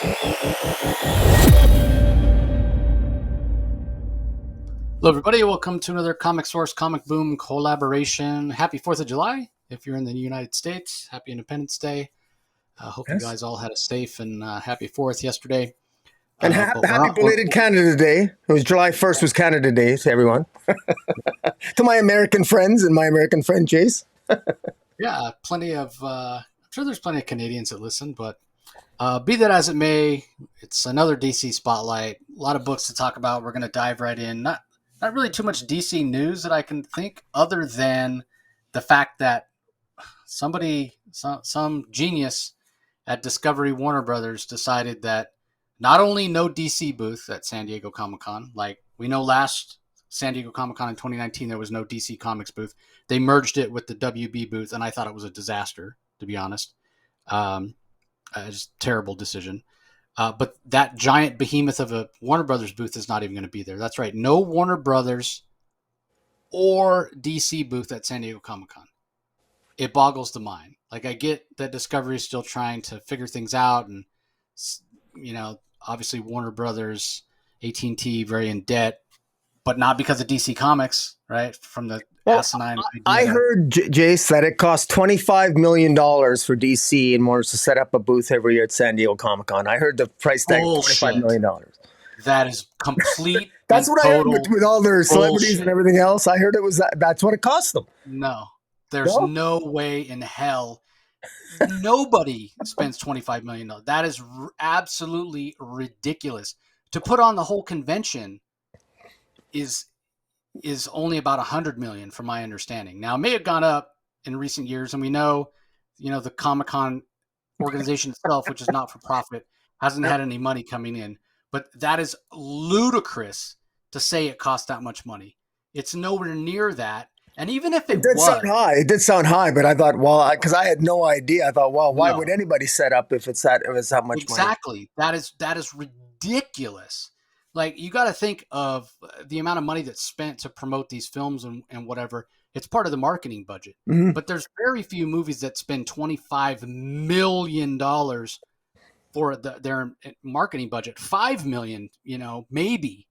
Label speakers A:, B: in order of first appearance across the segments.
A: Hello, everybody. Welcome to another Comic Source Comic Boom collaboration. Happy 4th of July. If you're in the United States, happy Independence Day. Hope you guys all had a safe and happy 4th yesterday.
B: And happy belated Canada Day. It was July 1st was Canada Day to everyone. To my American friends and my American friend Chase.
A: Yeah, plenty of, I'm sure there's plenty of Canadians that listen, but be that as it may, it's another DC Spotlight. A lot of books to talk about. We're going to dive right in. Not really too much DC news that I can think other than the fact that some genius at Discovery Warner Brothers decided that not only no DC booth at San Diego Comic-Con, like we know last San Diego Comic-Con in 2019, there was no DC Comics booth. They merged it with the WB booth, and I thought it was a disaster, to be honest. Just terrible decision. But that giant behemoth of a Warner Brothers booth is not even going to be there. That's right. No Warner Brothers or DC booth at San Diego Comic-Con. It boggles the mind. Like, I get that Discovery is still trying to figure things out, and, you know, obviously Warner Brothers, AT&T, very in debt, but not because of DC Comics, right? From the asinine idea.
B: I heard, Jace, that it cost $25 million for DC in order to set up a booth every year at San Diego Comic-Con. I heard the price tag $25 million.
A: That is complete.
B: That's what I heard with all their celebrities bullshit. And everything else. I heard it was that's what it cost them.
A: No, there's no way in hell. Nobody spends $25 million. That is absolutely ridiculous. To put on the whole convention is only about $100 million, from my understanding. Now, it may have gone up in recent years, and we know, the Comic-Con organization itself, which is not for profit, hasn't had any money coming in. But that is ludicrous to say it cost that much money. It's nowhere near that. And even if it
B: did sound high, but I thought, well, because I had no idea. I thought, well, why would anybody set up if it's that much money?
A: Exactly. That is ridiculous. Like, you got to think of the amount of money that's spent to promote these films and whatever. It's part of the marketing budget. Mm-hmm. But there's very few movies that spend $25 million for their marketing budget. $5 million, maybe.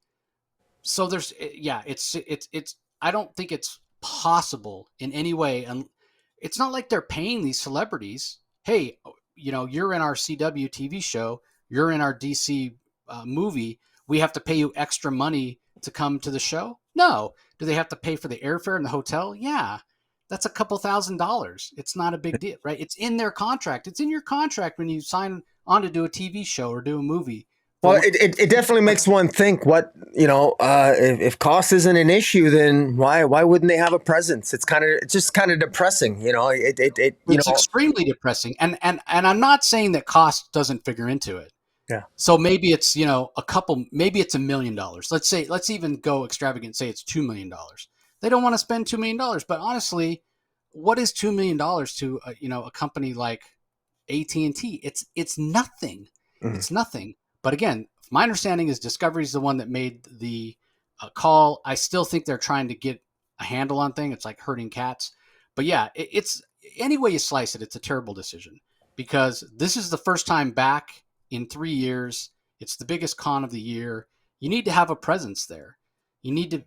A: So there's, it's. I don't think it's possible in any way, and it's not like they're paying these celebrities. Hey, you're in our CW TV show. You're in our DC movie. We have to pay you extra money to come to the show? No. Do they have to pay for the airfare and the hotel? Yeah. That's a couple $1,000s. It's not a big deal, right? It's in their contract. It's in your contract when you sign on to do a TV show or do a movie.
B: Well, it definitely makes one think if cost isn't an issue, then why wouldn't they have a presence? It's just kind of depressing,
A: It's extremely depressing. And I'm not saying that cost doesn't figure into it.
B: Yeah.
A: So maybe it's, maybe it's $1 million. Let's even go extravagant, say it's $2 million. They don't want to spend $2 million, but honestly, what is $2 million to, a company like AT&T? It's nothing. Mm-hmm. It's nothing. But again, my understanding is Discovery is the one that made the call. I still think they're trying to get a handle on things. It's like herding cats. But yeah, it's any way you slice it, it's a terrible decision because this is the first time back in 3 years. It's the biggest con of the year. You need to have a presence there. You need to,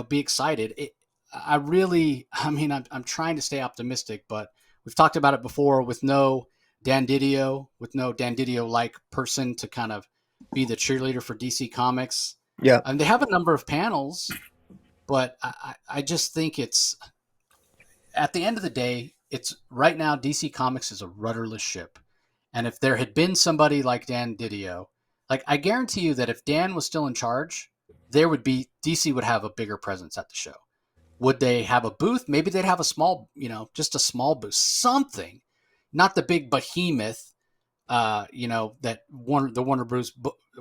A: be excited. I'm trying to stay optimistic, but we've talked about it before with no Dan Didio-like person to kind of be the cheerleader for DC Comics.
B: Yeah.
A: And they have a number of panels, but I just think it's, at the end of the day, it's right now DC Comics is a rudderless ship. And if there had been somebody like Dan Didio, like I guarantee you that if Dan was still in charge, DC would have a bigger presence at the show. Would they have a booth? Maybe they'd have a small, just a small booth, something, not the big behemoth, that the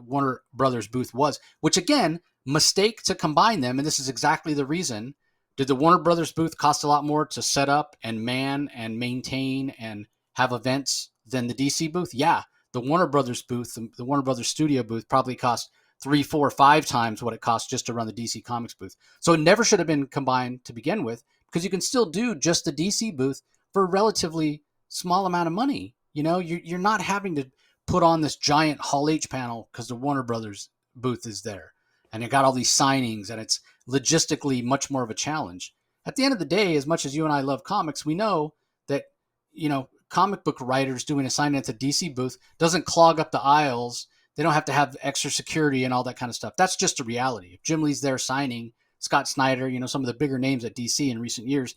A: Warner Brothers booth was, which again, mistake to combine them. And this is exactly the reason. Did the Warner Brothers booth cost a lot more to set up and man and maintain and have events than the DC booth? Yeah. The Warner Brothers booth, the Warner Brothers studio booth probably cost 3, 4, 5 times what it costs just to run the DC Comics booth. So it never should have been combined to begin with, because you can still do just the DC booth for a relatively small amount of money. You're not having to put on this giant Hall H panel because the Warner Brothers booth is there, and it got all these signings, and it's logistically much more of a challenge. At the end of the day, as much as you and I love comics, we know that, comic book writers doing a signing at the DC booth doesn't clog up the aisles. They don't have to have extra security and all that kind of stuff. That's just a reality. If Jim Lee's there signing, Scott Snyder, some of the bigger names at DC in recent years,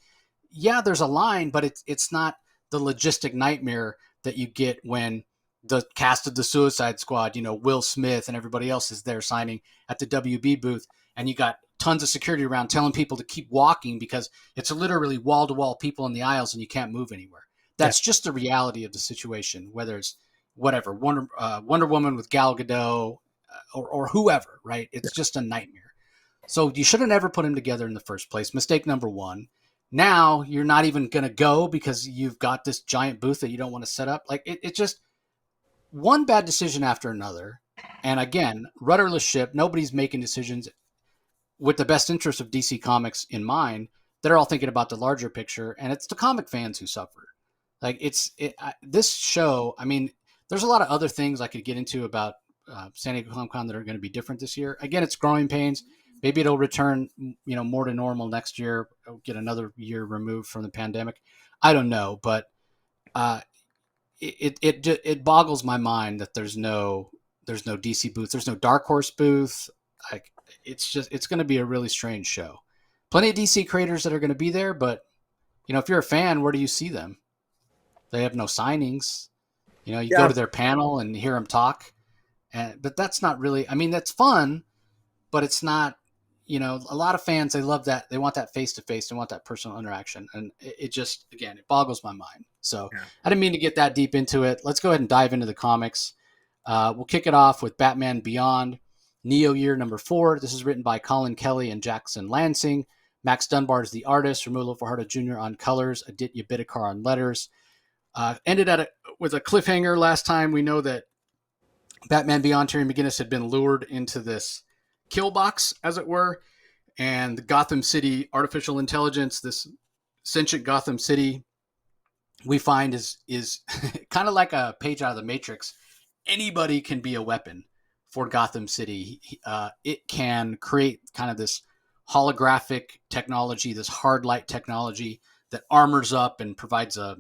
A: yeah, there's a line, but it's not the logistic nightmare that you get when the cast of the Suicide Squad, Will Smith and everybody else is there signing at the WB booth, and you got tons of security around telling people to keep walking because it's literally wall-to-wall people in the aisles and you can't move anywhere. That's just the reality of the situation, whether it's whatever, Wonder Woman with Gal Gadot or whoever, right? It's just a nightmare. So you should have never put them together in the first place. Mistake number one. Now you're not even going to go because you've got this giant booth that you don't want to set up. Like it just one bad decision after another. And again, rudderless ship. Nobody's making decisions with the best interest of DC Comics in mind. They're all thinking about the larger picture, and it's the comic fans who suffer. Like this show. I mean, there's a lot of other things I could get into about San Diego Comic-Con that are going to be different this year. Again, it's growing pains. Maybe it'll return, more to normal next year. Get another year removed from the pandemic. I don't know, but it boggles my mind that there's no DC booth. There's no Dark Horse booth. Like it's going to be a really strange show. Plenty of DC creators that are going to be there, but if you're a fan, where do you see them? They have no signings. You go to their panel and hear them talk, but that's not really. I mean, that's fun, but it's not. A lot of fans, they love that. They want that face-to-face. They want that personal interaction. And it just, again, it boggles my mind. So I didn't mean to get that deep into it. Let's go ahead and dive into the comics. We'll kick it off with Batman Beyond, Neo Year number 4. This is written by Colin Kelly and Jackson Lansing. Max Dunbar is the artist. Romulo Fajardo Jr. on colors. Aditya Bidikar on letters. Ended with a cliffhanger last time. We know that Batman Beyond, Terry McGinnis had been lured into this kill box, as it were, and the Gotham City artificial intelligence, this sentient Gotham City, we find is kind of like a page out of the Matrix. Anybody can be a weapon for Gotham City. It can create kind of this holographic technology, this hard light technology that armors up and provides a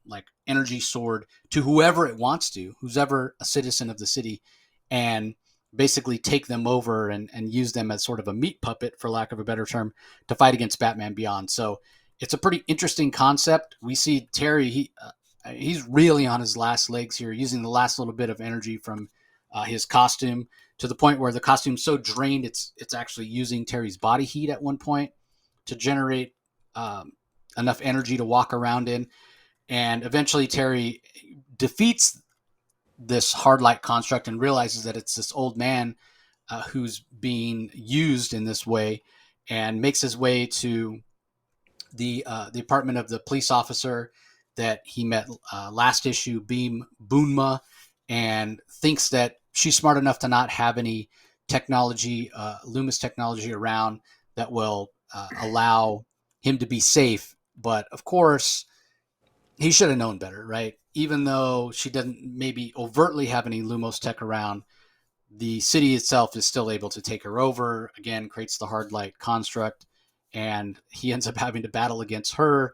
A: like energy sword to whoever it wants to, who's ever a citizen of the city, and basically take them over and use them as sort of a meat puppet, for lack of a better term, to fight against Batman Beyond. So it's a pretty interesting concept. We see Terry, he's really on his last legs here, using the last little bit of energy from his costume to the point where the costume's so drained, it's actually using Terry's body heat at one point to generate enough energy to walk around in. And eventually Terry defeats this hard light construct and realizes that it's this old man who's being used in this way, and makes his way to the apartment of the police officer that he met last issue, Beam Boonma, and thinks that she's smart enough to not have any technology, Loomis technology around that will allow him to be safe. But of course, he should have known better, right? Even though she doesn't maybe overtly have any Lumos tech around, the city itself is still able to take her over. Again, creates the hard light construct, and he ends up having to battle against her.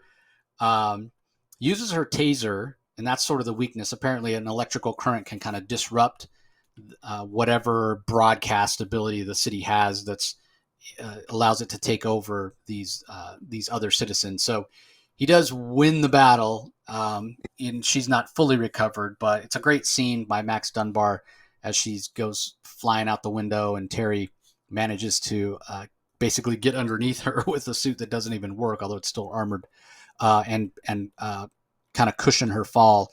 A: Uses her taser, and that's sort of the weakness. Apparently, an electrical current can kind of disrupt whatever broadcast ability the city has that's allows it to take over these other citizens. So he does win the battle, and she's not fully recovered, but it's a great scene by Max Dunbar as she goes flying out the window, and Terry manages to basically get underneath her with a suit that doesn't even work, although it's still armored, and kind of cushion her fall.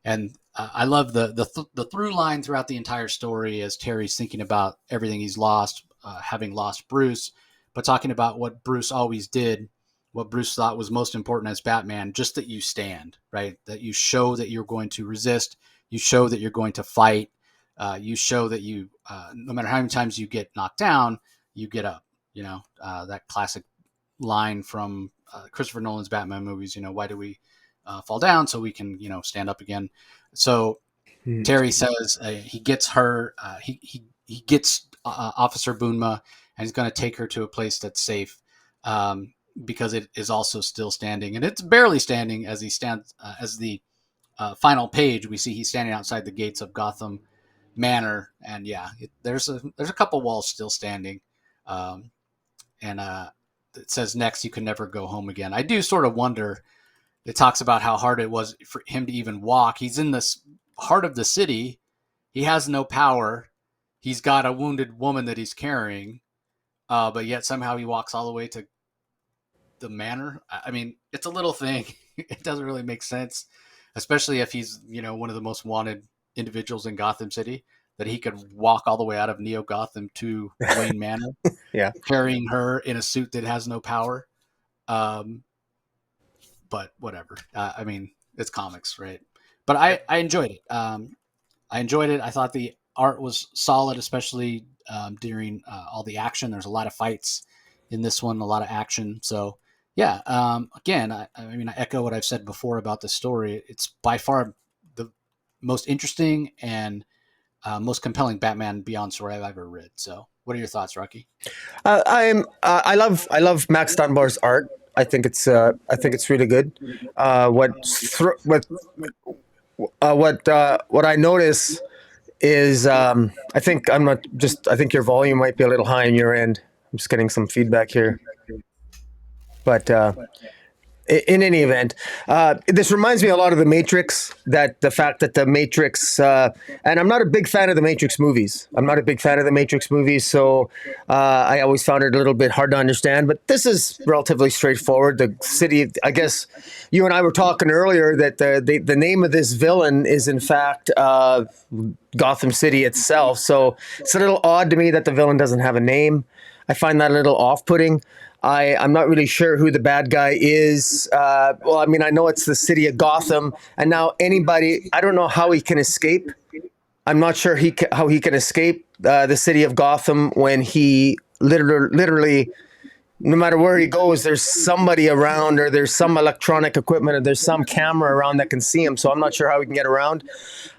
A: And I love the through line throughout the entire story as Terry's thinking about everything he's lost, having lost Bruce, but talking about what Bruce always did, what Bruce thought was most important as Batman, just that you stand, right? That you show that you're going to resist. You show that you're going to fight. You show that you, no matter how many times you get knocked down, you get up. That classic line from Christopher Nolan's Batman movies, why do we fall down so we can, stand up again? So Terry says he gets her. He gets Officer Boonma, and he's going to take her to a place that's safe, because it is also still standing, and it's barely standing as he stands as the final page. We see he's standing outside the gates of Gotham Manor, and there's a couple walls still standing, and it says next you can never go home again. I do sort of wonder. It talks about how hard it was for him to even walk. He's in this heart of the city. He has no power. He's got a wounded woman that he's carrying, but yet somehow he walks all the way to the manor. I mean, it's a little thing. It doesn't really make sense, especially if he's one of the most wanted individuals in Gotham City. That he could walk all the way out of Neo Gotham to Wayne Manor, carrying her in a suit that has no power. But whatever. I mean, it's comics, right? But I enjoyed it. I enjoyed it. I thought the art was solid, especially during all the action. There's a lot of fights in this one, a lot of action. So, yeah. Again, I mean, I echo what I've said before about the story. It's by far the most interesting and most compelling Batman Beyond story I've ever read. So, what are your thoughts, Rocky?
B: I love Max Dunbar's art. I think it's really good. What I notice is I think your volume might be a little high on your end. I'm just getting some feedback here, but in any event, this reminds me a lot of The Matrix. That the fact that The Matrix, and I'm not a big fan of the Matrix movies. So I always found it a little bit hard to understand. But this is relatively straightforward. The city, I guess, you and I were talking earlier that the name of this villain is in fact Gotham City itself. So it's a little odd to me that the villain doesn't have a name. I find that a little off-putting. I'm not really sure who the bad guy is. Well, I mean, I know it's the city of Gotham, and now I don't know how he can escape. I'm not sure how he can escape the city of Gotham when he literally, no matter where he goes, there's somebody around, or there's some electronic equipment, or there's some camera around that can see him. So I'm not sure how he can get around.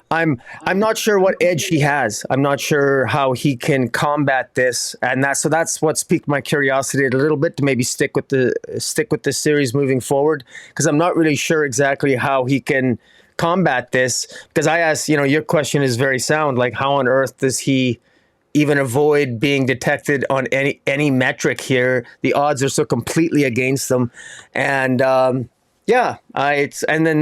B: I'm not sure what edge he has. I'm not sure how he can combat this, and that's what's piqued my curiosity a little bit to maybe stick with this series moving forward, because I'm not really sure exactly how he can combat this. Because I asked, your question is very sound. Like, how on earth does he even avoid being detected on any metric here? The odds are so completely against them, and and the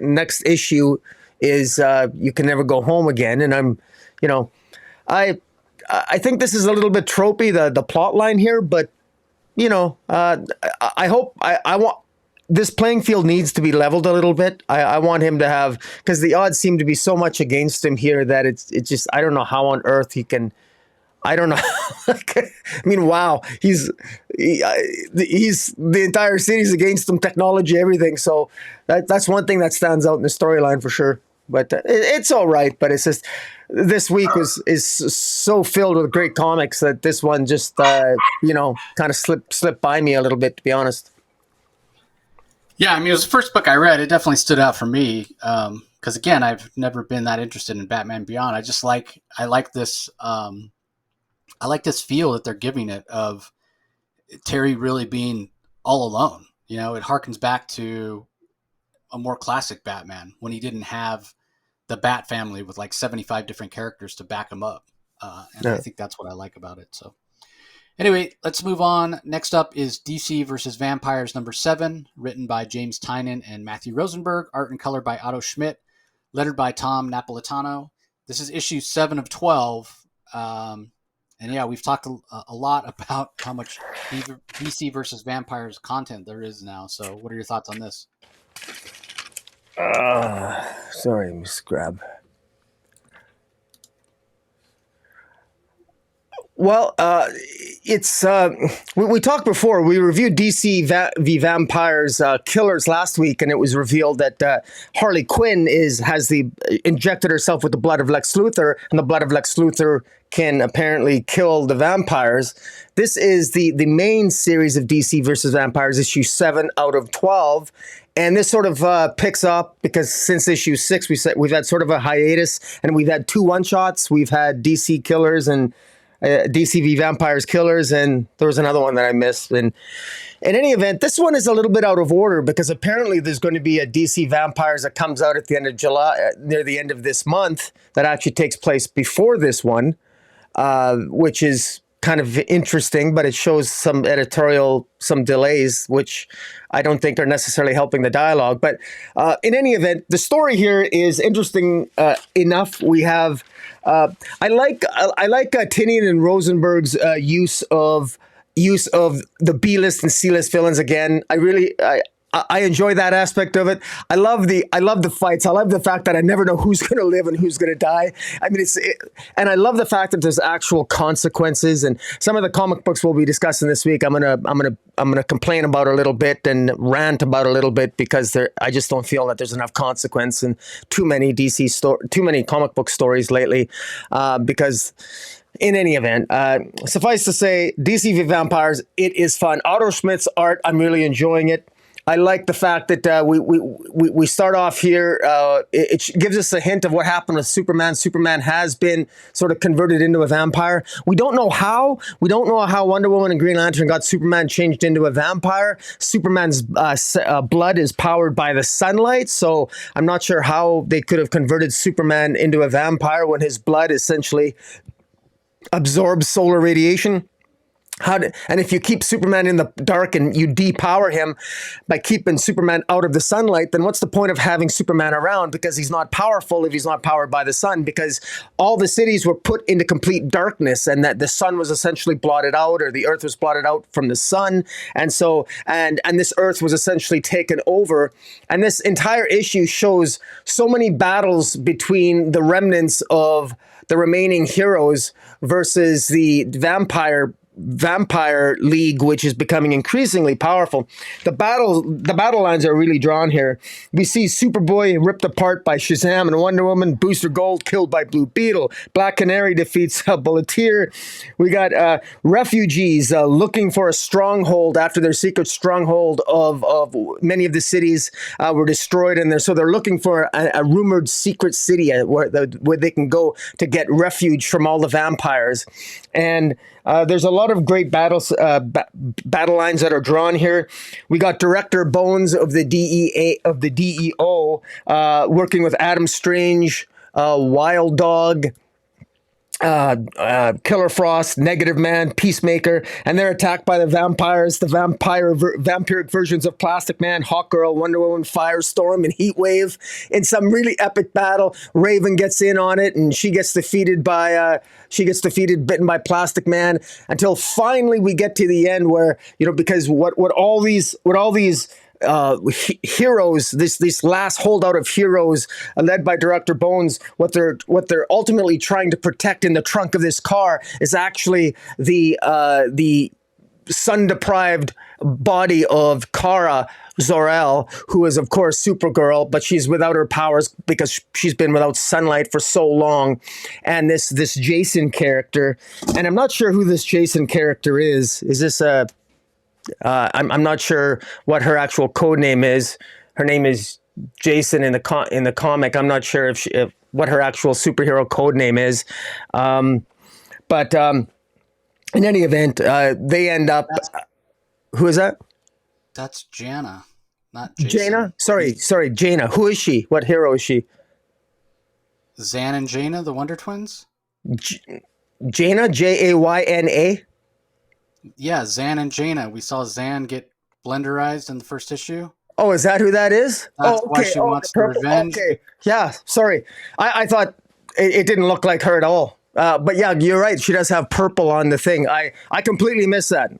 B: next issue is you can never go home again. And I think this is a little bit tropey, the plot line here, but I hope I want this playing field needs to be leveled a little bit. I want him to have, because the odds seem to be so much against him here that it's just, I don't know how on earth he can. I don't know. I mean, wow. He's the entire city's against him, technology, everything. So that's one thing that stands out in the storyline for sure. But it's all right. But it's just, this week is so filled with great comics that this one just kind of slipped by me a little bit, to be honest.
A: Yeah, I mean, it was the first book I read. It definitely stood out for me because, again, I've never been that interested in Batman Beyond. I like this. I like this feel that they're giving it of Terry really being all alone. It harkens back to a more classic Batman when he didn't have the Bat family with like 75 different characters to back him up. And I think that's what I like about it. So anyway, let's move on. Next up is DC versus Vampires #7, written by James Tynion and Matthew Rosenberg, art and color by Otto Schmidt, lettered by Tom Napolitano. This is issue 7 of 12. And yeah, we've talked a lot about how much DC versus Vampires content there is now. So what are your thoughts on this?
B: Sorry, Miss Grab. Well, it's we talked before. We reviewed DC v Vampires Killers last week, and it was revealed that Harley Quinn has injected herself with the blood of Lex Luthor, and the blood of Lex Luthor can apparently kill the vampires. This is the main series of DC versus Vampires, issue 7 out of 12, And this sort of picks up because since issue 6, we've had sort of a hiatus, and we've had 2 one-shots. We've had DC Killers and DCV Vampires Killers, and there was another one that I missed. And in any event, this one is a little bit out of order because apparently there's going to be a DC Vampires that comes out at the end of July, near the end of this month, that actually takes place before this one, which is kind of interesting, but it shows some delays, which I don't think are necessarily helping the dialogue. But in any event, the story here is interesting enough. We have, I like Tinian and Rosenberg's use of the B-list and C-list villains again. I enjoy that aspect of it. I love the fights. I love the fact that I never know who's going to live and who's going to die. I mean, and I love the fact that there's actual consequences. And some of the comic books we'll be discussing this week, I'm gonna complain about a little bit and rant about a little bit because I just don't feel that there's enough consequence in too many too many comic book stories lately. Because in any event, suffice to say, DC v Vampires, it is fun. Otto Schmidt's art, I'm really enjoying it. I like the fact that we start off here. It gives us a hint of what happened with Superman. Superman has been sort of converted into a vampire. We don't know how. We don't know how Wonder Woman and Green Lantern got Superman changed into a vampire. Superman's blood is powered by the sunlight, so I'm not sure how they could have converted Superman into a vampire when his blood essentially absorbs solar radiation. And if you keep Superman in the dark and you depower him by keeping Superman out of the sunlight, then what's the point of having Superman around? Because he's not powerful if he's not powered by the sun, because all the cities were put into complete darkness and that the sun was essentially blotted out, or the earth was blotted out from the sun. And so, and this earth was essentially taken over. And this entire issue shows so many battles between the remnants of the remaining heroes versus the vampire league, which is becoming increasingly powerful. The battle lines are really drawn here. We see Superboy ripped apart by Shazam and Wonder Woman, Booster Gold killed by Blue Beetle, Black Canary defeats Bulleteer. We got refugees looking for a stronghold after their secret stronghold of many of the cities were destroyed, and they're looking for a rumored secret city where they can go to get refuge from all the vampires. And there's a lot of great battle lines that are drawn here. We got Director Bones of the DEO working with Adam Strange, Wild Dog, Killer Frost, Negative Man, Peacemaker, and they're attacked by the vampires, the vampiric versions of Plastic Man, Hawkgirl, Wonder Woman, Firestorm, and Heatwave. In some really epic battle, Raven gets in on it, and she gets defeated, bitten by Plastic Man, until finally we get to the end where, because what all these heroes, this last holdout of heroes led by Director Bones, what they're ultimately trying to protect in the trunk of this car is actually the sun-deprived body of Kara Zor-El, who is of course Supergirl, but she's without her powers because she's been without sunlight for so long. And this Jason character, and I'm not sure who this Jason character is. Is this a I'm not sure what her actual code name is. Her name is Jason in the comic. I'm not sure if what her actual superhero code name is. But in any event, they end up. Who is that?
A: That's Jana, not Jason.
B: Jana? Sorry, Jana. Who is she? What hero is she?
A: Zan and Jana, the Wonder Twins?
B: Jana? Jayna?
A: Yeah, Zan and Jana. We saw Zan get blenderized in the first issue.
B: Oh, is that who that is?
A: That's why she wants revenge.
B: Okay. Yeah, sorry. I thought it didn't look like her at all. But yeah, you're right. She does have purple on the thing. I completely miss that.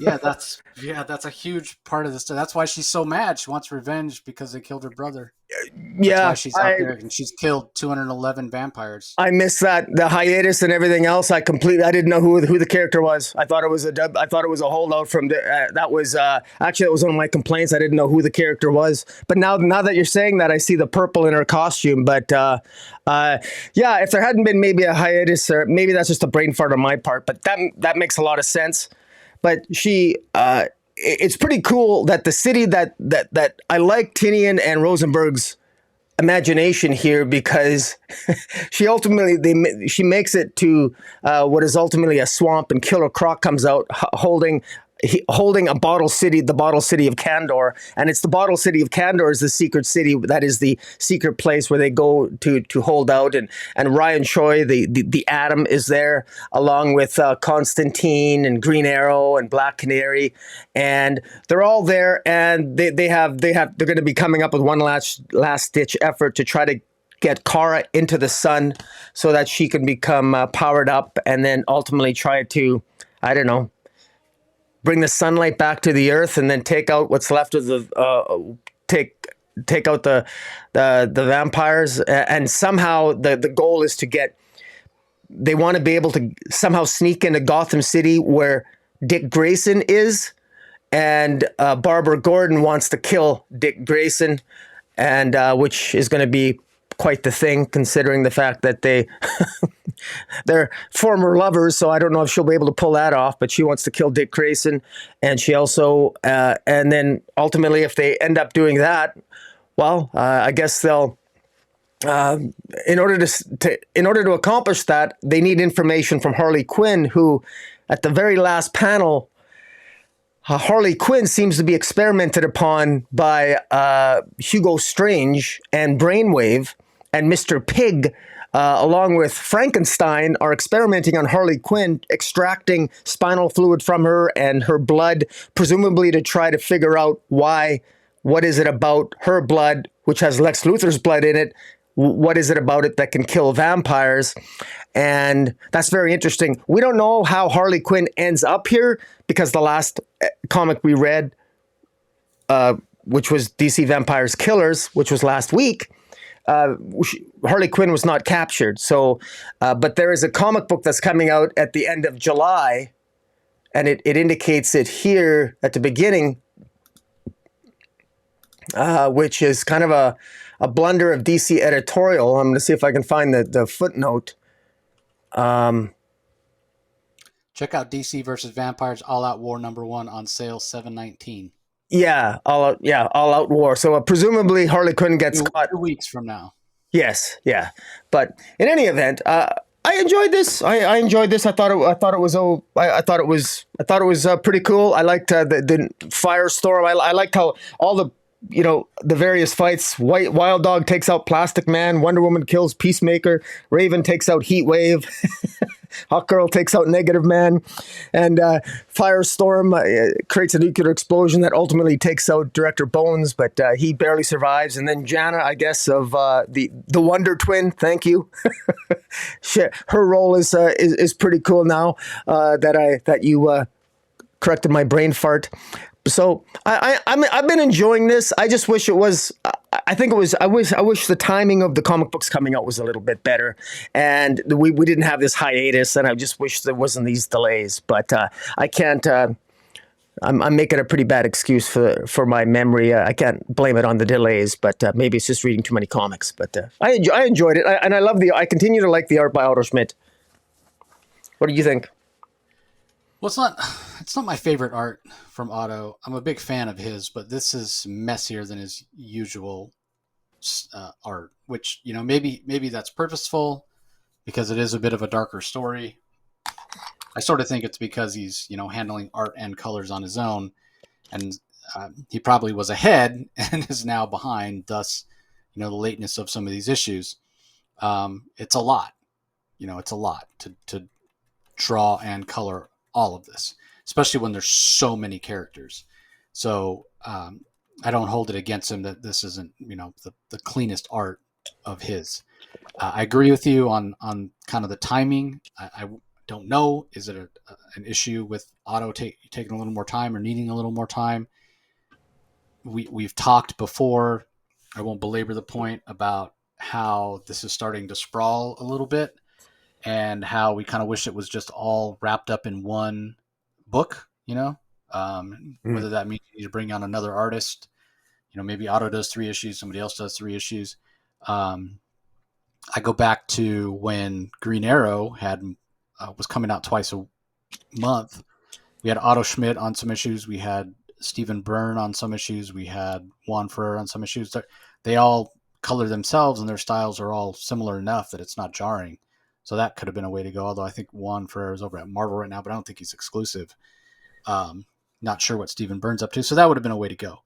A: That's a huge part of this. That's why she's so mad. She wants revenge because they killed her brother.
B: Yeah,
A: that's why she's out there, and she's killed 211 vampires.
B: I missed that, the hiatus and everything else. I didn't know who the character was. I thought it was a holdout from that was actually, that was one of my complaints. I didn't know who the character was. But now that you're saying that, I see the purple in her costume. But yeah, if there hadn't been maybe a hiatus, or maybe that's just a brain fart on my part, but that makes a lot of sense. But she it's pretty cool that the city that I like Tinian and Rosenberg's imagination here, because she makes it to what is ultimately a swamp, and Killer Croc comes out holding a bottle city, the bottle city of Kandor, and it's the bottle city of Kandor is the secret city that is the secret place where they go to hold out, and Ryan Choi, the Atom, is there along with Constantine and Green Arrow and Black Canary, and they're all there, and they're going to be coming up with one last ditch effort to try to get Kara into the sun so that she can become powered up, and then ultimately try to, I don't know, bring the sunlight back to the earth, and then take out what's left of the take out the vampires, and somehow the goal is to they want to be able to somehow sneak into Gotham City where Dick Grayson is, and Barbara Gordon wants to kill Dick Grayson, and which is going to be quite the thing, considering the fact that they're former lovers. So I don't know if she'll be able to pull that off, but she wants to kill Dick Grayson. And she also, and then ultimately, if they end up doing that, well, I guess they'll, in order to accomplish that, they need information from Harley Quinn, who at the very last panel, Harley Quinn seems to be experimented upon by Hugo Strange and Brainwave, and Mr. Pig, along with Frankenstein, are experimenting on Harley Quinn, extracting spinal fluid from her and her blood, presumably to try to figure out what is it about her blood, which has Lex Luthor's blood in it, what is it about it that can kill vampires? And that's very interesting. We don't know how Harley Quinn ends up here, because the last comic we read, which was DC Vampires Killers, which was last week, Harley Quinn was not captured. So, but there is a comic book that's coming out at the end of July, and it indicates it here at the beginning, which is kind of a blunder of DC editorial. I'm going to see if I can find the footnote.
A: Check out DC versus Vampires All Out War #1 on sale $7.19.
B: Yeah, All Out War. So presumably Harley Quinn gets caught
A: 2 weeks from now.
B: Yes, yeah. But in any event, I enjoyed this. I enjoyed this. I thought it was pretty cool. I liked the Firestorm. I liked how all the various fights. Wild Dog takes out Plastic Man. Wonder Woman kills Peacemaker. Raven takes out Heat Wave. Hawkgirl takes out Negative Man, and Firestorm creates a nuclear explosion that ultimately takes out Director Bones, but he barely survives. And then Jana, I guess, of the Wonder Twin. Thank you. Her role is pretty cool now that you corrected my brain fart. So I've been enjoying this. I just wish it was. I wish the timing of the comic books coming out was a little bit better, and we didn't have this hiatus. And I just wish there wasn't these delays. But I can't. I'm making a pretty bad excuse for my memory. I can't blame it on the delays, but maybe it's just reading too many comics. But I enjoyed it, and I love I continue to like the art by Otto Schmidt. What do you think?
A: Well, it's not my favorite art from Otto. I'm a big fan of his, but this is messier than his usual art, which, maybe that's purposeful because it is a bit of a darker story. I sort of think it's because he's, handling art and colors on his own, and he probably was ahead and is now behind, thus, the lateness of some of these issues. It's a lot, it's a lot to draw and color all of this, especially when there's so many characters. So I don't hold it against him that this isn't, the cleanest art of his. I agree with you on kind of the timing. I don't know. Is it an issue with Otto taking a little more time or needing a little more time? We've talked before. I won't belabor the point about how this is starting to sprawl a little bit, and how we kind of wish it was just all wrapped up in one book, whether that means you need to bring on another artist, maybe Otto does 3 issues, somebody else does 3 issues. I go back to when Green Arrow was coming out twice a month. We had Otto Schmidt on some issues. We had Stephen Byrne on some issues. We had Juan Ferrer on some issues. They all color themselves, and their styles are all similar enough that it's not jarring. So that could have been a way to go. Although I think Juan Ferrer is over at Marvel right now, but I don't think he's exclusive. Not sure what Stephen Byrne's up to. So that would have been a way to go.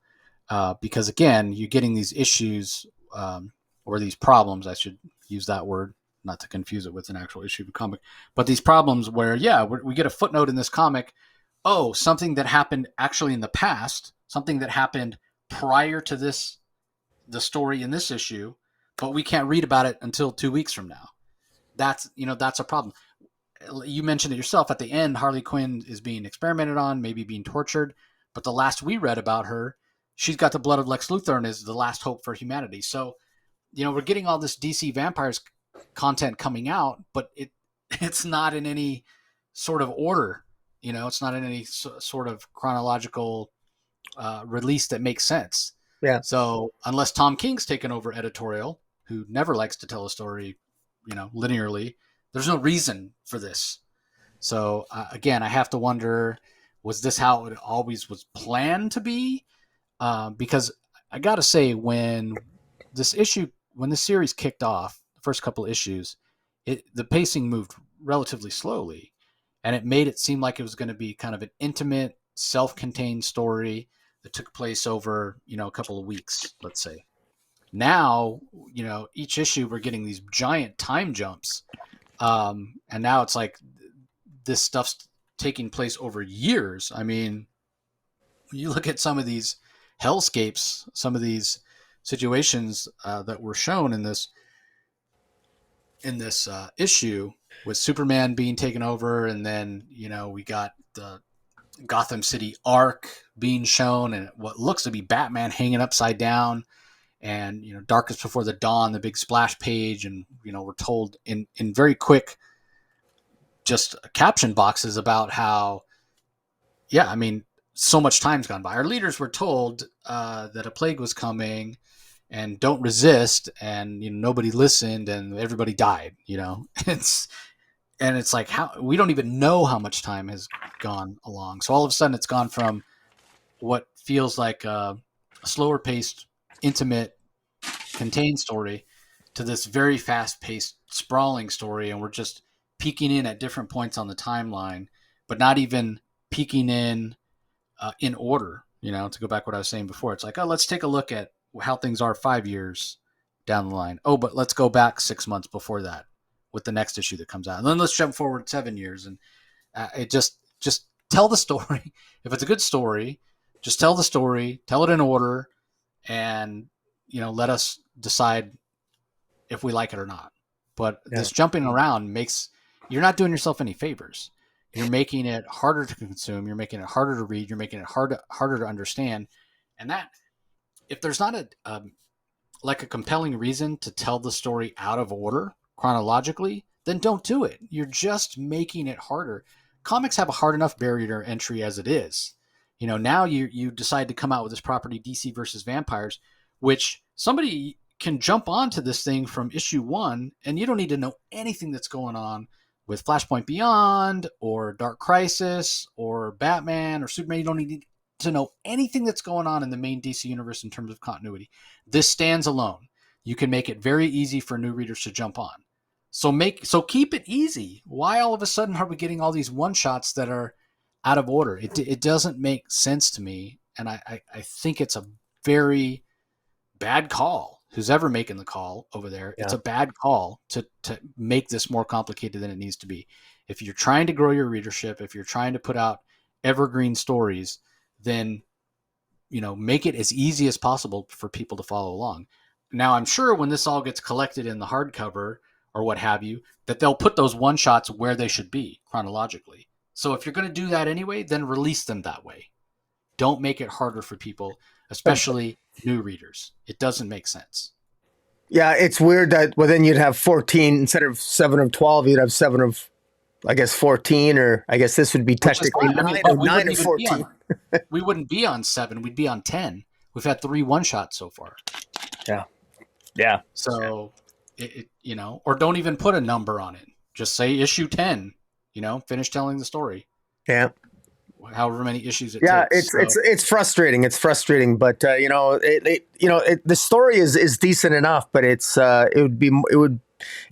A: Because again, you're getting these issues or these problems. I should use that word, not to confuse it with an actual issue of a comic, but these problems where, we get a footnote in this comic. Oh, something that happened actually in the past, something that happened prior to the story in this issue, but we can't read about it until 2 weeks from now. That's a problem. You mentioned it yourself. At the end, Harley Quinn is being experimented on, maybe being tortured. But the last we read about her, she's got the blood of Lex Luthor and is the last hope for humanity. So, we're getting all this DC Vampires content coming out, but it's not in any sort of order. It's not in any sort of chronological release that makes sense.
B: Yeah.
A: So unless Tom King's taken over editorial, who never likes to tell a story, linearly, there's no reason for this. So again, I have to wonder, was this how it always was planned to be? Because I got to say, when this series kicked off, the first couple issues, the pacing moved relatively slowly, and it made it seem like it was going to be kind of an intimate, self-contained story that took place over, a couple of weeks, let's say. Now, each issue we're getting these giant time jumps. And now it's like this stuff's taking place over years. I mean, when you look at some of these hellscapes, some of these situations that were shown in this issue, with Superman being taken over, and then we got the Gotham City arc being shown, and what looks to be Batman hanging upside down, and Darkest Before the Dawn, the big splash page, and we're told in very quick just caption boxes about how so much time's gone by. Our leaders were told that a plague was coming and don't resist, and nobody listened and everybody died. It's like, how we don't even know how much time has gone along. So all of a sudden it's gone from what feels like a slower paced, intimate, contained story to this very fast paced, sprawling story. And we're just peeking in at different points on the timeline, but not even peeking in order, to go back to what I was saying before. It's like, oh, let's take a look at how things are 5 years down the line. Oh, but let's go back 6 months before that with the next issue that comes out. And then let's jump forward 7 years. And it just tell the story. If it's a good story, just tell the story, tell it in order, and, let us decide if we like it or not. But this jumping around you're not doing yourself any favors. You're making it harder to consume. You're making it harder to read. You're making it harder to understand. And that, if there's not a compelling reason to tell the story out of order chronologically, then don't do it. You're just making it harder. Comics have a hard enough barrier to entry as it is. Now you decide to come out with this property, DC versus Vampires, which somebody can jump onto this thing from issue 1, and you don't need to know anything that's going on with Flashpoint Beyond or Dark Crisis or Batman or Superman. You don't need to know anything that's going on in the main DC universe in terms of continuity. This stands alone. You can make it very easy for new readers to jump on. So keep it easy. Why all of a sudden are we getting all these one-shots that are out of order? It doesn't make sense to me, and I think it's a very bad call. Who's ever making the call over there, It's a bad call to make this more complicated than it needs to be. If you're trying to grow your readership, if you're trying to put out evergreen stories, then make it as easy as possible for people to follow along. Now, I'm sure when this all gets collected in the hardcover or what have you, that they'll put those one shots where they should be chronologically. So if you're going to do that anyway, then release them that way. Don't make it harder for people, especially new readers. It doesn't make sense.
B: Yeah, it's weird that, then you'd have 14 instead of 7 of 12. You'd have 7 of, I guess, 14, or I guess this would be technically 9 of 14.
A: We wouldn't be on 7. We'd be on 10. We've had 3 one-shots so far.
B: Yeah.
A: So, or don't even put a number on it. Just say issue 10. Finish telling the story.
B: Yeah.
A: however many issues it
B: Yeah,
A: takes. So
B: it's frustrating. It's frustrating, but the story is decent enough, but it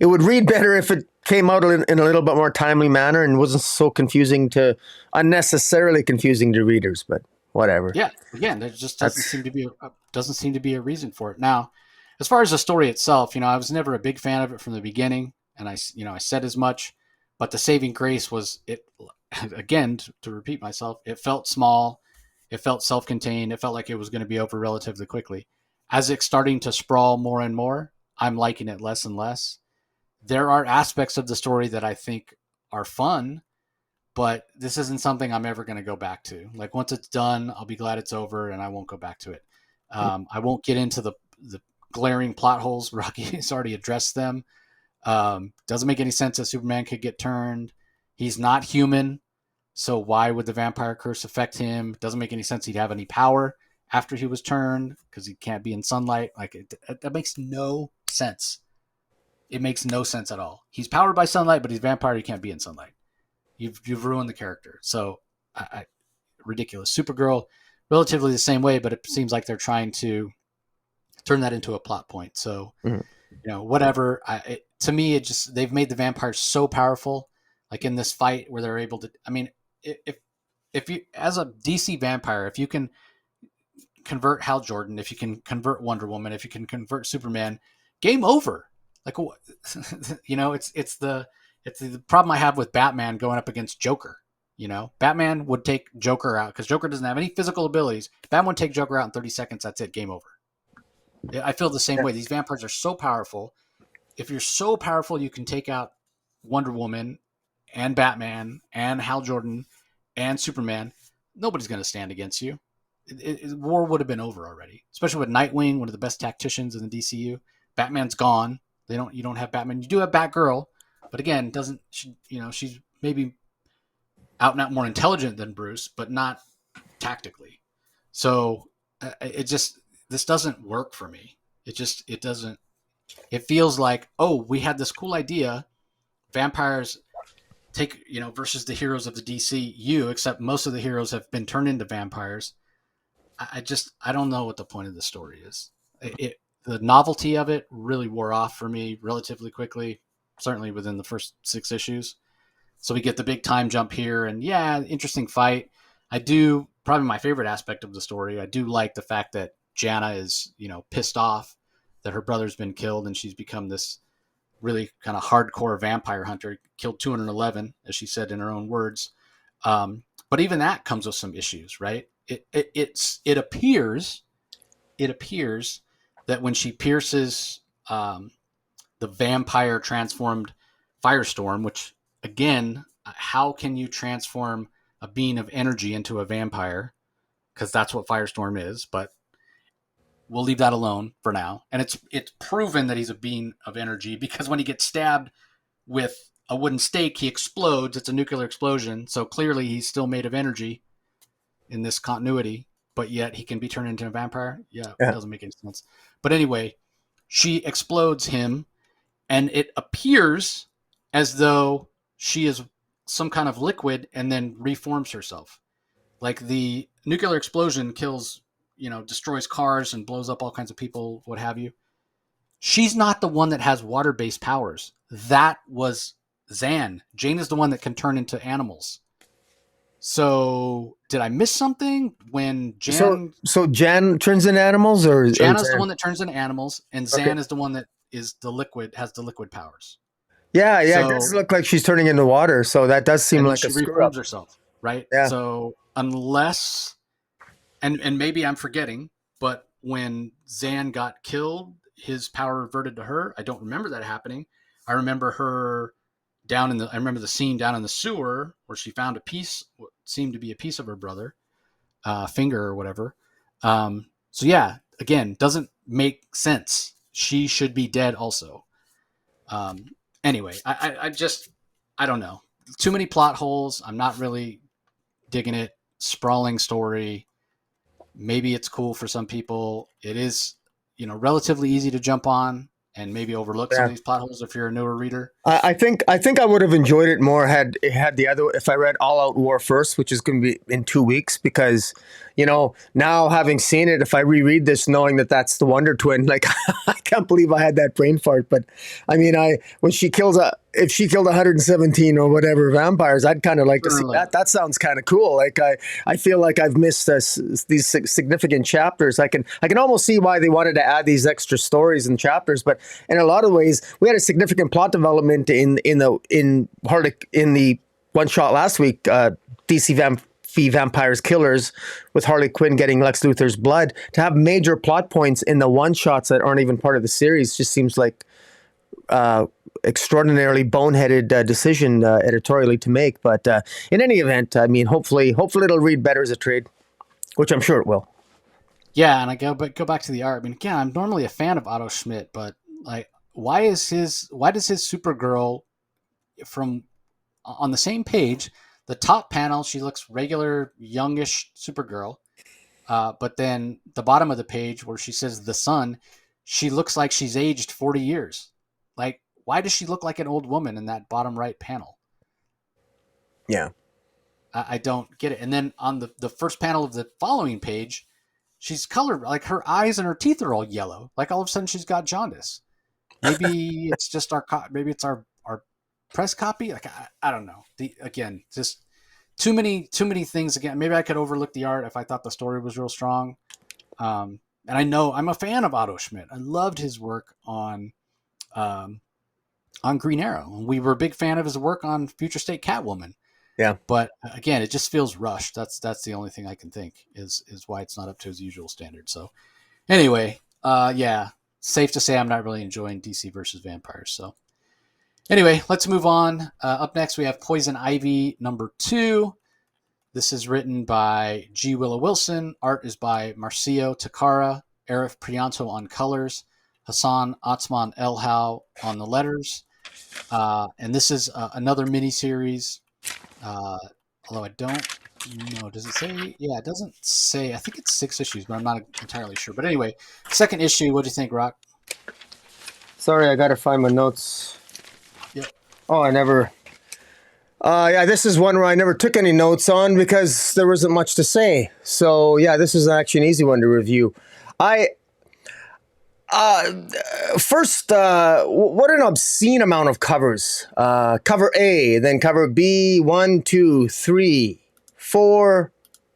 B: would read better if it came out in a little bit more timely manner and wasn't so confusing to unnecessarily confusing to readers. But whatever.
A: yeah, again, there just doesn't
B: That's
A: seem to be doesn't seem to be a reason for it. Now, as far as the story itself, I was never a big fan of it from the beginning, and I said as much. But the saving grace was it. Again, to repeat myself, it felt small, it felt self-contained, it felt like it was going to be over relatively quickly. As it's starting to sprawl more and more, I'm liking it less and less. There are aspects of the story that I think are fun, but this isn't something I'm ever going to go back to. Like once it's done, I'll be glad it's over, and I won't go back to it. I won't get into the glaring plot holes. Rocky has already addressed them. Doesn't make any sense that Superman could get turned. He's not human, so why would the vampire curse affect him? Doesn't make any sense he'd have any power after he was turned because he can't be in sunlight. That makes no sense. It makes no sense at all. He's powered by sunlight, but he's a vampire. He can't be in sunlight. You've ruined the character. So ridiculous. Supergirl, relatively the same way, but it seems like they're trying to turn that into a plot point. So whatever. To me, they've made the vampires so powerful. Like in this fight where they're able to. I mean, if you as a DC vampire, if you can convert Hal Jordan, if you can convert Wonder Woman, if you can convert Superman, game over. Like it's the problem I have with Batman going up against Joker. Batman would take Joker out because Joker doesn't have any physical abilities. Batman would take Joker out in 30 seconds. That's it. Game over. I feel the same way. These vampires are so powerful. If you're so powerful, you can take out Wonder Woman and Batman and Hal Jordan and Superman. Nobody's going to stand against you. War would have been over already, especially with Nightwing, one of the best tacticians in the DCU. Batman's gone. You don't have Batman. You do have Batgirl, but again, she's maybe out and out more intelligent than Bruce, but not tactically. So this doesn't work for me. It doesn't. It feels like, oh, we had this cool idea, vampires take versus the heroes of the DCU, except most of the heroes have been turned into vampires. I don't know what the point of the story is. The novelty of it really wore off for me relatively quickly, certainly within the first 6 issues. So we get the big time jump here, and interesting fight. I do, probably my favorite aspect of the story, I do like the fact that Jana is, pissed off that her brother's been killed, and she's become this really kind of hardcore vampire hunter, killed 211, as she said in her own words. But even that comes with some issues, right? It appears that when she pierces the vampire transformed Firestorm, which again, how can you transform a being of energy into a vampire? Because that's what Firestorm is, but we'll leave that alone for now. And it's proven that he's a being of energy because when he gets stabbed with a wooden stake, he explodes. It's a nuclear explosion. So clearly he's still made of energy in this continuity, but yet he can be turned into a vampire. Yeah. It doesn't make any sense. But anyway, she explodes him, and it appears as though she is some kind of liquid and then reforms herself. Like the nuclear explosion kills, destroys cars and blows up all kinds of people, what have you. She's not the one that has water-based powers. That was Zan. Jane is the one that can turn into animals. So did I miss something when Jan?
B: So Jan turns into animals, or
A: Jana's the one that turns into animals, and Zan is the one that is the liquid, has the liquid powers.
B: Yeah, it does look like she's turning into water. So that does seem like a screw up. She reforms
A: herself, right?
B: Yeah.
A: So unless, and maybe I'm forgetting, but when Zan got killed, his power reverted to her. I don't remember that happening. I remember her I remember the scene down in the sewer where she found a piece, what seemed to be a piece of her brother, finger or whatever. So yeah, again, doesn't make sense. She should be dead also. Anyway, I don't know. Too many plot holes. I'm not really digging it. Sprawling story. Maybe it's cool for some people. It is, relatively easy to jump on. and maybe overlook some of these plot holes if you're a newer reader.
B: I think I would have enjoyed it more had it had the other if I read All Out War first, which is going to be in 2 weeks, because now having seen it, if I reread this knowing that that's the Wonder Twin, like I can't believe I had that brain fart. But I mean, if she killed 117 or whatever vampires, I'd kind of like to see that. That sounds kind of cool. Like I feel like I've missed these significant chapters. I can almost see why they wanted to add these extra stories and chapters, but in a lot of ways, we had a significant plot development in the one shot last week, DC Vampires Killers, with Harley Quinn getting Lex Luthor's blood. To have major plot points in the one shots that aren't even part of the series just seems like extraordinarily boneheaded decision editorially to make. But in any event, I mean, hopefully it'll read better as a trade, which I'm sure it will.
A: Yeah, and I go back to the art. I mean, again, I'm normally a fan of Otto Schmidt, but like, why does his Supergirl from on the same page, the top panel, she looks regular youngish Supergirl, but then the bottom of the page where she says the sun, she looks like she's aged 40 years. Like, why does she look like an old woman in that bottom right panel?
B: Yeah,
A: I don't get it. And then on the first panel of the following page, she's colored, like her eyes and her teeth are all yellow. Like all of a sudden she's got jaundice. Maybe it's just our press copy. Like I don't know. Again, just too many things. Again, maybe I could overlook the art if I thought the story was real strong. And I know I'm a fan of Otto Schmidt. I loved his work on Green Arrow, and we were a big fan of his work on Future State Catwoman.
B: Yeah.
A: But again, it just feels rushed. That's the only thing I can think is why it's not up to his usual standard. So anyway, yeah, safe to say I'm not really enjoying DC versus Vampires. So anyway, let's move on. Up next, we have Poison Ivy #2. This is written by G. Willow Wilson. Art is by Marcio Takara, Arif Prianto on colors, Hassan Atzman Elhau on the letters. And this is another miniseries. Although I don't know, does it say? Yeah, it doesn't say. I think it's 6 issues, but I'm not entirely sure. But anyway, second issue. What do you think, Rock?
B: Sorry, I gotta find my notes.
A: Yep.
B: Oh, I never. Yeah, this is one where I never took any notes on because there wasn't much to say. So yeah, this is actually an easy one to review. First, what an obscene amount of covers. Cover A, then cover B, 1, 2, 3, 4,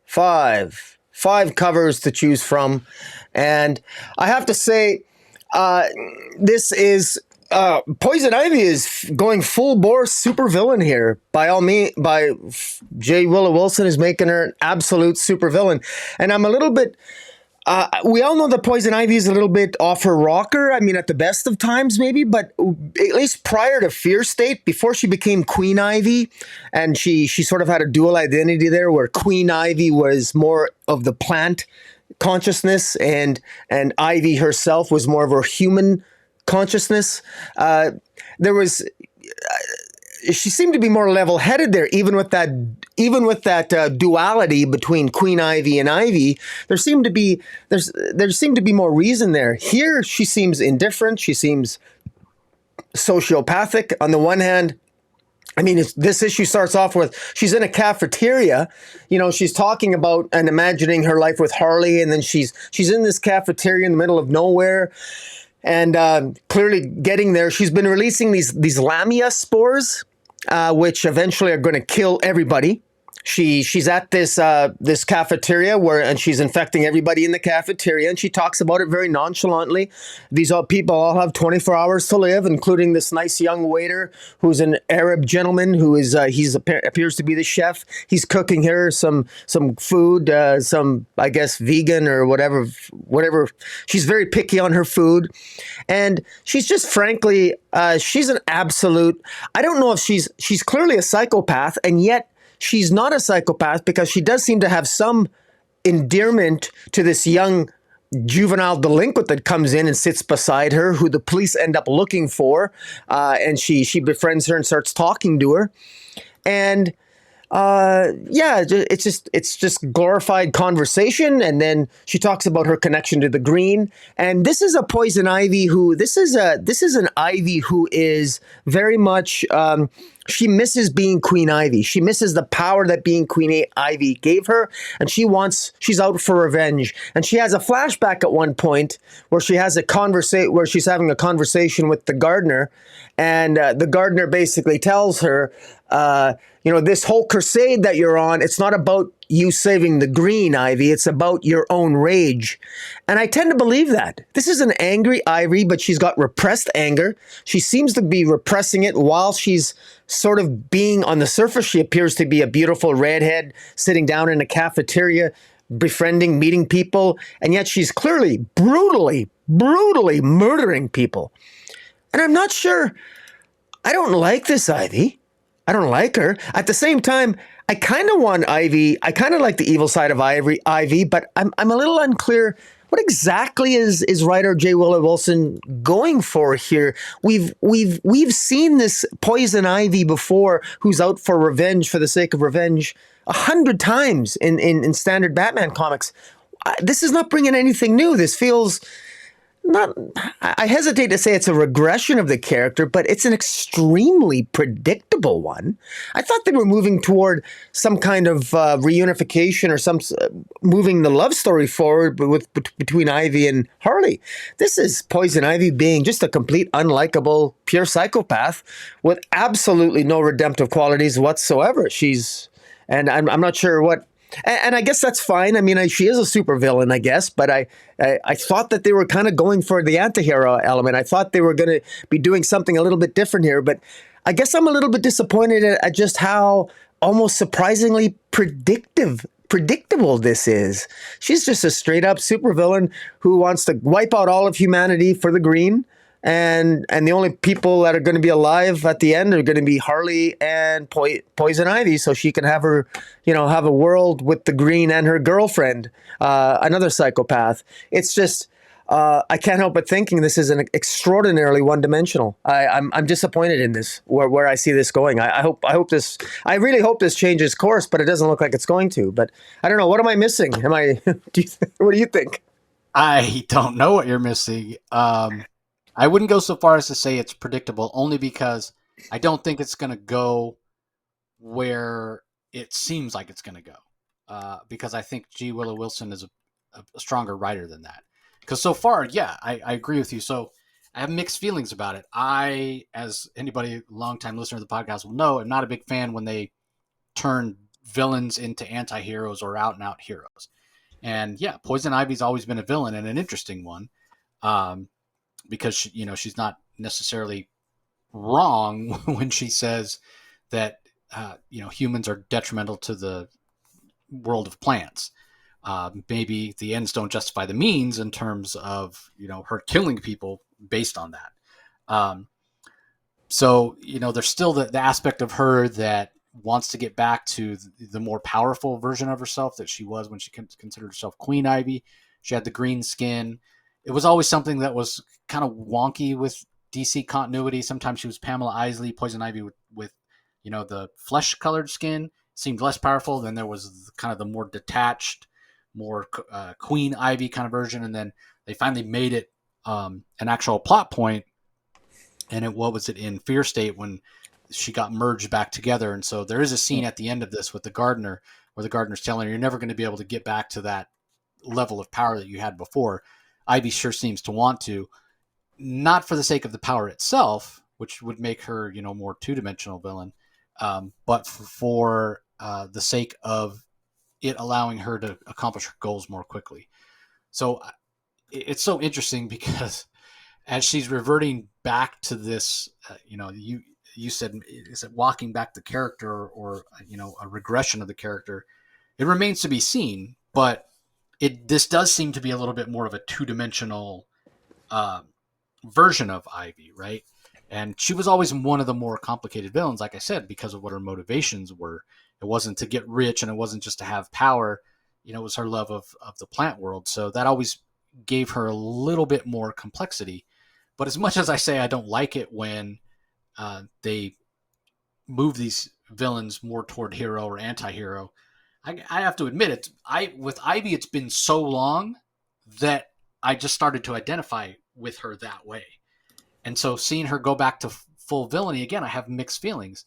B: 5. 5 covers to choose from. And I have to say, this is, Poison Ivy is going full bore supervillain here. By J. Willow Wilson is making her an absolute supervillain. And I'm a little bit... we all know that Poison Ivy is a little bit off her rocker. I mean, at the best of times, maybe, but at least prior to Fear State, before she became Queen Ivy, and she sort of had a dual identity there, where Queen Ivy was more of the plant consciousness, and Ivy herself was more of her human consciousness. She seemed to be more level-headed there, even with that duality between Queen Ivy and Ivy. There seemed to be more reason there. Here, she seems indifferent. She seems sociopathic. On the one hand, I mean, this issue starts off with she's in a cafeteria. She's talking about and imagining her life with Harley, and then she's in this cafeteria in the middle of nowhere. And clearly getting there, she's been releasing these Lamia spores, which eventually are going to kill everybody. She's at this cafeteria and she's infecting everybody in the cafeteria, and she talks about it very nonchalantly. These people all have 24 hours to live, including this nice young waiter who's an Arab gentleman who appears to be the chef. He's cooking her some food, some, I guess, vegan or whatever. She's very picky on her food, and she's just frankly she's an absolute. I don't know if she's clearly a psychopath, and yet she's not a psychopath because she does seem to have some endearment to this young juvenile delinquent that comes in and sits beside her, who the police end up looking for, and she befriends her and starts talking to her. And Yeah, it's just glorified conversation, and then she talks about her connection to the green. And this is a poison ivy who this is an ivy who is very much she misses being Queen Ivy. She misses the power that being Ivy gave her, and she's out for revenge. And she has a flashback at one point where she's having a conversation with the gardener, and the gardener basically tells her, this whole crusade that you're on, it's not about you saving the green, Ivy. It's about your own rage. And I tend to believe that. This is an angry Ivy, but she's got repressed anger. She seems to be repressing it while she's sort of being on the surface. She appears to be a beautiful redhead sitting down in a cafeteria, befriending, meeting people. And yet she's clearly brutally, brutally murdering people. And I'm not sure. I don't like this Ivy. I don't like her. At the same time, I kind of want Ivy. I kind of like the evil side of Ivy, but I'm a little unclear. What exactly is writer J. Willow Wilson going for here? We've seen this poison Ivy before, who's out for revenge for the sake of revenge 100 times in standard Batman comics. This is not bringing anything new. This feels not, I hesitate to say it's a regression of the character, but it's an extremely predictable one. I thought they were moving toward some kind of reunification or some moving the love story forward between Ivy and Harley. This is Poison Ivy being just a complete unlikable, pure psychopath with absolutely no redemptive qualities whatsoever. And I'm not sure what. And I guess that's fine. I mean, she is a supervillain, I guess, but I thought that they were kind of going for the antihero element. I thought they were going to be doing something a little bit different here, but I guess I'm a little bit disappointed at just how almost surprisingly predictable this is. She's just a straight up supervillain who wants to wipe out all of humanity for the green. And the only people that are going to be alive at the end are going to be Harley and Poison Ivy, so she can have her, have a world with the green and her girlfriend, another psychopath. It's just, I can't help but thinking this is an extraordinarily one-dimensional. I'm disappointed in this, where I see this going. I really hope this changes course, but it doesn't look like it's going to. But I don't know. What am I missing? What do you think?
A: I don't know what you're missing. I wouldn't go so far as to say it's predictable, only because I don't think it's going to go where it seems like it's going to go. Because I think G. Willow Wilson is a stronger writer than that. Because so far, yeah, I agree with you. So I have mixed feelings about it. I, as anybody, longtime listener to the podcast will know, am not a big fan when they turn villains into anti-heroes or out-and-out heroes. And yeah, Poison Ivy's always been a villain and an interesting one. Because she's not necessarily wrong when she says that humans are detrimental to the world of plants. Maybe the ends don't justify the means in terms of her killing people based on that. So there's still the aspect of her that wants to get back to the more powerful version of herself that she was when she considered herself Queen Ivy. She had the green skin. It was always something that was kind of wonky with DC continuity. Sometimes she was Pamela Isley, Poison Ivy with the flesh-colored skin. Seemed less powerful. Then there was kind of the more detached, more Queen Ivy kind of version. And then they finally made it an actual plot point. And what was it in Fear State when she got merged back together? And so there is a scene at the end of this with the gardener where the gardener's telling her, you're never going to be able to get back to that level of power that you had before. Ivy sure seems to want to, not for the sake of the power itself, which would make her, more two-dimensional villain, but for the sake of it allowing her to accomplish her goals more quickly. So it's so interesting because as she's reverting back to this, you said, is it walking back the character or a regression of the character? It remains to be seen, but this does seem to be a little bit more of a two-dimensional version of Ivy, right? And she was always one of the more complicated villains, like I said, because of what her motivations were. It wasn't to get rich, and it wasn't just to have power. It was her love of the plant world. So that always gave her a little bit more complexity. But as much as I say I don't like it when they move these villains more toward hero or anti-hero. I have to admit it. With Ivy, it's been so long that I just started to identify with her that way, and so seeing her go back to full villainy again, I have mixed feelings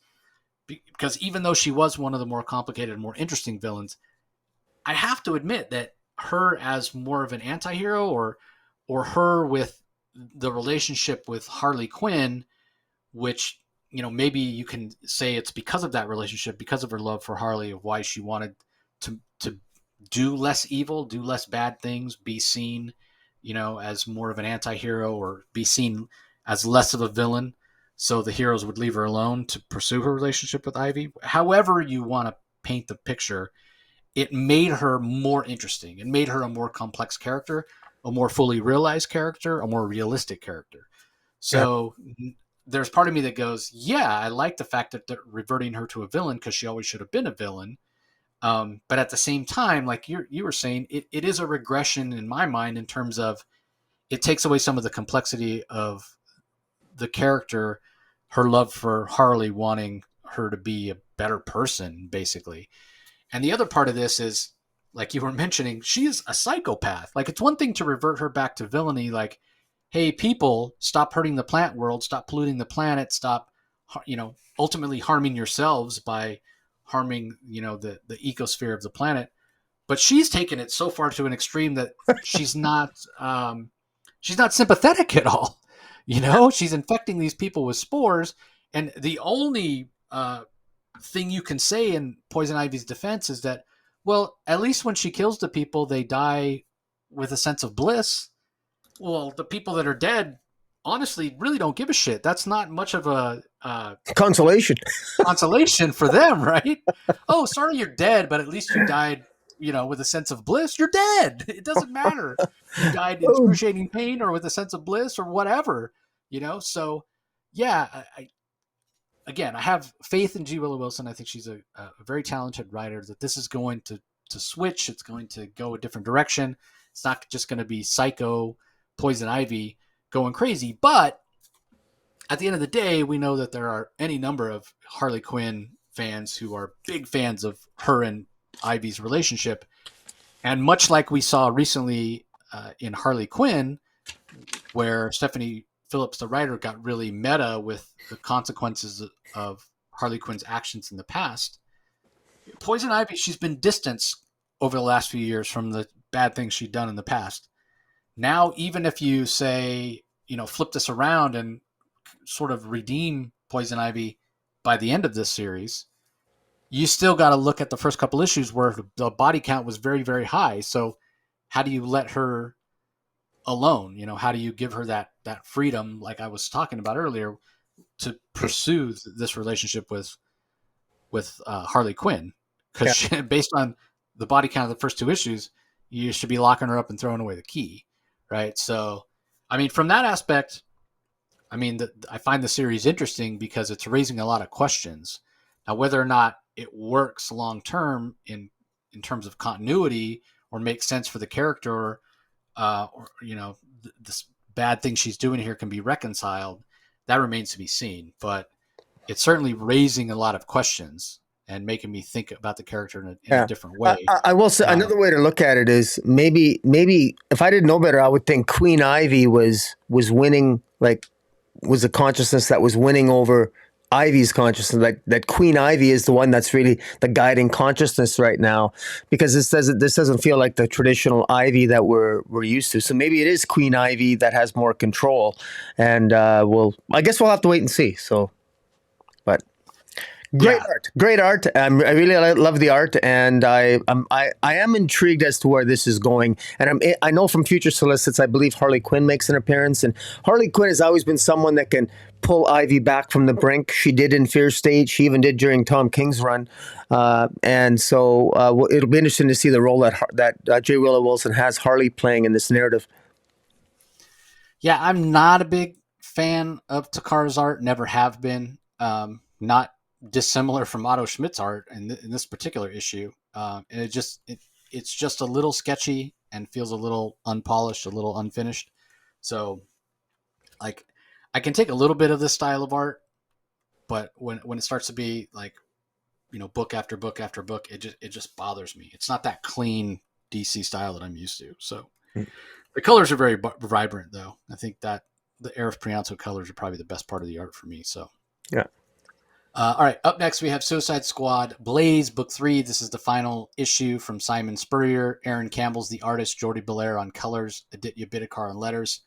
A: because even though she was one of the more complicated, more interesting villains, I have to admit that her as more of an anti-hero or her with the relationship with Harley Quinn, which maybe you can say it's because of that relationship, because of her love for Harley, of why she wanted to do less evil, do less bad things, be seen, as more of an anti-hero or be seen as less of a villain. So the heroes would leave her alone to pursue her relationship with Ivy. However you want to paint the picture, it made her more interesting. It made her a more complex character, a more fully realized character, a more realistic character. So there's part of me that goes, yeah, I like the fact that they're reverting her to a villain because she always should have been a villain. But at the same time, like you were saying, it is a regression in my mind in terms of it takes away some of the complexity of the character, her love for Harley, wanting her to be a better person, basically. And the other part of this is, like you were mentioning, she is a psychopath. Like, it's one thing to revert her back to villainy, like, hey, people, stop hurting the plant world, stop polluting the planet, stop, ultimately harming yourselves by harming, the ecosphere of the planet. But she's taken it so far to an extreme that she's not sympathetic at all. She's infecting these people with spores, and the only thing you can say in Poison Ivy's defense is that, well, at least when she kills the people, they die with a sense of bliss. Well, the people that are dead, honestly, really don't give a shit. That's not much of a
B: Consolation.
A: consolation for them, right? Oh, sorry, you're dead, but at least you died, with a sense of bliss. You're dead. It doesn't matter. You died in excruciating pain or with a sense of bliss or whatever, So, yeah, again, I have faith in G. Willow Wilson. I think she's a very talented writer, that this is going to switch. It's going to go a different direction. It's not just going to be Psycho, Poison Ivy going crazy. But at the end of the day, we know that there are any number of Harley Quinn fans who are big fans of her and Ivy's relationship. And much like we saw recently in Harley Quinn, where Stephanie Phillips, the writer, got really meta with the consequences of Harley Quinn's actions in the past. Poison Ivy, she's been distanced over the last few years from the bad things she'd done in the past. Now, even if you say, flip this around and sort of redeem Poison Ivy by the end of this series, you still got to look at the first couple issues where the body count was very, very high. So how do you let her alone? How do you give her that freedom, like I was talking about earlier, to pursue this relationship with Harley Quinn? Because based on the body count of the first two issues, you should be locking her up and throwing away the key, right? So, I mean, from that aspect, I find the series interesting because it's raising a lot of questions. Now, whether or not it works long term in terms of continuity or makes sense for the character, or this bad thing she's doing here can be reconciled, that remains to be seen. But it's certainly raising a lot of questions and making me think about the character in a different way.
B: I will say another way to look at it is maybe if I didn't know better, I would think Queen Ivy was winning, like was a consciousness that was winning over Ivy's consciousness. That Queen Ivy is the one that's really the guiding consciousness right now, because this doesn't feel like the traditional Ivy that we're used to. So maybe it is Queen Ivy that has more control, and I guess we'll have to wait and see. So, but. Great art. I really love the art, and I am intrigued as to where this is going. And I know from future solicits, I believe Harley Quinn makes an appearance, and Harley Quinn has always been someone that can pull Ivy back from the brink. She did in Fear Stage. She even did during Tom King's run, and so it'll be interesting to see the role that J. Willow Wilson has Harley playing in this narrative.
A: Yeah, I'm not a big fan of Takara's art. Never have been. Not dissimilar from Otto Schmidt's art in this particular issue, and it's just a little sketchy and feels a little unpolished, a little unfinished. So, like, I can take a little bit of this style of art, but when it starts to be like book after book after book, it just bothers me. It's not that clean DC style that I'm used to. So the colors are very vibrant, though. I think that the Arif Prianto colors are probably the best part of the art for me. So
B: Yeah.
A: all right, up next we have Suicide Squad Blaze Book 3. This is the final issue from Simon Spurrier. Aaron Campbell's the artist, Jordi Belair on colors, Aditya Bidikar on letters.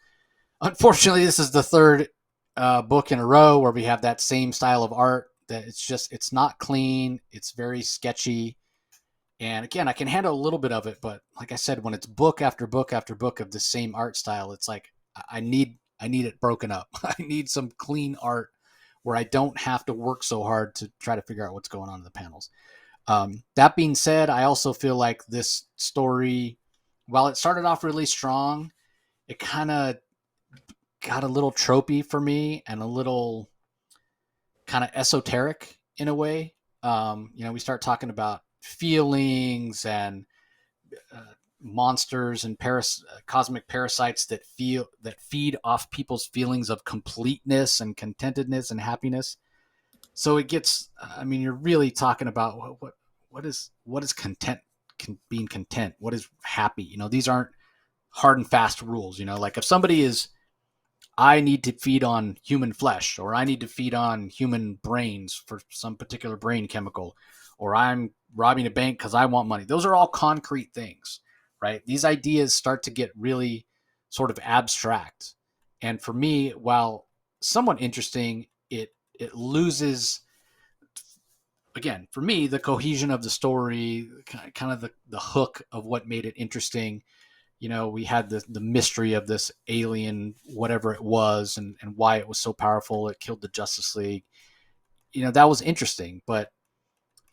A: Unfortunately, this is the third book in a row where we have that same style of art. That it's not clean. It's very sketchy. And again, I can handle a little bit of it, but like I said, when it's book after book after book of the same art style, it's like I need it broken up. I need some clean art where I don't have to work so hard to try to figure out what's going on in the panels. That being said, I also feel like this story, while it started off really strong, it kind of got a little tropey for me and a little kind of esoteric in a way. We start talking about feelings and monsters and cosmic parasites that feed off people's feelings of completeness and contentedness and happiness. So it gets, you're really talking about what is being content? What is happy? These aren't hard and fast rules. Like if somebody is, I need to feed on human flesh, or I need to feed on human brains for some particular brain chemical, or I'm robbing a bank because I want money. Those are all concrete things, right? These ideas start to get really sort of abstract. And for me, while somewhat interesting, it loses, again, for me, the cohesion of the story, kind of the hook of what made it interesting. We had the mystery of this alien, whatever it was, and why it was so powerful. It killed the Justice League. That was interesting. But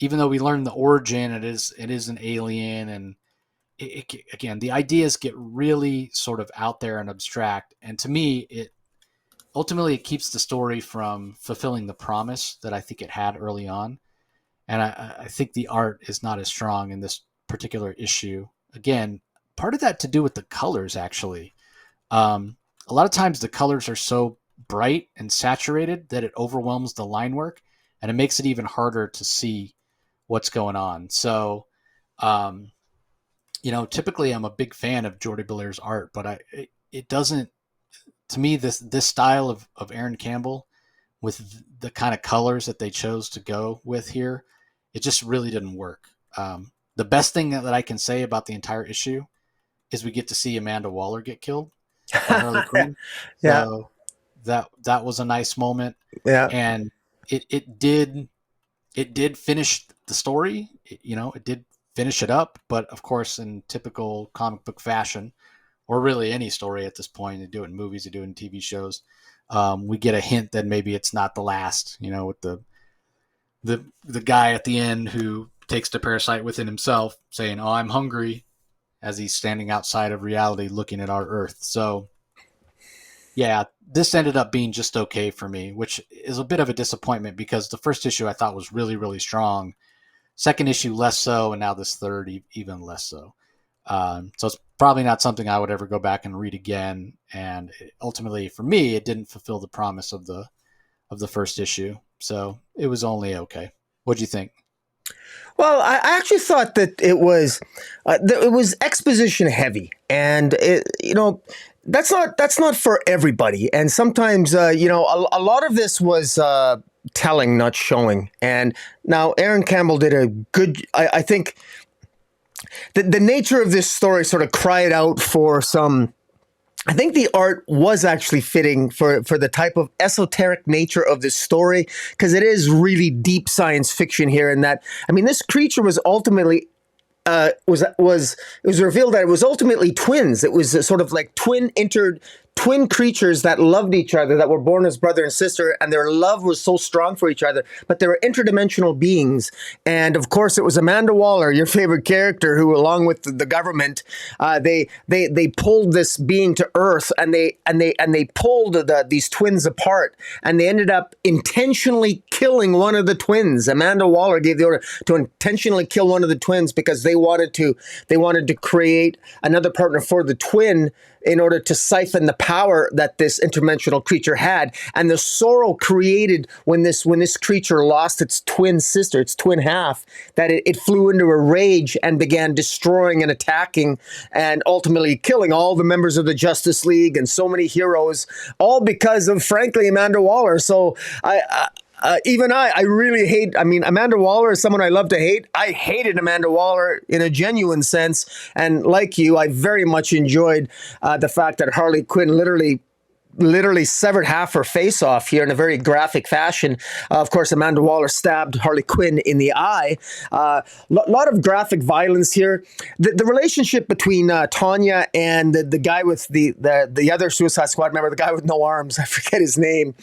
A: even though we learned the origin, it is an alien, and again, the ideas get really sort of out there and abstract. And to me, it keeps the story from fulfilling the promise that I think it had early on. And I think the art is not as strong in this particular issue. Again, part of that to do with the colors, actually. A lot of times the colors are so bright and saturated that it overwhelms the line work, and it makes it even harder to see what's going on. So, typically I'm a big fan of Jordi Belair's art, but it doesn't, to me, this style of Aaron Campbell with the kind of colors that they chose to go with here, it just really didn't work. The best thing that I can say about the entire issue is we get to see Amanda Waller get killed by Harley Quinn.
B: Yeah.
A: So that was a nice moment.
B: Yeah.
A: And it did finish the story. It did finish it up, but of course, in typical comic book fashion, or really any story at this point, they do it in movies, they do it in TV shows. We get a hint that maybe it's not the last, with the guy at the end who takes the parasite within himself saying, "Oh, I'm hungry," as he's standing outside of reality looking at our Earth. So yeah, this ended up being just okay for me, which is a bit of a disappointment because the first issue I thought was really, really strong. Second issue, less so, and now this third, even less so. So it's probably not something I would ever go back and read again. And ultimately, for me, it didn't fulfill the promise of the first issue. So it was only okay. What'd you think?
B: Well, I actually thought that it was exposition heavy, and that's not for everybody. And sometimes a lot of this was telling, not showing. And now Aaron Campbell did a good. I think the nature of this story sort of cried out for some. I think the art was actually fitting for the type of esoteric nature of this story, because it is really deep science fiction here. And that, this creature was ultimately it was revealed that it was ultimately twins. It was sort of like twin creatures that loved each other, that were born as brother and sister, and their love was so strong for each other, but they were interdimensional beings. And of course, it was Amanda Waller, your favorite character, who, along with the government, they pulled this being to Earth, and they pulled these twins apart, and they ended up intentionally killing one of the twins. Amanda Waller gave the order to intentionally kill one of the twins because they wanted to create another partner for the twin in order to siphon the power that this interdimensional creature had, and the sorrow created when this creature lost its twin sister, its twin half, that it flew into a rage and began destroying and attacking and ultimately killing all the members of the Justice League and so many heroes, all because of, frankly, Amanda Waller. So I really hate, I mean, Amanda Waller is someone I love to hate. I hated Amanda Waller in a genuine sense. And like you, I very much enjoyed the fact that Harley Quinn literally severed half her face off here in a very graphic fashion. Of course, Amanda Waller stabbed Harley Quinn in the eye. Lot of graphic violence here. The relationship between Tanya and the guy with the other Suicide Squad member, the guy with no arms, I forget his name.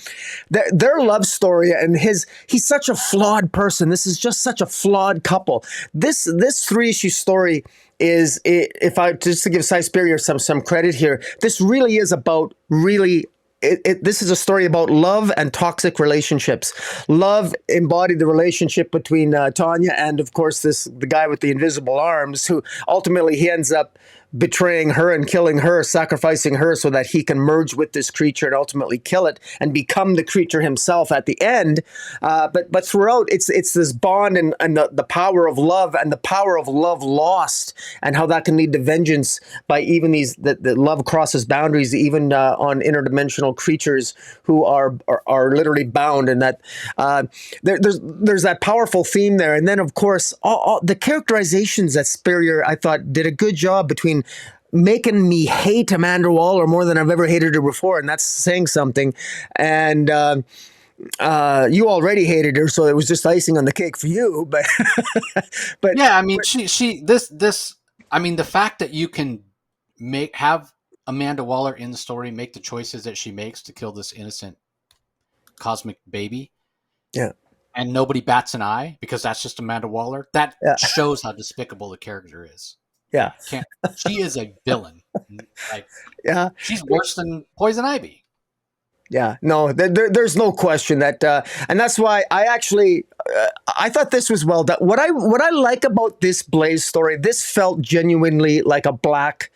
B: Their love story, and he's such a flawed person. This is just such a flawed couple. This 3-issue story is, if I just to give Cy Spurrier some credit here, this really is about this is a story about love and toxic relationships. Love embodied the relationship between Tanya and, of course, the guy with the invisible arms, who ultimately he ends up betraying her and killing her, sacrificing her so that he can merge with this creature and ultimately kill it and become the creature himself at the end. But throughout, it's this bond and the power of love and the power of love lost, and how that can lead to vengeance by even that love crosses boundaries, even on interdimensional creatures who are literally bound, and that there's that powerful theme there. And then, of course, all the characterizations that Spurrier, I thought, did a good job between making me hate Amanda Waller more than I've ever hated her before, and that's saying something. And you already hated her, so it was just icing on the cake for you. But
A: yeah, I mean, I mean, the fact that you can have Amanda Waller in the story make the choices that she makes to kill this innocent cosmic baby,
B: yeah,
A: and nobody bats an eye because that's just Amanda Waller. That shows how despicable the character is.
B: Yeah,
A: she is a villain. Like,
B: yeah,
A: she's worse than Poison Ivy.
B: Yeah, no, there's no question that, and that's why I actually, I thought this was well done. What I like about this Blaze story, this felt genuinely like a black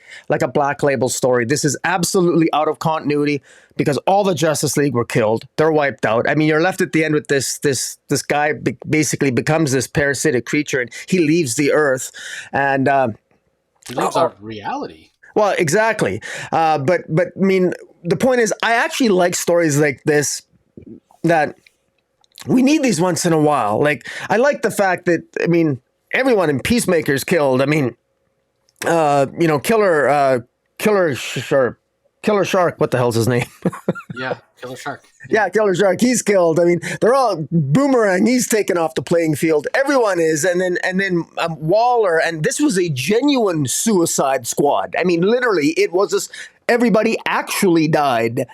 B: label story. This is absolutely out of continuity because all the Justice League were killed. They're wiped out. I mean, you're left at the end with this guy basically becomes this parasitic creature, and he leaves the Earth, and
A: he leaves our reality.
B: Well, exactly. But I mean, the point is, I actually like stories like this, that we need these once in a while. Like, I like the fact that, I mean, everyone in Peacemaker's killed. I mean, Killer Shark, what the hell's his name?
A: Yeah, Killer Shark.
B: Yeah, Killer Shark, he's killed. I mean, they're all Boomerang, he's taken off the playing field. Everyone is, and then Waller, and this was a genuine Suicide Squad. I mean, literally, it was this. Everybody actually died,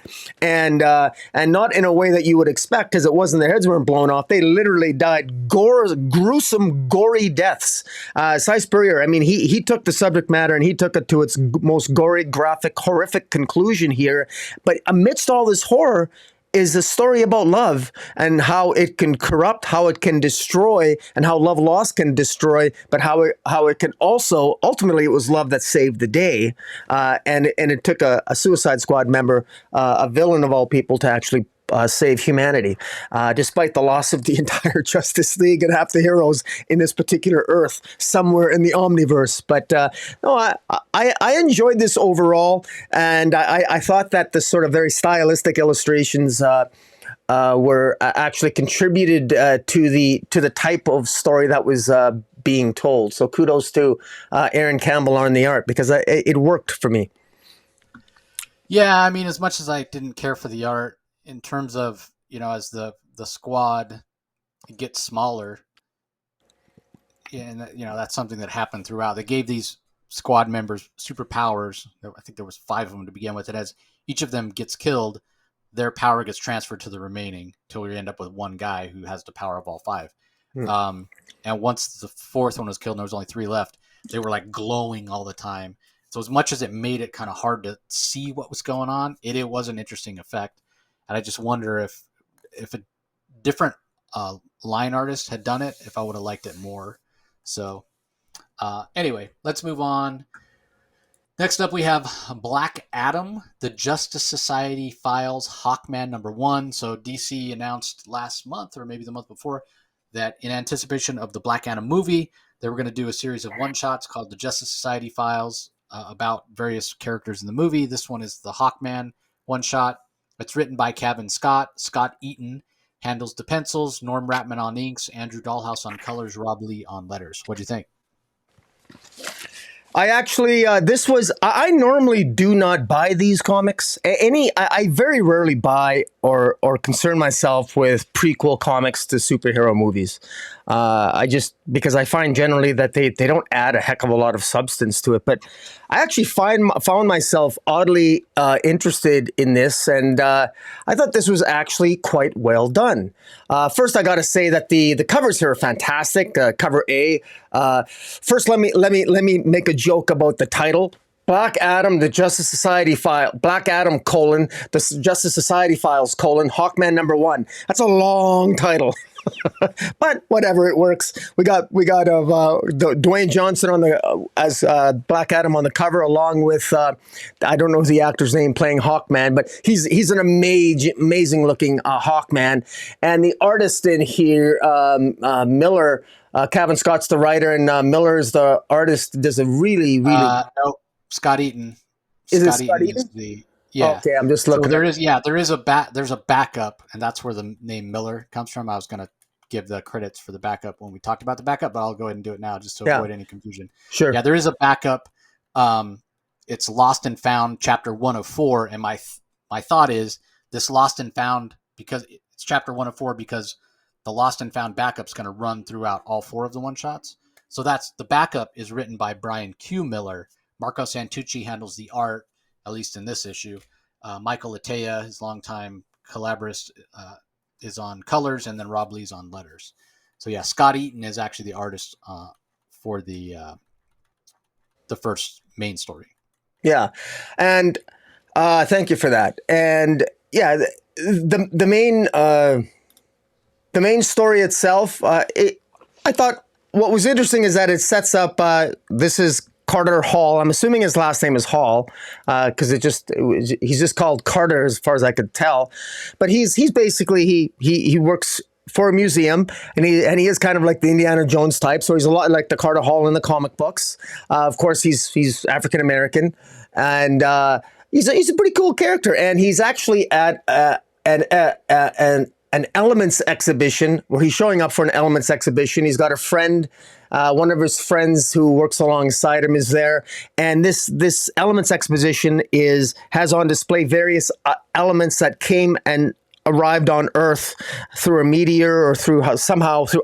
B: and not in a way that you would expect, because it wasn't their heads weren't blown off. They literally died gruesome, gory deaths. Cy Spurrier, I mean, he took the subject matter and he took it to its most gory, graphic, horrific conclusion here. But amidst all this horror is a story about love and how it can corrupt, how it can destroy, and how love lost can destroy, but how it can also, ultimately, it was love that saved the day. And it took a Suicide Squad member, a villain of all people, to actually save humanity, despite the loss of the entire Justice League and half the heroes in this particular Earth, somewhere in the Omniverse. But no, I enjoyed this overall, and I thought that the sort of very stylistic illustrations were actually contributed to the type of story that was being told. So kudos to Aaron Campbell on the art, because it worked for me.
A: Yeah, I mean, as much as I didn't care for the art, in terms of, as the squad gets smaller, and that's something that happened throughout. They gave these squad members superpowers. I think there was 5 of them to begin with, and as each of them gets killed, their power gets transferred to the remaining, till we end up with one guy who has the power of all 5. And once the 4th one was killed and there was only 3 left, they were like glowing all the time. So as much as it made it kind of hard to see what was going on, it was an interesting effect. And I just wonder if a different line artist had done it, if I would have liked it more. So anyway, let's move on. Next up, we have Black Adam, the Justice Society Files, Hawkman #1. So DC announced last month, or maybe the month before, that in anticipation of the Black Adam movie, they were going to do a series of one-shots called the Justice Society Files about various characters in the movie. This one is the Hawkman one-shot. It's written by Kevin Scott. Scott Eaton handles the pencils, Norm Ratman on inks, Andrew Dahlhaus on colors, Rob Lee on letters. What do you think?
B: I actually, I normally do not buy these comics. I very rarely buy or concern myself with prequel comics to superhero movies. Because I find generally that they don't add a heck of a lot of substance to it. But I actually found myself oddly interested in this, and I thought this was actually quite well done. First, I got to say that the covers here are fantastic. Cover A. First, let me make a joke about the title. Black Adam, the Justice Society File. Black Adam, the Justice Society Files, Hawkman #1. That's a long title. But whatever, it works. We got Dwayne Johnson as Black Adam on the cover, along with I don't know the actor's name playing Hawkman, but he's an amazing looking Hawkman, and the artist in here, Miller. Kevin Scott's the writer, and Miller is the artist. Does a really
A: no, Scott Eaton.
B: Is it Scott Eaton?
A: Yeah.
B: Okay, I'm just looking.
A: So there's a backup, and that's where the name Miller comes from. I was going to give the credits for the backup when we talked about the backup, but I'll go ahead and do it now just to avoid any confusion.
B: Sure.
A: Yeah, there is a backup. It's Lost and Found, chapter 104, and my thought is this Lost and Found, because it's chapter 104, because the Lost and Found backup is going to run throughout all 4 of the one shots. So that's the backup is written by Brian Q. Miller. Marco Santucci handles the art, at least in this issue. Michael Atea, his longtime collaborist, is on colors, and then Rob Lee's on letters. So yeah, Scott Eaton is actually the artist for the first main story.
B: Yeah, and thank you for that. And yeah, the main story itself, I thought what was interesting is that it sets up. This is Carter Hall. I'm assuming his last name is Hall, because he's just called Carter as far as I could tell. But he's basically he works for a museum, and he is kind of like the Indiana Jones type. So he's a lot like the Carter Hall in the comic books. Of course, he's African American, and he's a pretty cool character. And he's actually at an Elements exhibition, where he's showing up for an Elements exhibition. He's got a friend, one of his friends who works alongside him is there. And this Elements exposition has on display various elements that came and arrived on Earth through a meteor, or through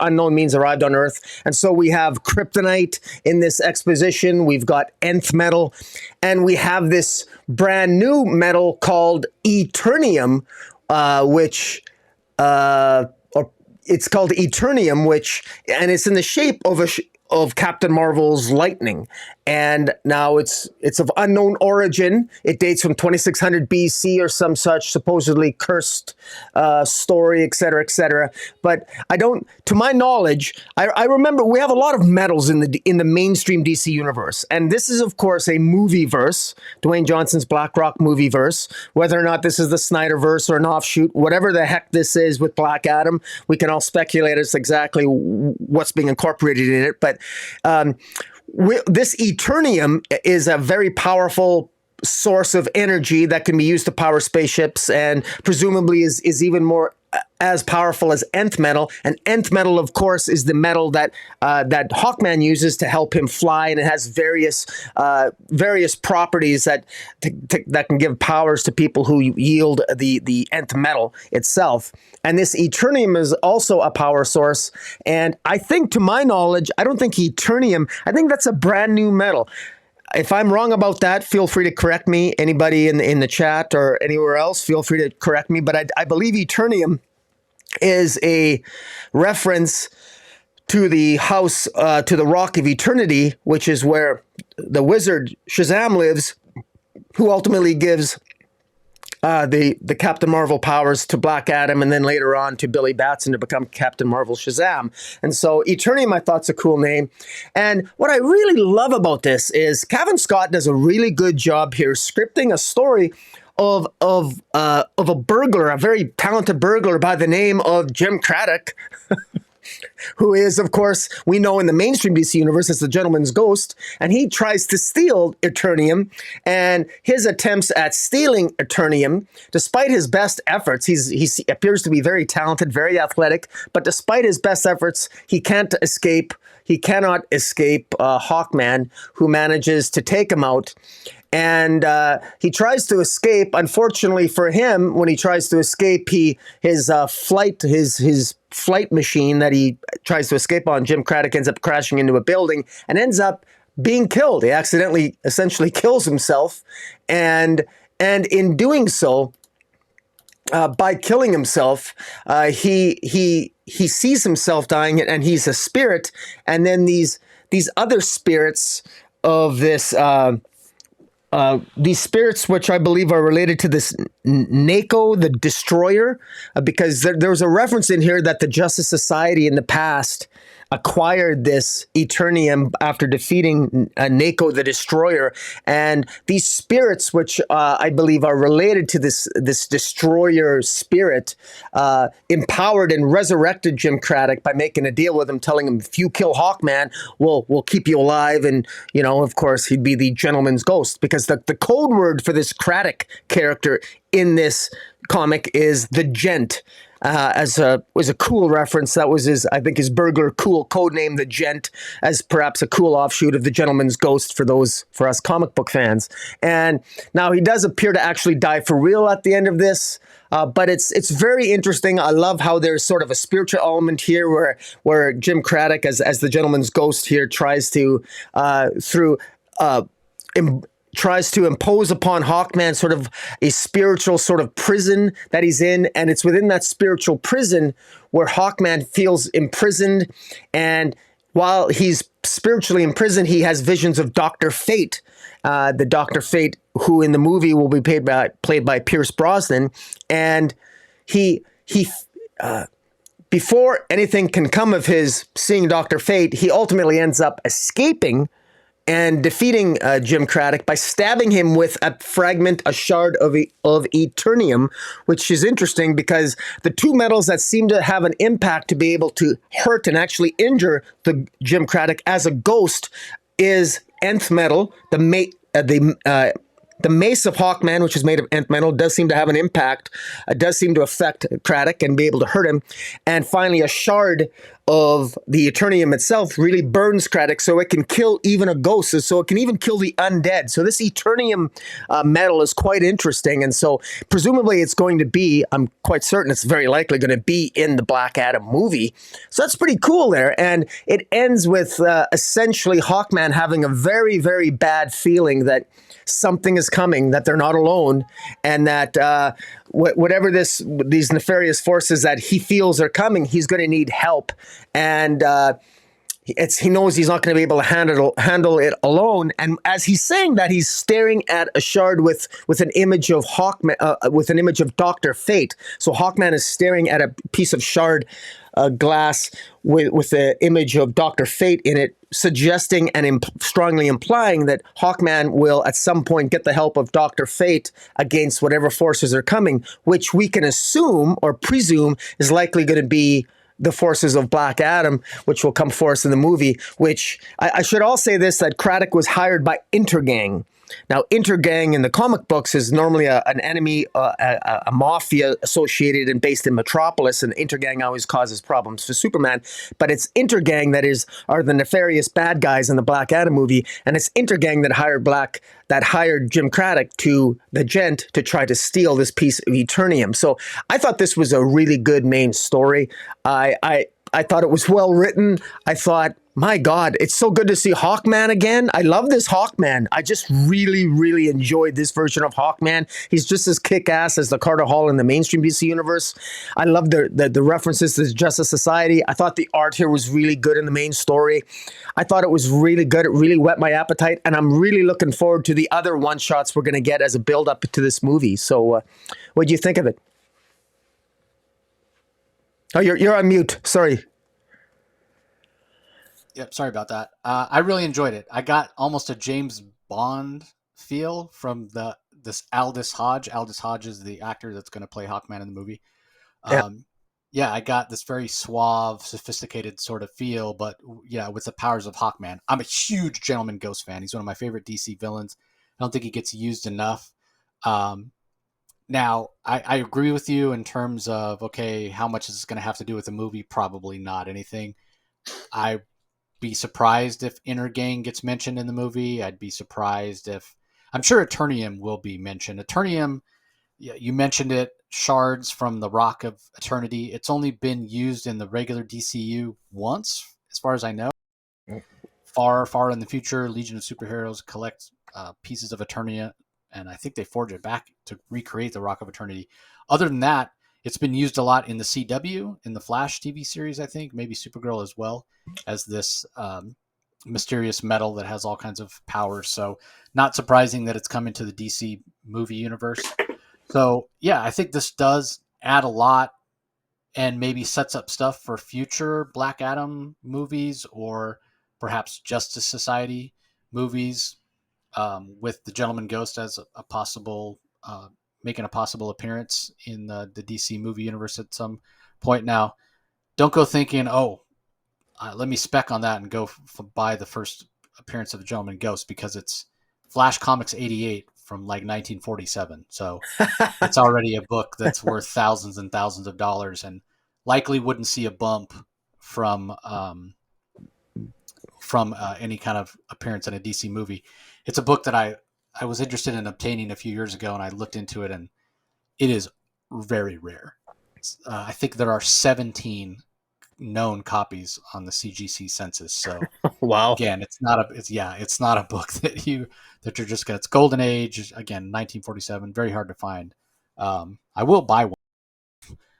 B: unknown means arrived on Earth. And so we have kryptonite in this exposition. We've got nth metal, and we have this brand new metal called Eternium, which it's called Eternium, and it's in the shape of Captain Marvel's lightning. And now it's of unknown origin. It dates from 2600 BC or some such supposedly cursed story, et cetera, et cetera. But to my knowledge, I remember we have a lot of metals in the mainstream DC universe. And this is, of course, a movie verse, Dwayne Johnson's Black Rock movie verse. Whether or not this is the Snyderverse or an offshoot, whatever the heck this is with Black Adam, we can all speculate as exactly what's being incorporated in it. But this Eternium is a very powerful source of energy that can be used to power spaceships, and presumably is even more as powerful as nth metal. And nth metal, of course, is the metal that Hawkman uses to help him fly, and it has various properties that can give powers to people who yield the nth metal itself. And this Eternium is also a power source. And I think, to my knowledge, I don't think Eternium, I think that's a brand new metal. If I'm wrong about that, feel free to correct me. Anybody in the chat or anywhere else, feel free to correct me. But I believe Eternium is a reference to the house, to the Rock of Eternity, which is where the wizard Shazam lives, who ultimately gives the Captain Marvel powers to Black Adam, and then later on to Billy Batson to become Captain Marvel Shazam. And so Eternium, I thought's a cool name. And what I really love about this is Kevin Scott does a really good job here scripting a story of a burglar, a very talented burglar by the name of Jim Craddock, who is, of course, we know in the mainstream DC universe as the Gentleman's Ghost, and he tries to steal Eternium, and his attempts at stealing Eternium, despite his best efforts, he appears to be very talented, very athletic, but despite his best efforts, he cannot escape Hawkman, who manages to take him out. And he tries to escape. Unfortunately for him, when he tries to escape, his flight machine that he tries to escape on, Jim Craddock, ends up crashing into a building and ends up being killed. He accidentally, essentially, kills himself, and in doing so, by killing himself, he sees himself dying, and he's a spirit. And then these other spirits of this. These spirits, which I believe are related to this Nako, the Destroyer, because there was a reference in here that the Justice Society in the past acquired this Eternium after defeating Nako, the Destroyer. And these spirits, which I believe are related to this Destroyer spirit, empowered and resurrected Jim Craddock by making a deal with him, telling him, if you kill Hawkman, we'll keep you alive. And, of course, he'd be the Gentleman's Ghost, because the code word for this Craddock character in this comic is the Gent. Was a cool reference. That was his burglar cool code name, the Gent, as perhaps a cool offshoot of the Gentleman's Ghost for us comic book fans. And now he does appear to actually die for real at the end of this. But it's very interesting. I love how there's sort of a spiritual element here where Jim Craddock as the Gentleman's Ghost here tries to tries to impose upon Hawkman sort of a spiritual sort of prison that he's in. And it's within that spiritual prison where Hawkman feels imprisoned. And while he's spiritually imprisoned, he has visions of Dr. Fate, the Dr. Fate who in the movie will be played by Pierce Brosnan. And he before anything can come of his seeing Dr. Fate, he ultimately ends up escaping and defeating Jim Craddock by stabbing him with a shard of Eternium, which is interesting because the two metals that seem to have an impact to be able to hurt and actually injure the Jim Craddock as a ghost is nth metal. The mace of Hawkman, which is made of nth metal, does seem to have an impact. It does seem to affect Craddock and be able to hurt him. And finally, a shard of the Eternium itself really burns Craddock, so it can kill even a ghost. So it can even kill the undead. So this Eternium metal is quite interesting. And so presumably it's going to be, I'm quite certain it's very likely going to be in the Black Adam movie. So that's pretty cool there. And it ends with essentially Hawkman having a very, very bad feeling that something is coming, that they're not alone, and that whatever these nefarious forces that he feels are coming, he's going to need help. And he knows he's not going to be able to handle it alone. And as he's saying that, he's staring at a shard with an image of Hawkman, with an image of Dr. Fate. So Hawkman is staring at a piece of shard glass with the image of Dr. Fate in it, suggesting and strongly implying that Hawkman will at some point get the help of Dr. Fate against whatever forces are coming, which we can assume or presume is likely going to be the forces of Black Adam, which will come for us in the movie, which I should all say this, that Craddock was hired by Intergang. Now, Intergang in the comic books is normally an enemy, a mafia associated and based in Metropolis, and Intergang always causes problems for Superman. But it's Intergang are the nefarious bad guys in the Black Adam movie, and it's Intergang that hired Jim Craddock to the Gent to try to steal this piece of Eternium. So I thought this was a really good main story. I thought it was well written. I thought, my God, it's so good to see Hawkman again. I love this Hawkman. I just really, really enjoyed this version of Hawkman. He's just as kick-ass as the Carter Hall in the mainstream DC universe. I love the references to Justice Society. I thought the art here was really good in the main story. I thought it was really good. It really whet my appetite, and I'm really looking forward to the other one-shots we're going to get as a build-up to this movie. So, what do you think of it? Oh, you're on mute. Sorry.
A: Yep, sorry about that. I really enjoyed it. I got almost a James Bond feel from this Aldous Hodge. Aldous Hodge is the actor that's going to play Hawkman in the movie.
B: Yeah.
A: Yeah, I got this very suave, sophisticated sort of feel, but yeah, with the powers of Hawkman. I'm a huge Gentleman Ghost fan. He's one of my favorite DC villains. I don't think he gets used enough. Um, Now, I agree with you in terms of, okay, how much is this going to have to do with the movie? Probably not anything. I'd be surprised if Inner Gang gets mentioned in the movie. I'd be surprised if, I'm sure Eternium will be mentioned. Eternium, yeah, you mentioned it, shards from the Rock of Eternity. It's only been used in the regular DCU once, as far as I know. Far, far in the future, Legion of Superheroes collect pieces of Eternia, and I think they forge it back to recreate the Rock of Eternity. Other than that, it's been used a lot in the CW, in the Flash TV series, I think, maybe Supergirl as well, as this mysterious metal that has all kinds of powers. So not surprising that it's come into the DC movie universe. So yeah, I think this does add a lot and maybe sets up stuff for future Black Adam movies or perhaps Justice Society movies, with the Gentleman Ghost as a possible, making a possible appearance in the DC movie universe at some point. Now, don't go thinking, oh, let me spec on that and go buy the first appearance of the Gentleman Ghost, because it's Flash Comics 88 from like 1947. So it's already a book that's worth thousands and thousands of dollars, and likely wouldn't see a bump from any kind of appearance in a DC movie. It's a book that I was interested in obtaining a few years ago, and I looked into it, and it is very rare. I think there are 17 known copies on the CGC census. So
B: Wow.
A: again, it's not a book that you're just gonna. It's Golden Age again, 1947, very hard to find. I will buy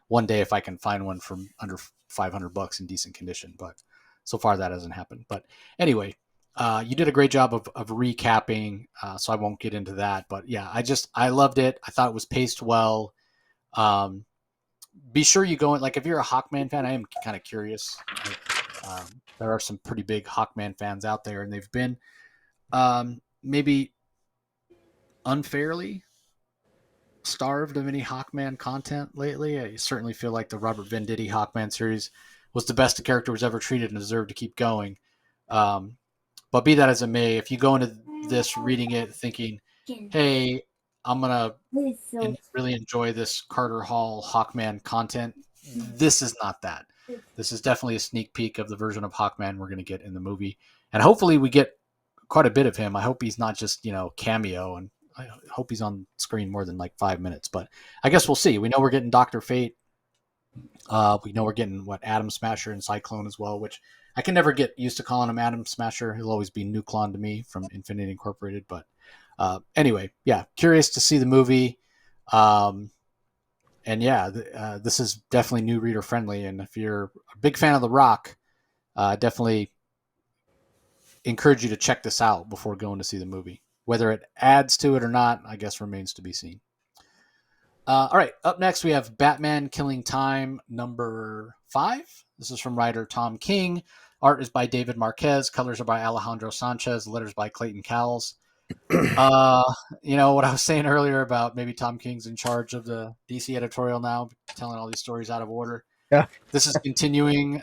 A: one day if I can find one from under $500 in decent condition, but so far that hasn't happened. But anyway, you did a great job of recapping, so I won't get into that. But yeah, I loved it. I thought it was paced well. Be sure you go in, like, if you're a Hawkman fan, I am kind of curious. There are some pretty big Hawkman fans out there, and they've been maybe unfairly starved of any Hawkman content lately. I certainly feel like the Robert Venditti Hawkman series was the best the character was ever treated and deserved to keep going. But be that as it may, if you go into this reading it thinking, hey, I'm going to really enjoy this Carter Hall Hawkman content, this is not that. This is definitely a sneak peek of the version of Hawkman we're going to get in the movie. And hopefully we get quite a bit of him. I hope he's not just, cameo, and I hope he's on screen more than like 5 minutes. But I guess we'll see. We know we're getting Dr. Fate. We know we're getting Atom Smasher and Cyclone as well, which I can never get used to calling him Atom Smasher. He'll always be Nuklon to me from Infinity Incorporated. But anyway, yeah, curious to see the movie. And yeah, this is definitely new reader friendly. And if you're a big fan of The Rock, definitely encourage you to check this out before going to see the movie. Whether it adds to it or not, I guess remains to be seen. All right, up next we have Batman Killing Time number 5. This is from writer Tom King. Art is by David Marquez. Colors are by Alejandro Sanchez. Letters by Clayton Cowles. What I was saying earlier about maybe Tom King's in charge of the DC editorial now, telling all these stories out of order.
B: Yeah.
A: This is continuing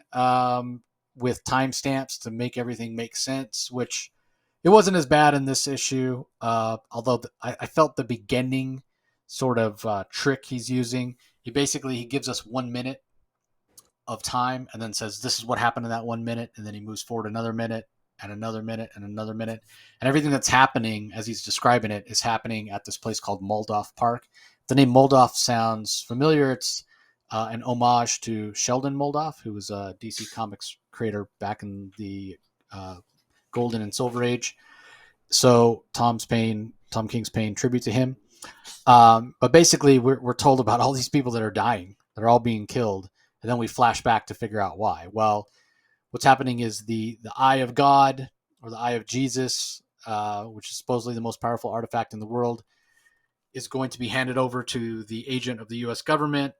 A: with timestamps to make everything make sense, which it wasn't as bad in this issue. Although I felt the beginning sort of trick he's using. He gives us 1 minute of time and then says, this is what happened in that 1 minute. And then he moves forward another minute and another minute and another minute. And everything that's happening as he's describing it is happening at this place called Moldoff Park. The name Moldoff sounds familiar. It's an homage to Sheldon Moldoff, who was a DC Comics creator back in the Golden and Silver Age. So Tom King's paying tribute to him. But basically, we're told about all these people that are dying. They're all being killed. And then we flash back to figure out why. Well, what's happening is the eye of God, or the eye of Jesus, which is supposedly the most powerful artifact in the world, is going to be handed over to the agent of the U.S. government,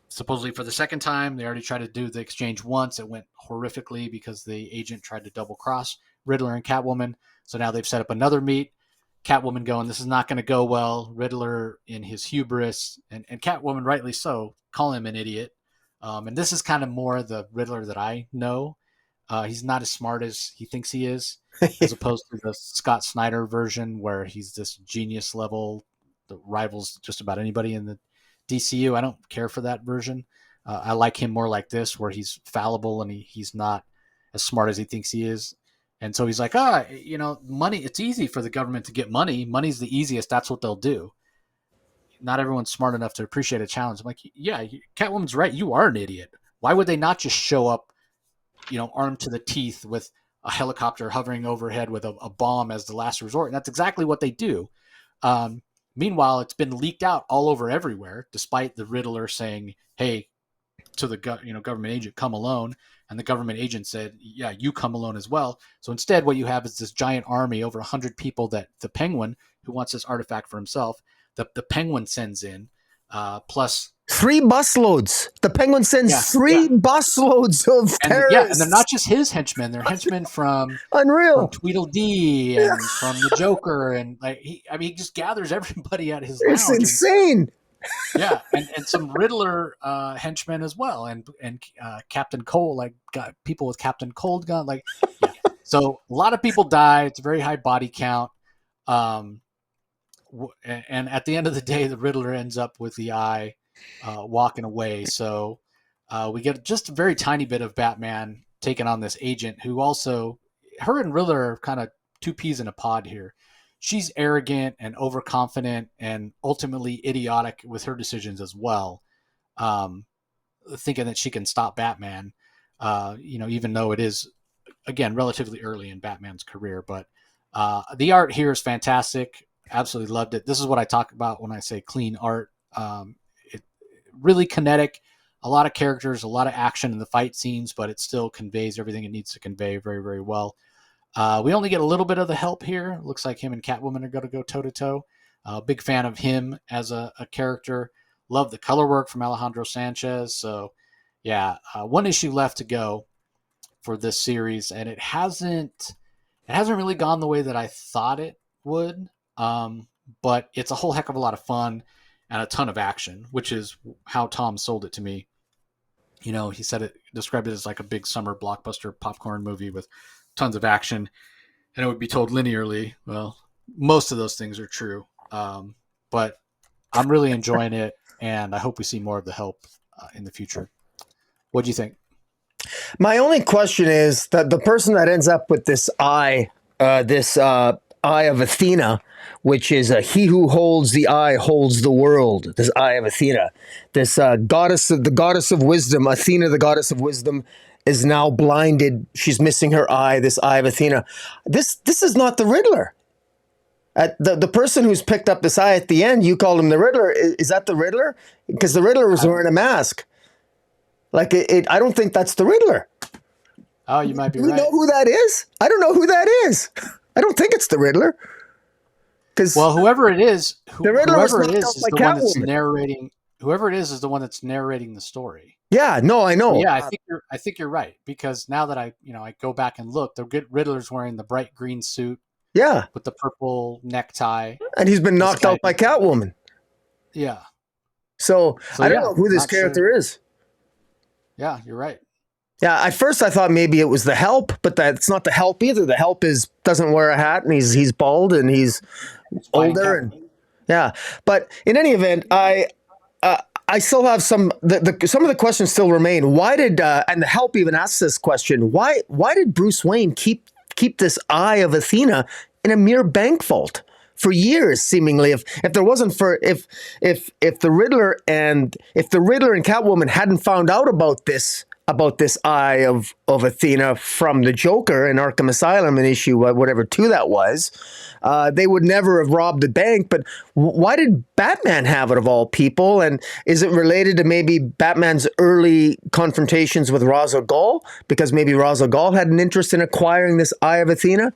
A: supposedly for the second time. They already tried to do the exchange once. It went horrifically because the agent tried to double cross Riddler and Catwoman. So now they've set up another meet. Catwoman going, this is not going to go well. Riddler in his hubris, and Catwoman rightly so, call him an idiot. And this is kind of more the Riddler that I know. He's not as smart as he thinks he is, as opposed to the Scott Snyder version where he's this genius level that rivals just about anybody in the DCU. I don't care for that version. I like him more like this, where he's fallible and he's not as smart as he thinks he is. And so he's like, money, it's easy for the government to get money. Money's the easiest. That's what they'll do. Not everyone's smart enough to appreciate a challenge. I'm like, yeah, Catwoman's right. You are an idiot. Why would they not just show up, armed to the teeth with a helicopter hovering overhead with a bomb as the last resort? And that's exactly what they do. Meanwhile, it's been leaked out all over everywhere, despite the Riddler saying, hey, to the government agent, come alone. And the government agent said, yeah, you come alone as well. So instead, what you have is this giant army, over 100 people, that the Penguin, who wants this artifact for himself, the Penguin sends in, plus
C: 3 busloads. The Penguin sends 3 busloads of terrorists.
A: Yeah, and they're not just his henchmen; they're henchmen from
C: Unreal,
A: from Tweedledee and from the Joker, and he just gathers everybody at his lounge.
C: It's insane.
A: Yeah, and some Riddler henchmen as well, and Captain Cold, got people with Captain Cold gun, yeah. So a lot of people die. It's a very high body count. And at the end of the day, the Riddler ends up with the eye, walking away. So we get just a very tiny bit of Batman taking on this agent, who also, her and Riddler are kind of two peas in a pod here. She's arrogant and overconfident and ultimately idiotic with her decisions as well, thinking that she can stop Batman, even though it is, again, relatively early in Batman's career. But the art here is fantastic. Absolutely loved it. This is what I talk about when I say clean art. It really kinetic, a lot of characters, a lot of action in the fight scenes, but it still conveys everything it needs to convey very, very well. We only get a little bit of the help here. Looks like him and Catwoman are going to go toe-to-toe. Big fan of him as a character. Love the color work from Alejandro Sanchez. So, yeah, one issue left to go for this series, and it hasn't really gone the way that I thought it would. But it's a whole heck of a lot of fun and a ton of action, which is how Tom sold it to me. He described it as like a big summer blockbuster popcorn movie with tons of action, and it would be told linearly. Well, most of those things are true. But I'm really enjoying it, and I hope we see more of the help in the future. What do you think?
C: My only question is that the person that ends up with this eye, Eye of Athena, which is he who holds the eye holds the world. This Eye of Athena, this the goddess of wisdom, Athena, the goddess of wisdom, is now blinded. She's missing her eye. This Eye of Athena. This is not the Riddler. The person who's picked up this eye at the end, you call him the Riddler. Is that the Riddler? Because the Riddler was wearing a mask. I don't think that's the Riddler.
A: Oh, you might be
C: right. Do you know who that is? I don't know who that is. I don't think it's the Riddler.
A: Whoever it is, whoever it is the one that's
C: narrating.
A: Whoever it is the one that's narrating the story.
C: Yeah, no, I know.
A: Yeah, I think you're right, because now that I go back and look, the Riddler's wearing the bright green suit.
C: Yeah,
A: with the purple necktie,
C: and he's been knocked out by Catwoman.
A: Yeah.
C: So I don't know who this character is.
A: Yeah, you're right.
C: Yeah, at first I thought maybe it was the Help, but that's not the Help either. The Help doesn't wear a hat, and he's bald, and he's older, and yeah. But in any event, I still have some of the questions still remain. Why did and the Help even asks this question? Why did Bruce Wayne keep this Eye of Athena in a mere bank vault? for years, seemingly. If there wasn't for if the Riddler and Catwoman hadn't found out about this eye of Athena from the Joker in Arkham Asylum in issue whatever 2 that was, they would never have robbed the bank. But why did Batman have it of all people? And is it related to maybe Batman's early confrontations with Ra's al Ghul? Because maybe Ra's al Ghul had an interest in acquiring this eye of Athena.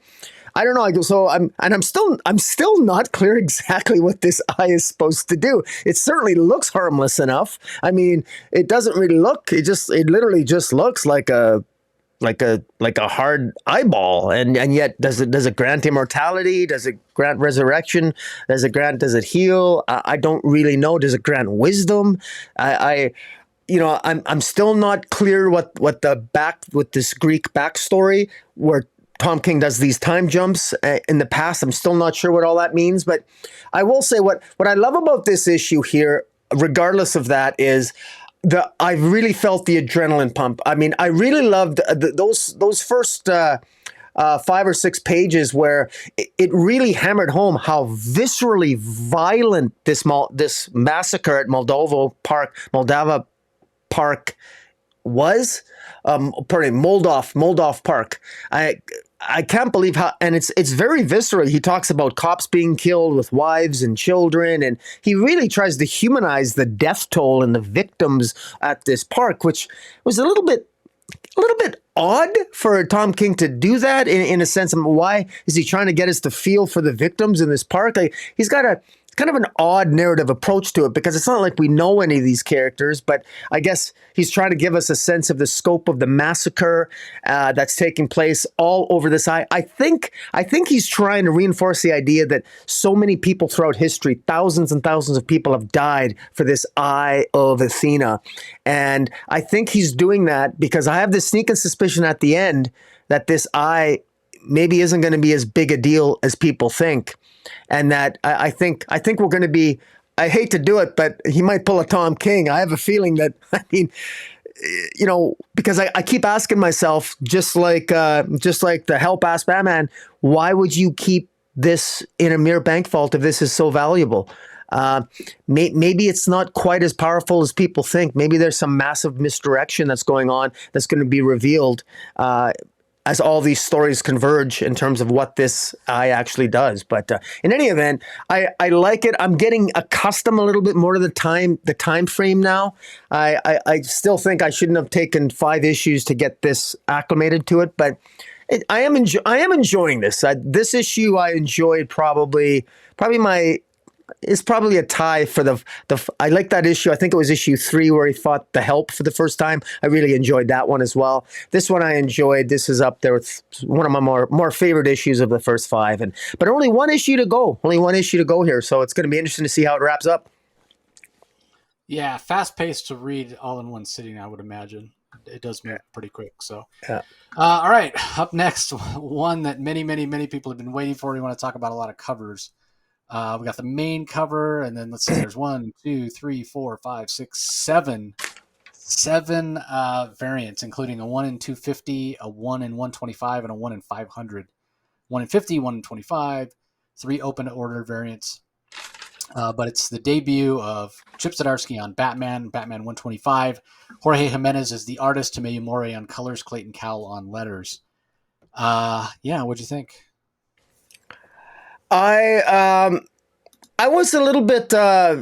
C: I don't know. So I'm still not clear exactly what this eye is supposed to do. It certainly looks harmless enough. I mean, it doesn't really look. It literally just looks like a hard eyeball, and yet does it grant immortality? Does it grant resurrection? Does it heal? I don't really know. Does it grant wisdom? I'm still not clear what with this Greek backstory where Tom King does these time jumps in the past. I'm still not sure what all that means, but I will say what I love about this issue here, regardless of that, is I really felt the adrenaline pump. I mean, I really loved those first 5 or 6 pages where it really hammered home how viscerally violent this massacre at Moldova Park was. Moldov Park. I can't believe how, and it's very visceral. He talks about cops being killed with wives and children, and he really tries to humanize the death toll and the victims at this park, which was a little bit odd for Tom King to do that in a sense. Why is he trying to get us to feel for the victims in this park? He's got a kind of an odd narrative approach to it, because it's not like we know any of these characters, but I guess he's trying to give us a sense of the scope of the massacre that's taking place all over this eye. I think he's trying to reinforce the idea that so many people throughout history, thousands and thousands of people have died for this eye of Athena. And I think he's doing that because I have this sneaking suspicion at the end that this eye maybe isn't going to be as big a deal as people think. And that I think we're going to be, I hate to do it, but he might pull a Tom King. I have a feeling that, because I keep asking myself, just like the Help asked Batman, why would you keep this in a mere bank vault if this is so valuable? Maybe it's not quite as powerful as people think. Maybe there's some massive misdirection that's going on that's going to be revealed as all these stories converge in terms of what this eye actually does. But in any event, I like it. I'm getting accustomed a little bit more to the time frame now. I still think I shouldn't have taken 5 issues to get this acclimated to it, but I am enjoying this. This issue I enjoyed probably it's probably a tie for the I like that issue. I think it was issue 3 where he fought the Help for the first time. I really enjoyed that one as well. This one I enjoyed. This is up there with one of my more favorite issues of the first 5. But only one issue to go. Only one issue to go here. So it's going to be interesting to see how it wraps up.
A: Yeah, fast paced to read all in one sitting, I would imagine. It does move pretty quick. So,
C: yeah.
A: All right. Up next, one that many people have been waiting for. We want to talk about a lot of covers. We got the main cover, and then let's see, there's 1, 2, 3, 4, 5, 6, 7 variants, including a 1 in 250, a 1 in 125, and a 1 in 500. 1 in 50, 1 in 25, 3 open to order variants. But it's the debut of Chip Zdarsky on Batman 125. Jorge Jimenez is the artist, Tomeu Morey on colors, Clayton Cowell on letters. What'd you think?
C: I was a little bit I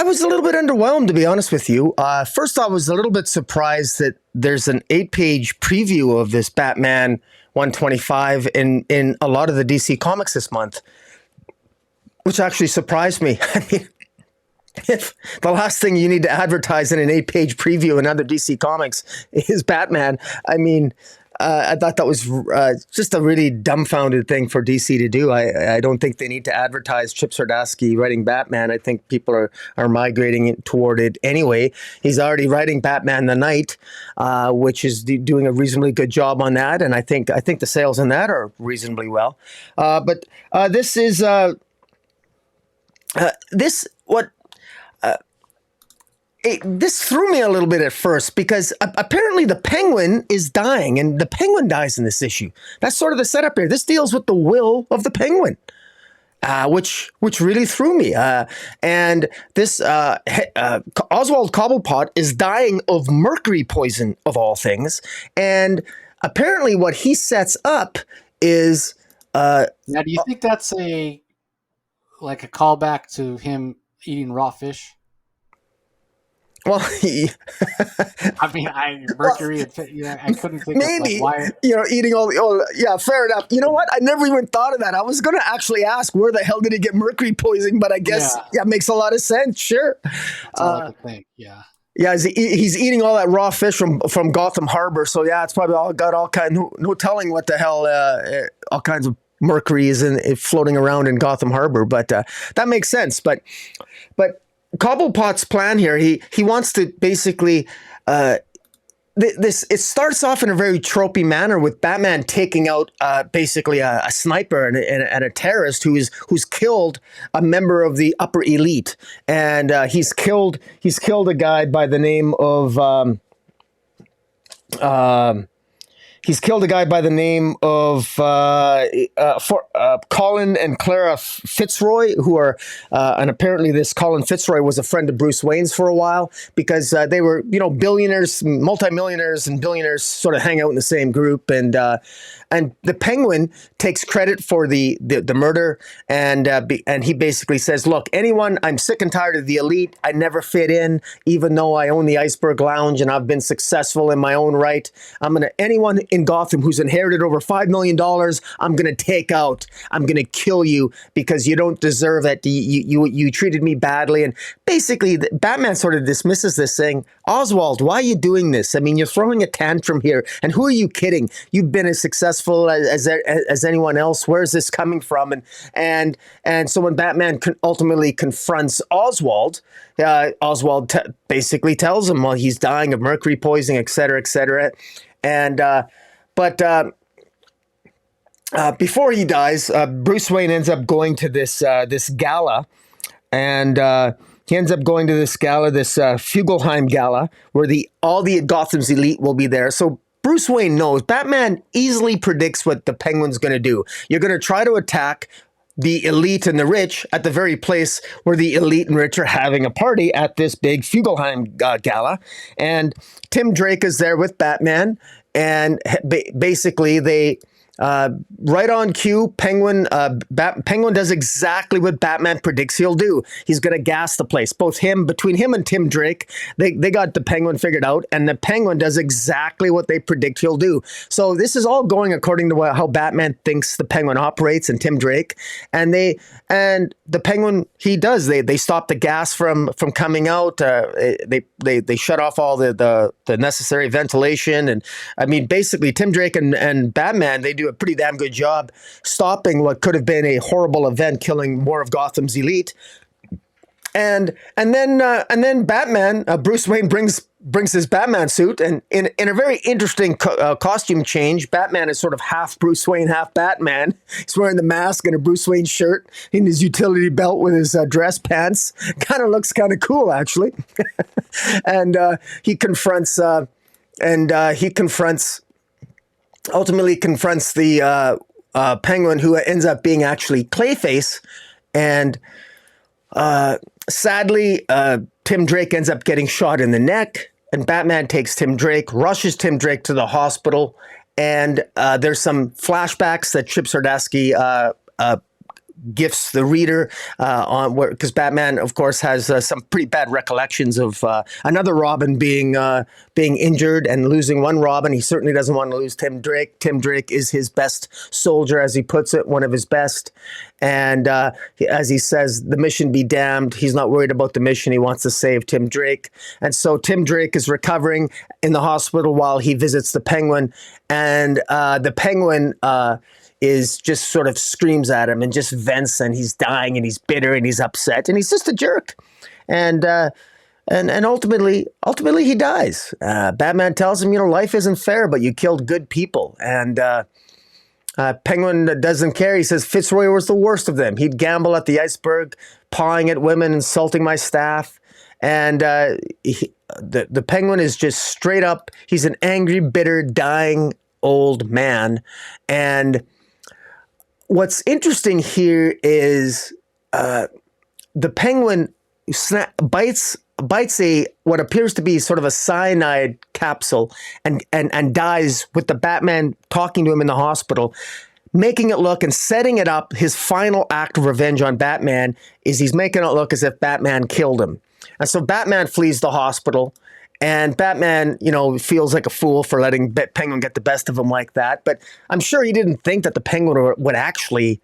C: was a little bit underwhelmed, to be honest with you. First, I was a little bit surprised that there's an 8-page preview of this Batman 125 in a lot of the DC comics this month, which actually surprised me. I mean, if the last thing you need to advertise in an 8-page preview in other DC comics is Batman, I mean, I thought that was just a really dumbfounded thing for DC to do. I don't think they need to advertise Chip Zdarsky writing Batman. I think people are migrating toward it anyway. He's already writing Batman the Knight, which is doing a reasonably good job on that, and I think the sales in that are reasonably well. But this is this threw me a little bit at first because apparently the Penguin is dying, and the Penguin dies in this issue. That's sort of the setup here. This deals with the will of the Penguin. Which really threw me. And this Oswald Cobblepot is dying of mercury poison, of all things. And apparently what he sets up is...
A: Now, do you think that's a callback to him eating raw fish?
C: Well,
A: I mean, mercury. I couldn't think
C: maybe
A: of why.
C: Eating all the. Oh, yeah, fair enough. You know what? I never even thought of that. I was going to actually ask where the hell did he get mercury poisoning, but I guess it makes a lot of sense. Sure.
A: That's all I could think. Yeah.
C: Yeah, he's eating all that raw fish from Gotham Harbor. So yeah, it's probably all kind. No telling what the hell all kinds of mercury is floating around in Gotham Harbor. But that makes sense. But Cobblepot's plan here, he wants to basically it starts off in a very tropey manner with Batman taking out basically a sniper and a terrorist who's killed a member of the upper elite, and he's killed a guy by the name of Colin and Clara Fitzroy, who are, and apparently this Colin Fitzroy was a friend of Bruce Wayne's for a while because they were, billionaires, multimillionaires, and billionaires sort of hang out in the same group, and the Penguin takes credit for the murder, and he basically says, "Look, I'm sick and tired of the elite. I never fit in, even though I own the Iceberg Lounge and I've been successful in my own right. Anyone in Gotham who's inherited over $5 million, I'm going to take out. I'm going to kill you because you don't deserve it. You treated me badly." And basically, Batman sort of dismisses this, saying, "Oswald, why are you doing this? I mean, you're throwing a tantrum here. And who are you kidding? You've been as successful as anyone else. Where is this coming from?" And so when Batman ultimately confronts Oswald, basically tells him, well, he's dying of mercury poisoning, et cetera, et cetera. And but before he dies, Bruce Wayne ends up going to this gala, and he ends up going to this gala, this Fugelheim gala, where all the Gotham's elite will be there. So Bruce Wayne knows. Batman easily predicts what the Penguin's going to do. You're going to try to attack the elite and the rich at the very place where the elite and rich are having a party at this big Fugelheim gala. And Tim Drake is there with Batman, and basically they... right on cue, Penguin does exactly what Batman predicts he'll do. He's going to gas the place. Between him and Tim Drake, they got the Penguin figured out, and the Penguin does exactly what they predict he'll do. So this is all going according to how Batman thinks the Penguin operates, and Tim Drake, and the Penguin, he does. They stop the gas from coming out. They shut off all the necessary ventilation, and I mean basically Tim Drake and Batman, they do a pretty damn good job stopping what could have been a horrible event, killing more of Gotham's elite. And then Batman, Bruce Wayne brings his Batman suit, and in a very interesting costume change, Batman is sort of half Bruce Wayne, half Batman. He's wearing the mask and a Bruce Wayne shirt in his utility belt with his dress pants. Kind of looks kind of cool, actually. And ultimately confronts the Penguin, who ends up being actually Clayface. And sadly, Tim Drake ends up getting shot in the neck, and Batman takes Tim Drake, rushes Tim Drake to the hospital, and there's some flashbacks that Chip Zardasky gifts the reader on where, because Batman, of course, has some pretty bad recollections of another Robin being injured and losing one Robin. He certainly doesn't want to lose Tim Drake. Tim Drake is his best soldier, as he puts it, one of his best. And as he says, the mission be damned. He's not worried about the mission. He wants to save Tim Drake. And so Tim Drake is recovering in the hospital while he visits the Penguin. And the Penguin is just sort of screams at him and just vents, and he's dying and he's bitter and he's upset and he's just a jerk. And ultimately he dies. Batman tells him, life isn't fair, but you killed good people. And Penguin doesn't care. He says Fitzroy was the worst of them. He'd gamble at the iceberg, pawing at women, insulting my staff. And the Penguin is just straight up. He's an angry, bitter, dying old man. And what's interesting here is the Penguin bites a what appears to be sort of a cyanide capsule and dies with the Batman talking to him in the hospital, making it look and setting it up. His final act of revenge on Batman is he's making it look as if Batman killed him. And so Batman flees the hospital, and Batman, feels like a fool for letting Penguin get the best of him like that. But I'm sure he didn't think that the Penguin would actually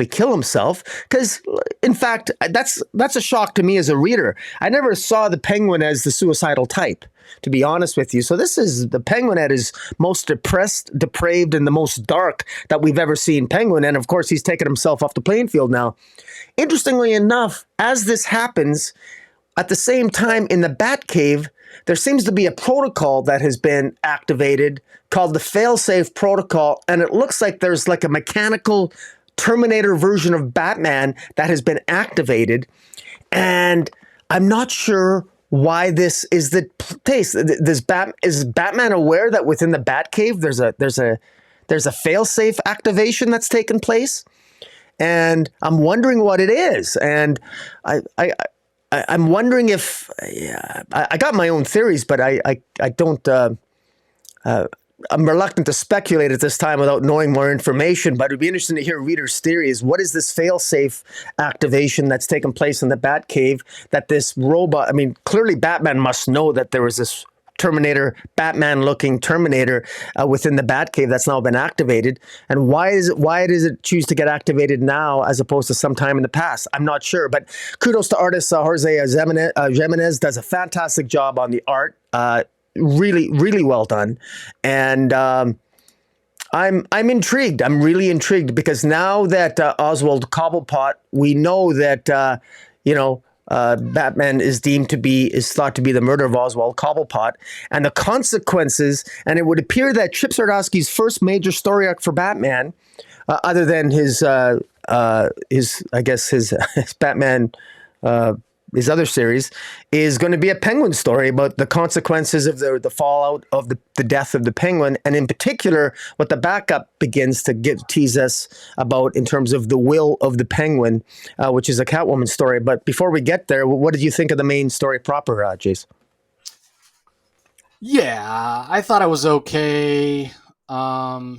C: kill himself, because in fact that's a shock to me as a reader. I never saw the Penguin as the suicidal type, to be honest with you. So this is the Penguin at his most depressed, depraved, and the most dark that we've ever seen Penguin. And of course he's taken himself off the playing field now. Interestingly enough, as this happens, at the same time in the Batcave, there seems to be a protocol that has been activated called the failsafe protocol, and it looks like there's like a mechanical Terminator version of Batman that has been activated, and I'm not sure why this is the case. Is Batman aware that within the Batcave there's a failsafe activation that's taken place? And I'm wondering what it is, and I'm wondering if I got my own theories, but I don't. I'm reluctant to speculate at this time without knowing more information. But it'd be interesting to hear readers' theories. What is this failsafe activation that's taken place in the Batcave? That this robot, clearly Batman must know that there was this Terminator, Batman-looking Terminator within the Batcave that's now been activated. And why does it choose to get activated now as opposed to sometime in the past? I'm not sure. But kudos to artist Jorge Jimenez. Does a fantastic job on the art. Really, really well done. And I'm intrigued. I'm really intrigued because now that Oswald Cobblepot, we know that Batman is thought to be the murder of Oswald Cobblepot, and the consequences. And it would appear that Chip Zardasky's first major story arc for Batman, other than his Batman. His other series is going to be a Penguin story about the consequences of the fallout of the death of the Penguin, and in particular, what the backup begins to tease us about in terms of the will of the Penguin, which is a Catwoman story. But before we get there, what did you think of the main story proper, Jace?
A: Yeah, I thought it was okay. A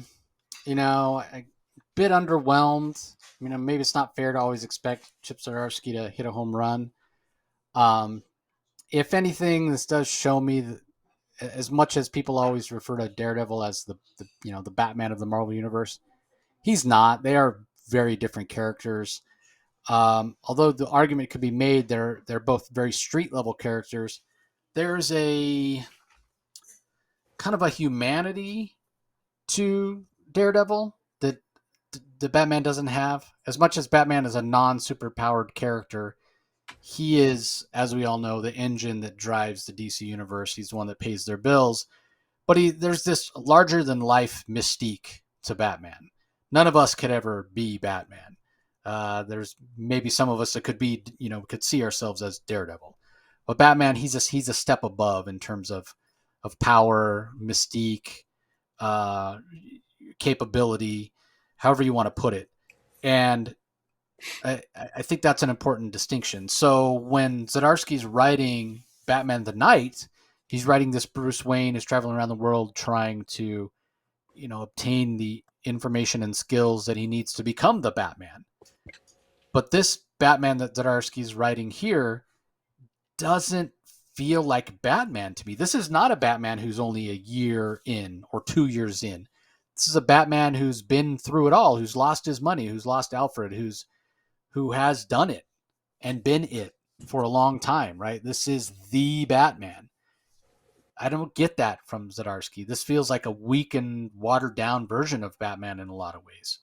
A: bit underwhelmed. Maybe it's not fair to always expect Chip Zdarsky to hit a home run. If anything, this does show me that as much as people always refer to Daredevil as the Batman of the Marvel Universe, he's not. They are very different characters. Although the argument could be made they're both very street level characters, there's a kind of a humanity to Daredevil that the Batman doesn't have. As much as Batman is a non-super powered character, he is, as we all know, the engine that drives the DC universe. He's the one that pays their bills. But there's this larger than life mystique to Batman. None of us could ever be Batman. There's maybe some of us that could see ourselves as Daredevil. But Batman, he's a step above in terms of power, mystique, capability, however you want to put it. And I think that's an important distinction. So when Zdarsky's writing Batman the Knight, he's writing this Bruce Wayne who's traveling around the world trying to, obtain the information and skills that he needs to become the Batman. But this Batman that Zdarsky's writing here doesn't feel like Batman to me. This is not a Batman who's only a year in or 2 years in. This is a Batman who's been through it all, who's lost his money, who's lost Alfred, who has done it and been it for a long time, right? This is the Batman. I don't get that from Zdarsky. This feels like a weakened, watered down version of Batman in a lot of ways.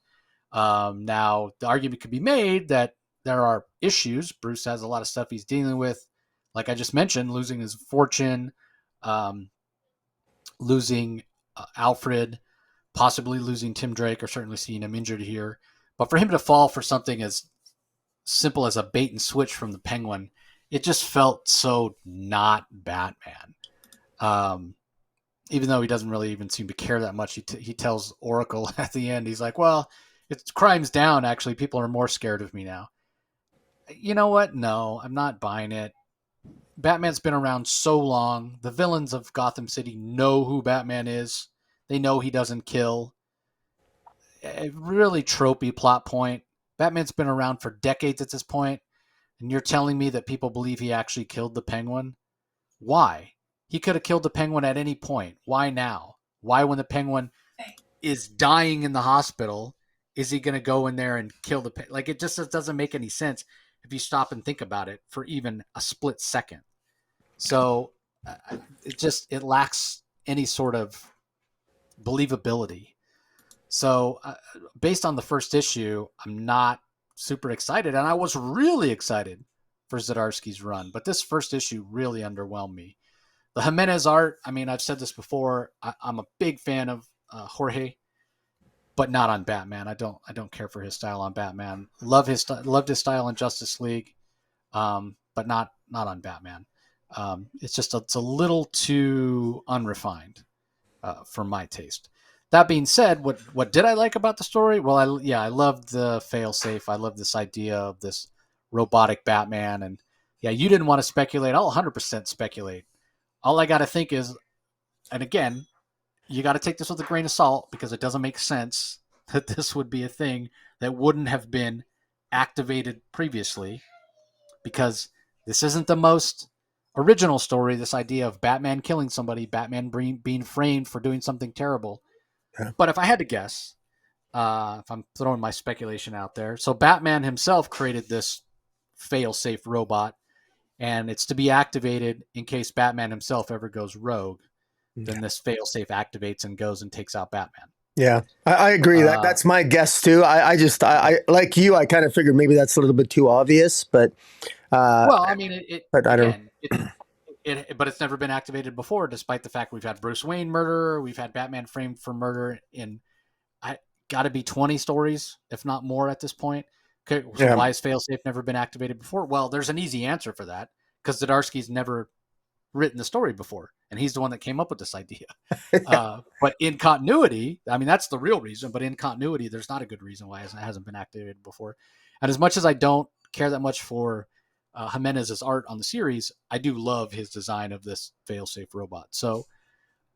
A: Now, the argument could be made that there are issues. Bruce has a lot of stuff he's dealing with. Like I just mentioned, losing his fortune, losing Alfred. possibly losing Tim Drake or certainly seeing him injured here. But for him to fall for something as simple as a bait and switch from the Penguin, it just felt so not Batman. Even though he doesn't really even seem to care that much, he tells Oracle at the end, he's like, well, it's crime's down. Actually, people are more scared of me now. You know what? No, I'm not buying it. Batman's been around so long. The villains of Gotham City know who Batman is. They know he doesn't kill. A really tropey plot point. Batman's been around for decades at this point, and you're telling me that people believe he actually killed the Penguin? Why? He could have killed the Penguin at any point. Why now? Why, when the Penguin is dying in the hospital, is he going to go in there and kill the Penguin? Like, it just doesn't make any sense if you stop and think about it for even a split second. So it lacks any sort of believability. So based on the first issue, I'm not super excited. And I was really excited for Zardasky's run. But this first issue really underwhelmed me. The Jimenez art, I mean, I've said this before. I'm a big fan of Jorge, but not on Batman. I don't care for his style on Batman. Loved his style in Justice League, but not on Batman. It's a little too unrefined for my taste. That being said, what did I like about the story? Well, I loved the failsafe. I love this idea of this robotic Batman, and yeah, you didn't want to speculate. I'll 100% speculate. All I got to think is, and again, you got to take this with a grain of salt because it doesn't make sense that this would be a thing that wouldn't have been activated previously, because this isn't the most original story, this idea of Batman killing somebody, Batman being framed for doing something terrible. Yeah. But if I had to guess, if I'm throwing my speculation out there, so Batman himself created this fail-safe robot, and it's to be activated in case Batman himself ever goes rogue. Then this fail-safe activates and goes and takes out Batman.
C: Yeah, I agree. That's my guess too. I like you. I kind of figured maybe that's a little bit too obvious, but
A: well, I mean,
C: but I don't.
A: But it's never been activated before, despite the fact we've had Bruce Wayne murder, we've had Batman framed for murder in got to be 20 stories, if not more, at this point. Okay, so why has failsafe never been activated before? Well, there's an easy answer for that, because Zardasky's never written the story before, and he's the one that came up with this idea. But in continuity, I mean, that's the real reason, but in continuity, there's not a good reason why it hasn't been activated before. And as much as I don't care that much for Jimenez's art on the series, I do love his design of this failsafe robot. So,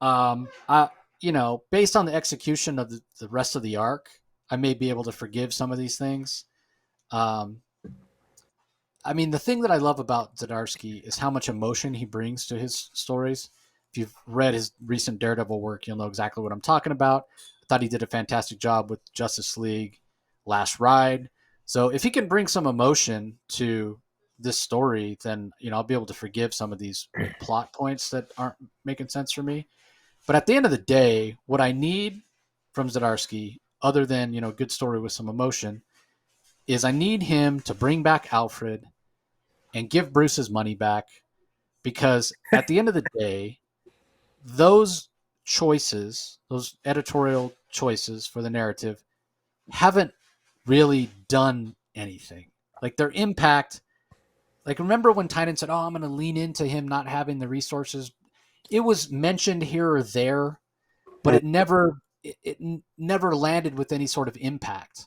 A: based on the execution of the rest of the arc, I may be able to forgive some of these things. I mean, the thing that I love about Zardasky is how much emotion he brings to his stories. If you've read his recent Daredevil work, you'll know exactly what I'm talking about. I thought he did a fantastic job with Justice League Last Ride. So if he can bring some emotion to this story, then, I'll be able to forgive some of these plot points that aren't making sense for me. But at the end of the day, what I need from Zardasky, other than, good story with some emotion, is I need him to bring back Alfred and give Bruce his money back, because at the end of the day, those choices, those editorial choices for the narrative, haven't really done anything. Like, their impact, like, remember when Tynan said, I'm going to lean into him not having the resources? It was mentioned here or there, but it never landed with any sort of impact.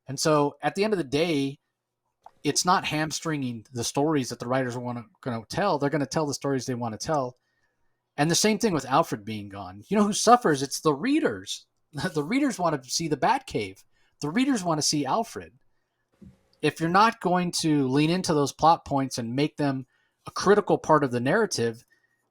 A: And so at the end of the day, it's not hamstringing the stories that the writers are going to tell. They're going to tell the stories they want to tell. And the same thing with Alfred being gone. You know who suffers? It's the readers. The readers want to see the Batcave. The readers want to see Alfred. If you're not going to lean into those plot points and make them a critical part of the narrative,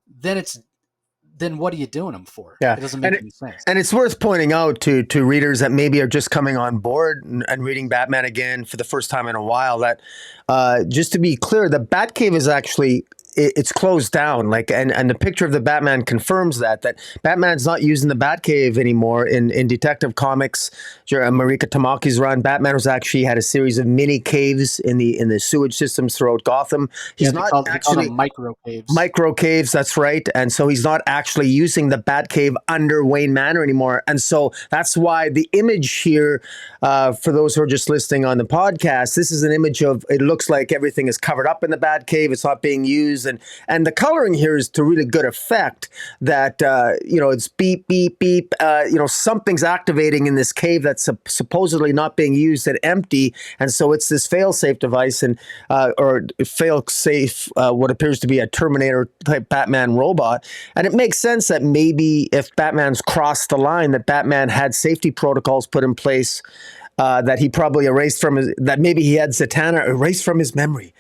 A: then what are you doing them for?
C: Yeah.
A: It doesn't make any sense.
C: And it's worth pointing out to readers that maybe are just coming on board and reading Batman again for the first time in a while that just to be clear, the Batcave is actually it's closed down. Like, and the picture of the Batman confirms that Batman's not using the Batcave anymore in Detective Comics. Marika Tamaki's run, Batman was actually had a series of mini caves in the sewage systems throughout Gotham. He's not
A: they call them micro caves.
C: Micro caves, that's right. And so he's not actually using the Batcave under Wayne Manor anymore. And so that's why the image here, for those who are just listening on the podcast, this is an image of, it looks like everything is covered up in the Batcave. It's not being used. And the coloring here is to really good effect that, it's beep, beep, beep. Something's activating in this cave that's supposedly not being used and empty. And so it's this fail-safe device or fail-safe, what appears to be a Terminator type Batman robot. And it makes sense that maybe if Batman's crossed the line, that Batman had safety protocols put in place that he probably erased that maybe he had Zatanna erased from his memory.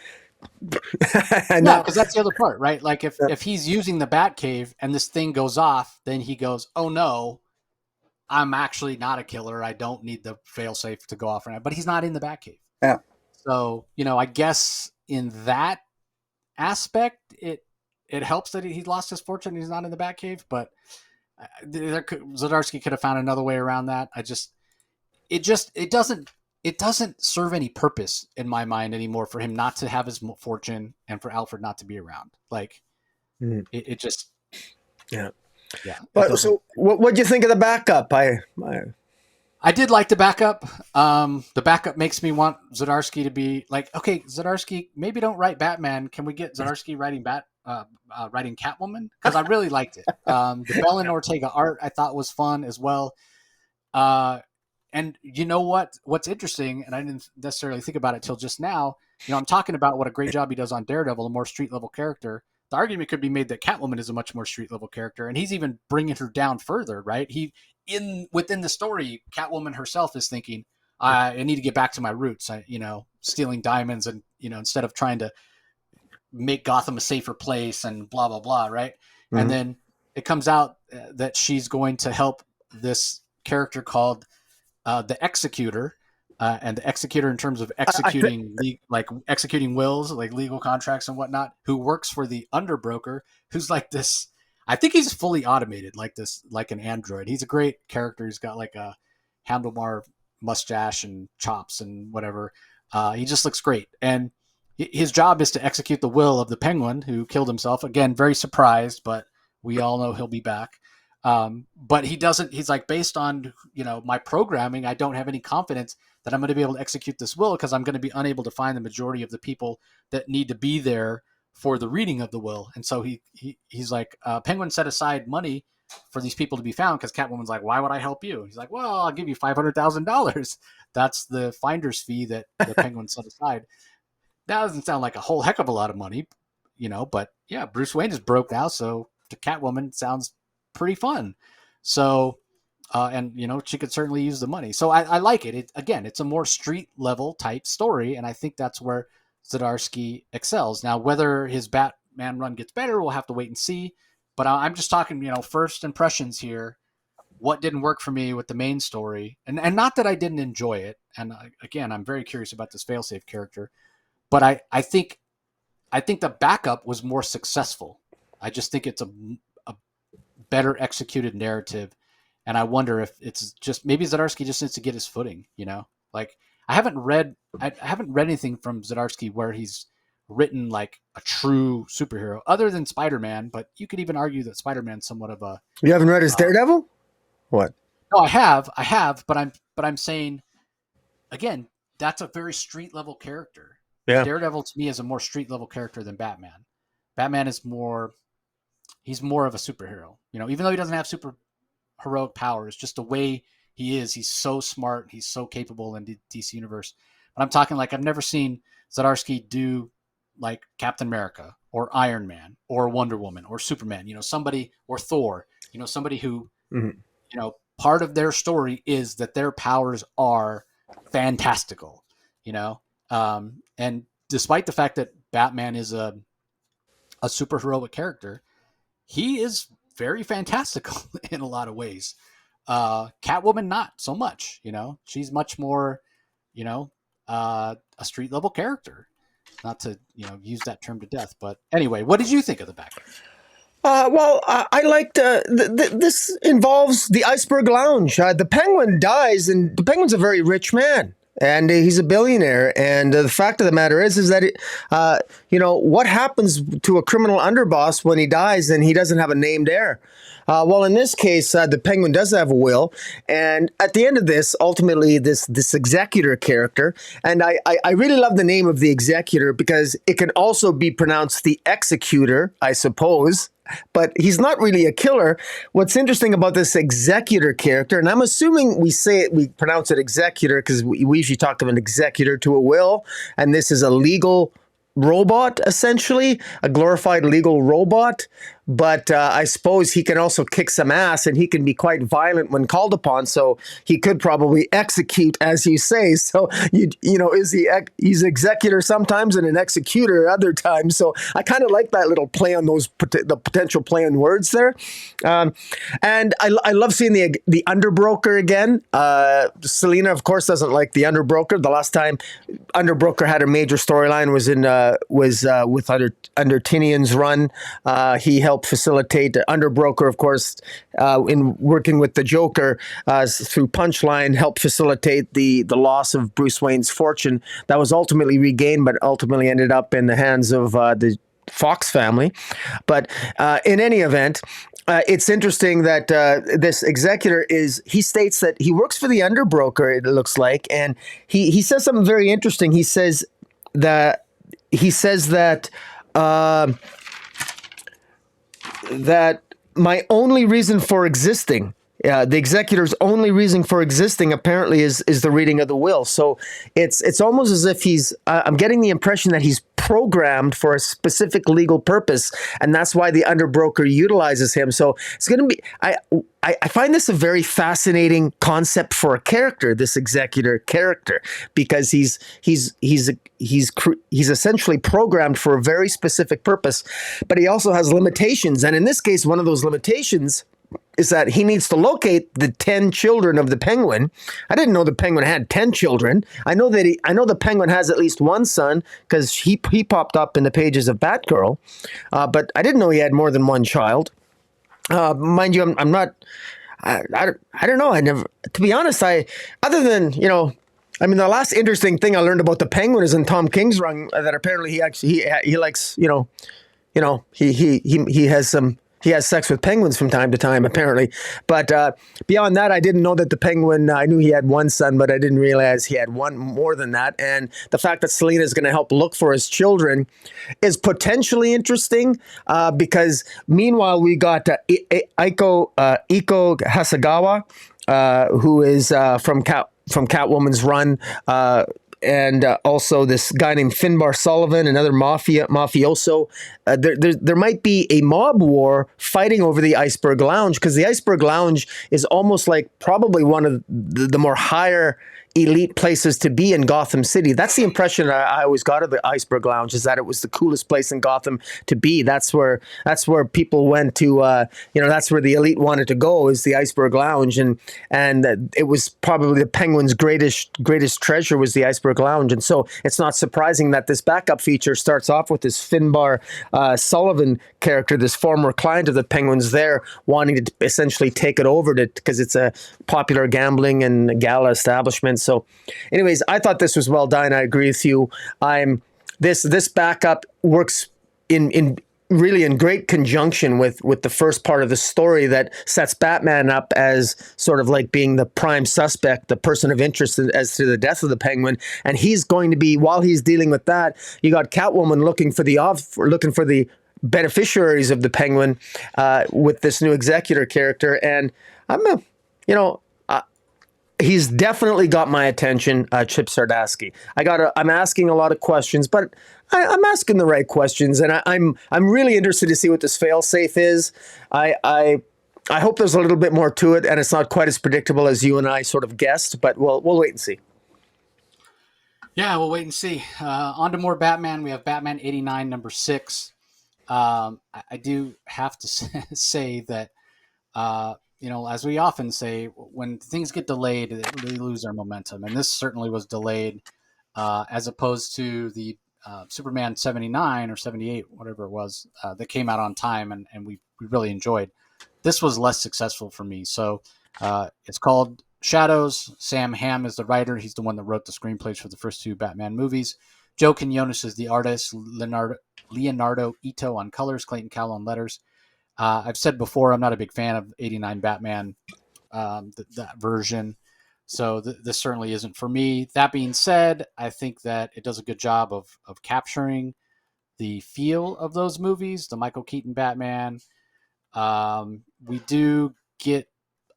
A: No, because that's the other part, right? Like if he's using the Batcave and this thing goes off, then he goes, oh no, I'm actually not a killer. I don't need the failsafe to go off right now. But he's not in the Batcave.
C: Yeah.
A: So, I guess in that aspect, it helps that he lost his fortune and he's not in the Batcave, but Zardasky could have found another way around that. It doesn't serve any purpose in my mind anymore for him not to have his fortune and for Alfred not to be around. Like it just,
C: yeah.
A: But
C: so what'd you think of the backup?
A: I did like the backup. The backup makes me want Zardasky to be like, okay, Zardasky, maybe don't write Batman. Can we get Zardasky writing writing Catwoman? Because I really liked it. The Belen Ortega art I thought was fun as well. And you know what's interesting, and I didn't necessarily think about it till just now. I'm talking about what a great job he does on Daredevil, a more street level character. The argument could be made that Catwoman is a much more street level character, and he's even bringing her down further, right? Within the story, Catwoman herself is thinking, I need to get back to my roots. Stealing diamonds, and instead of trying to make Gotham a safer place and blah blah blah, right? Mm-hmm. And then it comes out that she's going to help this character called the Executor, and the Executor in terms of executing executing wills, like legal contracts and whatnot, who works for the Underbroker, who's like this. I think he's fully automated, like an android. He's a great character. He's got like a handlebar mustache and chops and whatever. He just looks great. And his job is to execute the will of the Penguin, who killed himself. Again, very surprised, but we all know he'll be back. But he doesn't, he's like, based on, my programming, I don't have any confidence that I'm going to be able to execute this will because I'm going to be unable to find the majority of the people that need to be there for the reading of the will. And so he's like, Penguin set aside money for these people to be found because Catwoman's like, why would I help you? He's like, well, I'll give you $500,000. That's the finder's fee that the Penguin set aside. That doesn't sound like a whole heck of a lot of money, but yeah, Bruce Wayne is broke now. So to Catwoman, it sounds pretty fun. So, and she could certainly use the money. So I like it. It's a more street level type story. And I think that's where Zardasky excels. Now, whether his Batman run gets better, we'll have to wait and see. But I'm just talking, first impressions here. What didn't work for me with the main story, and not that I didn't enjoy it. And again, I'm very curious about this failsafe character, but I think the backup was more successful. I just think it's a better executed narrative, and I wonder if it's just maybe Zardasky just needs to get his footing. Like I haven't read anything from Zardasky where he's written like a true superhero other than Spider-Man, but you could even argue that Spider-Man's somewhat of a.
C: You haven't read his Daredevil? What?
A: No, I have, but I'm saying again, that's a very street level character. Yeah. Daredevil to me is a more street level character than Batman. Batman is he's more of a superhero. Even though he doesn't have super heroic powers, just the way he is, he's so smart, he's so capable in the DC universe. But I'm talking like I've never seen Zardasky do like Captain America or Iron Man or Wonder Woman or Superman, somebody, or Thor, somebody who, part of their story is that their powers are fantastical, and despite the fact that Batman is a super heroic character, he is very fantastical in a lot of ways. Catwoman, not so much, she's much more, a street level character. not to use that term to death. But anyway, what did you think of the backup?
C: I liked this involves the Iceberg Lounge. The Penguin dies, and the Penguin's a very rich man, and he's a billionaire. And the fact of the matter is that what happens to a criminal underboss when he dies and he doesn't have a named heir? Well, in this case, the Penguin does have a will, and at the end of this, ultimately, this executor character, and I really love the name of the executor because it can also be pronounced the executor, I suppose. But he's not really a killer. What's interesting about this executor character, and I'm assuming we pronounce it executor because we usually talk of an executor to a will, and this is a legal robot, essentially, a glorified legal robot. But I suppose he can also kick some ass, and he can be quite violent when called upon. So he could probably execute, as you say. So he's executor sometimes and an executor other times. So I kind of like that little play on the potential play on words there. And I love seeing the underbroker again. Selena, of course, doesn't like the underbroker. The last time underbroker had a major storyline was with Undertinian's run. He helped facilitate underbroker, of course, in working with the Joker through Punchline, helped facilitate the loss of Bruce Wayne's fortune that was ultimately regained, but ultimately ended up in the hands of the Fox family. But in any event, it's interesting that this executor he states that he works for the underbroker, it looks like, and he says something very interesting. He says that that my only reason for existing, the executor's only reason for existing apparently is the reading of the will. So it's almost as if I'm getting the impression that he's programmed for a specific legal purpose, and that's why the underbroker utilizes him. So it's going to be, I find this a very fascinating concept for a character, this executor character, because he's essentially programmed for a very specific purpose, but he also has limitations. And in this case, one of those limitations is that he needs to locate the 10 children of the Penguin. I didn't know the Penguin had 10 children. I know the Penguin has at least one son because he popped up in the pages of Batgirl, but I didn't know he had more than one child. Mind you, I'm not. I don't know. I never. To be honest, other than I mean, the last interesting thing I learned about the Penguin is in Tom King's run that apparently he likes he has sex with penguins from time to time, apparently. But beyond that, I didn't know that the Penguin, I knew he had one son, but I didn't realize he had one more than that. And the fact that Selena is going to help look for his children is potentially interesting because meanwhile, we got Iko Hasegawa, who is from Catwoman's run, and also this guy named Finbar Sullivan, another mafioso. There might be a mob war fighting over the Iceberg Lounge, because the Iceberg Lounge is almost like probably one of the more higher elite places to be in Gotham City. That's the impression I always got of the Iceberg Lounge, is that it was the coolest place in Gotham to be. That's where people went to, that's where the elite wanted to go, is the Iceberg Lounge. And it was probably the Penguin's greatest treasure was the Iceberg Lounge. And so it's not surprising that this backup feature starts off with this Finbar Sullivan character, this former client of the Penguin's there, wanting to essentially take it over because it's a popular gambling and gala establishment. So anyways, I thought this was well done. I agree with you. This backup works in great conjunction with the first part of the story that sets Batman up as sort of like being the prime suspect, the person of interest as to the death of the Penguin. And he's going to be, while he's dealing with that, you got Catwoman looking for the beneficiaries of the Penguin with this new executor character. And he's definitely got my attention, Chip Zardasky. I'm asking a lot of questions, but I'm asking the right questions, and I'm really interested to see what this failsafe is. I hope there's a little bit more to it, and it's not quite as predictable as you and I sort of guessed, but we'll wait and see.
A: Yeah, we'll wait and see. On to more Batman. We have Batman 89, number 6. I do have to say that. As we often say, when things get delayed, they lose their momentum. And this certainly was delayed, as opposed to the Superman 79 or 78, whatever it was, that came out on time, and we really enjoyed. This was less successful for me. So it's called Shadows. Sam Hamm is the writer. He's the one that wrote the screenplays for the first 2 Batman movies. Joe Quinones is the artist. Leonardo Ito on colors. Clayton Cowell on letters. I've said before, I'm not a big fan of 89 Batman, that version. So this certainly isn't for me. That being said, I think that it does a good job of capturing the feel of those movies, the Michael Keaton Batman. We do get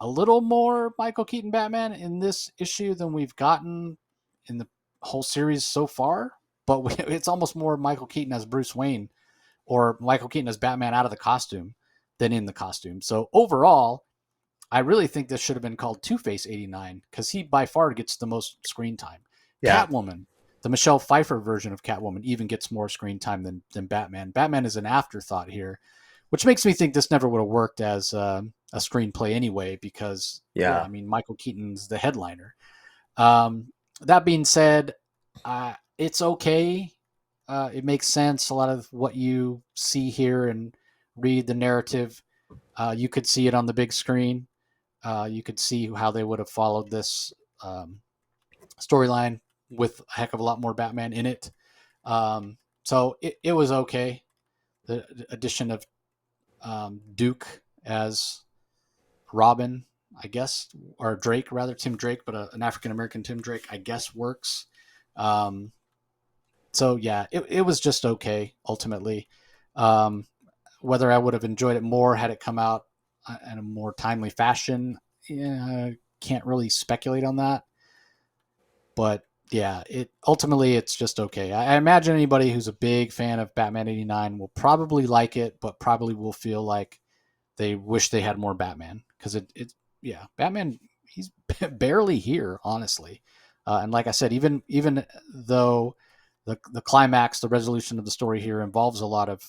A: a little more Michael Keaton Batman in this issue than we've gotten in the whole series so far, but it's almost more Michael Keaton as Bruce Wayne or Michael Keaton as Batman out of the costume than in the costume. So overall, I really think this should have been called Two-Face 89 because he by far gets the most screen time.
B: Yeah.
A: Catwoman, the Michelle Pfeiffer version of Catwoman, even gets more screen time than Batman. Batman is an afterthought here, which makes me think this never would have worked as a screenplay anyway because, I mean, Michael Keaton's the headliner. That being said, it's okay. It makes sense. A lot of what you see here and read the narrative, you could see it on the big screen. You could see how they would have followed this storyline with a heck of a lot more Batman in it. So it was okay. The addition of Duke as Robin, I guess, or Drake rather, Tim Drake, but an African-American Tim Drake, I guess works. So yeah, it was just okay ultimately. Whether I would have enjoyed it more had it come out in a more timely fashion, can't really speculate on that. But yeah, it's just okay. I imagine anybody who's a big fan of Batman 89 will probably like it, but probably will feel like they wish they had more Batman because Batman, he's barely here, honestly. And like I said, even though the climax, the resolution of the story here involves a lot of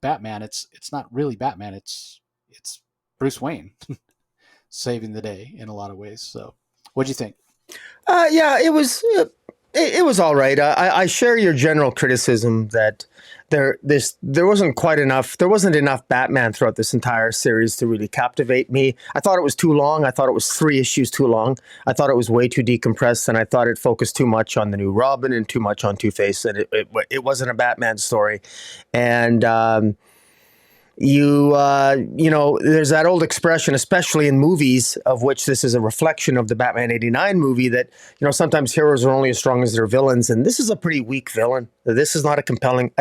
A: Batman, it's not really Batman. It's Bruce Wayne saving the day in a lot of ways. So, what'd you think?
C: Yeah, it was all right. I share your general criticism that there wasn't enough Batman throughout this entire series to really captivate me. I thought it was too long. I thought it was 3 issues too long. I thought it was way too decompressed, and I thought it focused too much on the new Robin and too much on Two-Face, and it wasn't a Batman story. And there's that old expression, especially in movies, of which this is a reflection of the Batman 89 movie, that, sometimes heroes are only as strong as their villains. And this is a pretty weak villain. This is not I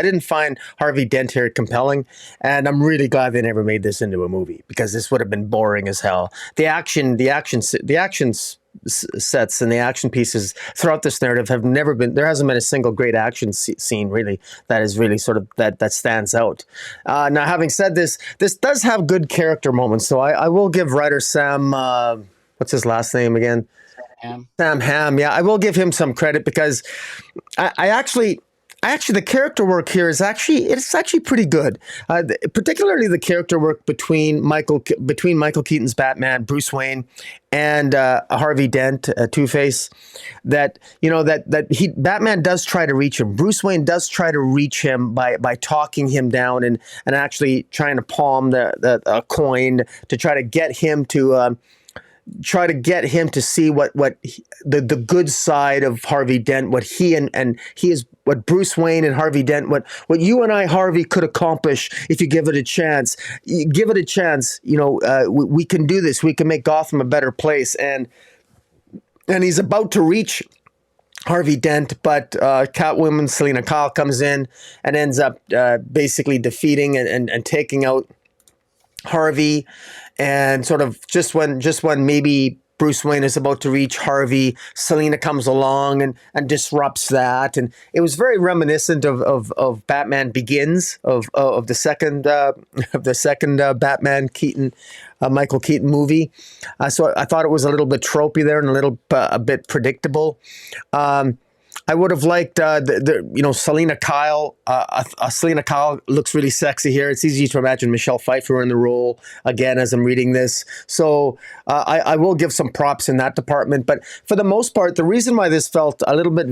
C: didn't find Harvey Dent here compelling. And I'm really glad they never made this into a movie because this would have been boring as hell. The action sets and the action pieces throughout this narrative there hasn't been a single great action scene really that is really sort of that stands out. Now, having said this does have good character moments, so I will give writer Sam, what's his last name again? Sam Hamm. Yeah, I will give him some credit because I actually the character work here is actually pretty good. Particularly the character work between Michael Keaton's Batman, Bruce Wayne, and Harvey Dent, Two-Face. That Batman does try to reach him. Bruce Wayne does try to reach him by talking him down and actually trying to palm a coin to try to get him to. See what the good side of Harvey Dent, what he and he is, what Bruce Wayne and Harvey Dent, what you and I, Harvey, could accomplish if you give it a chance. You give it a chance, we can do this. We can make Gotham a better place. And he's about to reach Harvey Dent, but Catwoman Selina Kyle comes in and ends up basically defeating and taking out Harvey. And sort of just when maybe Bruce Wayne is about to reach Harvey, Selina comes along and disrupts that. And it was very reminiscent of Batman Begins, of the second Batman Keaton, Michael Keaton movie. So I thought it was a little bit tropey there and a bit predictable. I would have liked Selena Kyle. Selena Kyle looks really sexy here. It's easy to imagine Michelle Pfeiffer in the role again as I'm reading this. So I will give some props in that department. But for the most part, the reason why this felt a little bit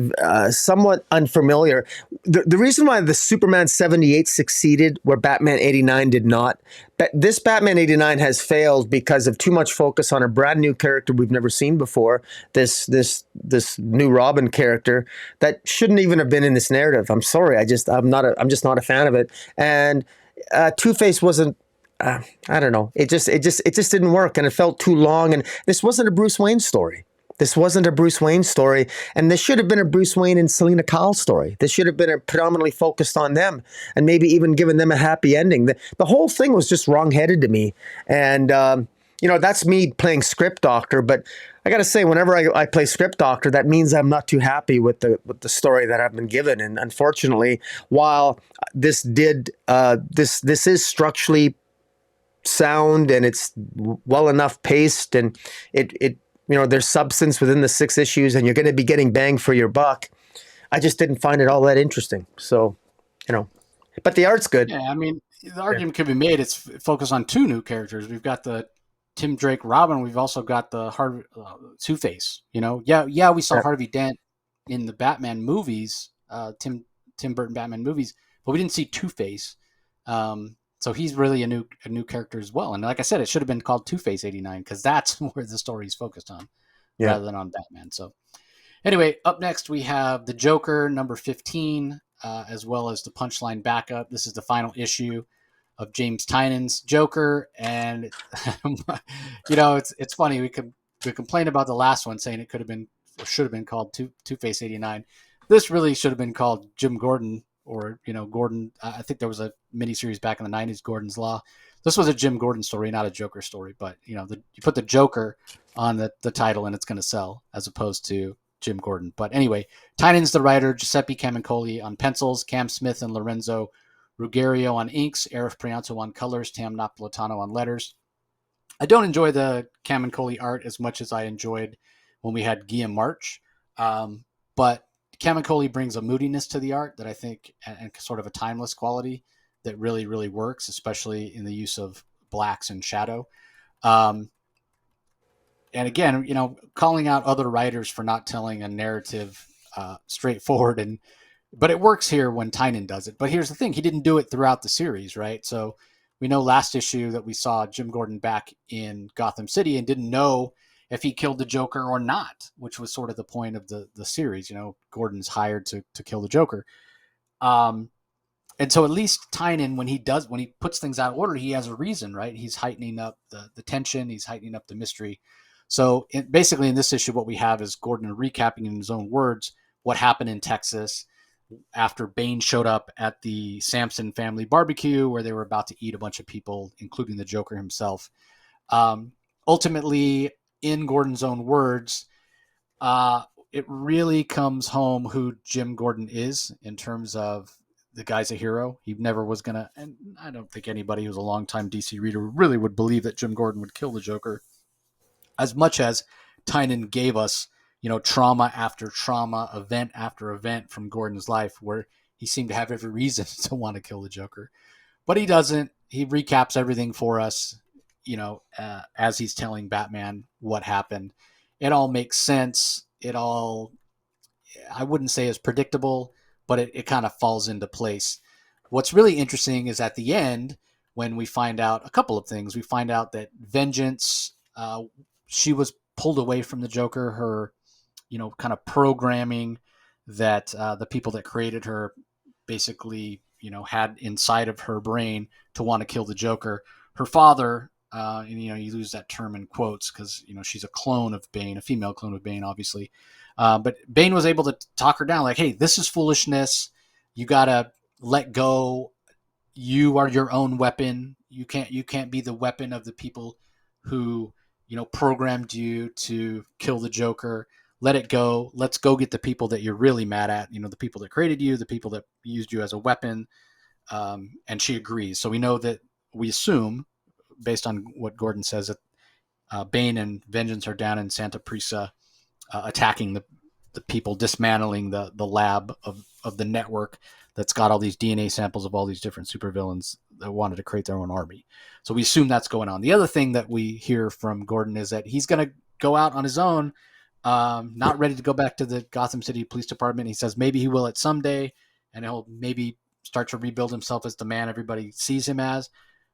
C: somewhat unfamiliar, the reason why the Superman 78 succeeded where Batman 89 did not, this Batman 89 has failed because of too much focus on a brand new character we've never seen before. This new Robin character that shouldn't even have been in this narrative. I'm sorry. I'm just not a fan of it. And Two-Face wasn't. I don't know. It just didn't work, and it felt too long. And this wasn't a Bruce Wayne story. This wasn't a Bruce Wayne story, and this should have been a Bruce Wayne and Selena Kyle story. This should have been predominantly focused on them, and maybe even given them a happy ending. The whole thing was just wrong-headed to me, and that's me playing script doctor. But I got to say, whenever I play script doctor, that means I'm not too happy with the story that I've been given. And unfortunately, while this is structurally sound and it's well enough paced, and it there's substance within the 6 issues, and you're going to be getting bang for your buck. I just didn't find it all that interesting. So, but the art's good.
A: Yeah, I mean, the argument could be made. It's focused on 2 new characters. We've got the Tim Drake Robin. We've also got the Two-Face. We saw Harvey Dent in the Batman movies, Tim Burton Batman movies, but we didn't see Two-Face. So he's really a new character as well. And like I said, it should have been called Two-Face 89 because that's where the story is focused on, rather than on Batman. So anyway, up next we have the Joker number 15, as well as the Punchline backup. This is the final issue of James Tynion's Joker, and it's funny. We complain about the last one, saying it could have been or should have been called Two-Face 89. This really should have been called Jim Gordon. Or, Gordon, I think there was a miniseries back in the 90s, Gordon's Law. This was a Jim Gordon story, not a Joker story. But, you put the Joker on the title and it's going to sell as opposed to Jim Gordon. But anyway, Tynion's the writer, Giuseppe Camuncoli on pencils, Cam Smith and Lorenzo Ruggiero on inks, Arif Prianto on colors, Tam Napolitano on letters. I don't enjoy the Camuncoli art as much as I enjoyed when we had Guillaume March. But Camuncoli brings a moodiness to the art that I think, and sort of a timeless quality that really, really works, especially in the use of blacks and shadow. And again, calling out other writers for not telling a narrative straightforward, but it works here when Tynion does it. But here's the thing: he didn't do it throughout the series, right? So we know last issue that we saw Jim Gordon back in Gotham City and didn't know if he killed the Joker or not, which was sort of the point of the series. Gordon's hired to kill the Joker. And so at least Tynion, when he puts things out of order, he has a reason, right? He's heightening up the tension. He's heightening up the mystery. So basically in this issue, what we have is Gordon recapping in his own words what happened in Texas after Bane showed up at the Sampson family barbecue where they were about to eat a bunch of people, including the Joker himself. Ultimately, in Gordon's own words, it really comes home who Jim Gordon is in terms of the guy's a hero. He never was going to, and I don't think anybody who's a longtime DC reader really would believe that Jim Gordon would kill the Joker, as much as Tynion gave us, trauma after trauma, event after event from Gordon's life where he seemed to have every reason to want to kill the Joker. But he doesn't. He recaps everything for us, as he's telling Batman what happened. It all makes sense. I wouldn't say is predictable, but it kind of falls into place. What's really interesting is at the end, when we find out a couple of things. We find out that Vengeance, she was pulled away from the Joker, her, kind of programming that the people that created her basically, had inside of her brain to want to kill the Joker. Her father, and you use that term in quotes because she's a clone of Bane, a female clone of Bane, obviously. But Bane was able to talk her down, like, "Hey, this is foolishness. You gotta let go. You are your own weapon. You can't be the weapon of the people who programmed you to kill the Joker. Let it go. Let's go get the people that you're really mad at. The people that created you, the people that used you as a weapon." And she agrees. So we assume, based on what Gordon says, that Bane and Vengeance are down in Santa Prisa attacking the people dismantling the lab of the network that's got all these DNA samples of all these different supervillains that wanted to create their own army. So we assume that's going on. The other thing that we hear from Gordon is that he's going to go out on his own, not ready to go back to the Gotham City Police Department. He says maybe he will at some day, and he'll maybe start to rebuild himself as the man everybody sees him as.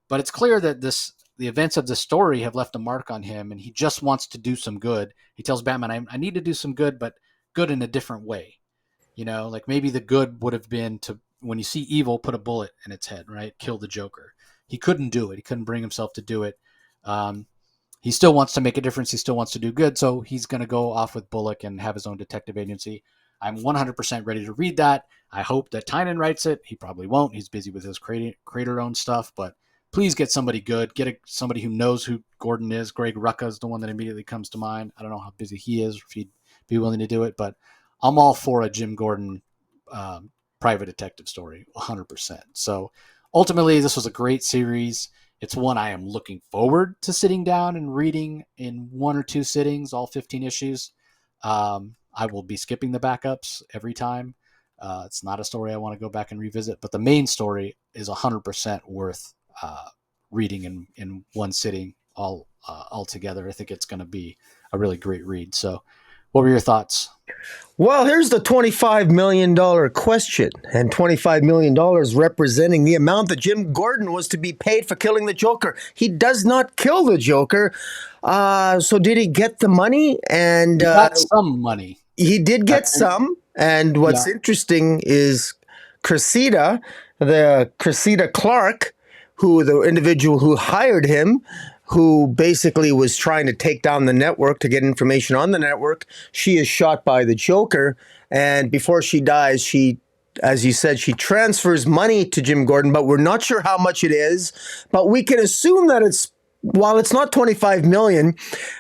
A: But it's clear that the events of the story have left a mark on him, and he just wants to do some good. He tells Batman, I need to do some good, but good in a different way. Like maybe the good would have been to, when you see evil, put a bullet in its head, right? Kill the Joker. He couldn't do it. He couldn't bring himself to do it. He still wants to make a difference. He still wants to do good. So he's going to go off with Bullock and have his own detective agency. I'm 100% ready to read that. I hope that Tynan writes it. He probably won't. He's busy with his creator-owned stuff, but please get somebody good. Get somebody who knows who Gordon is. Greg Rucka is the one that immediately comes to mind. I don't know how busy he is, if he'd be willing to do it, but I'm all for a Jim Gordon private detective story, 100%. So ultimately, this was a great series. It's one I am looking forward to sitting down and reading in 1 or 2 sittings, all 15 issues. I will be skipping the backups every time. It's not a story I want to go back and revisit, but the main story is 100% worth reading in one sitting all together. I think it's going to be a really great read. So what were your thoughts?
C: Well, here's the $25 million question, and $25 million representing the amount that Jim Gordon was to be paid for killing the Joker. He does not kill the Joker. So did he get the money? And
A: he got some money.
C: He did get some. And what's interesting is Cressida Clark, who the individual who hired him, who basically was trying to take down the network to get information on the network. She is shot by the Joker. And before she dies, she, as you said, she transfers money to Jim Gordon, but we're not sure how much it is. But we can assume that while it's not 25 million,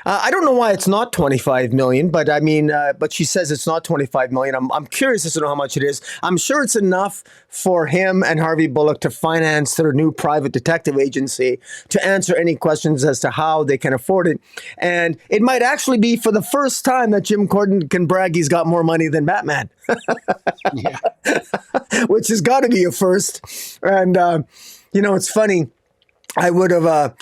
C: I don't know why it's not 25 million, but I mean, but she says it's not 25 million. I'm curious as to know how much it is. I'm sure it's enough for him and Harvey Bullock to finance their new private detective agency, to answer any questions as to how they can afford it. And it might actually be for the first time that Jim Gordon can brag he's got more money than Batman.
A: Yeah.
C: Which has got to be a first. And, it's funny. I would have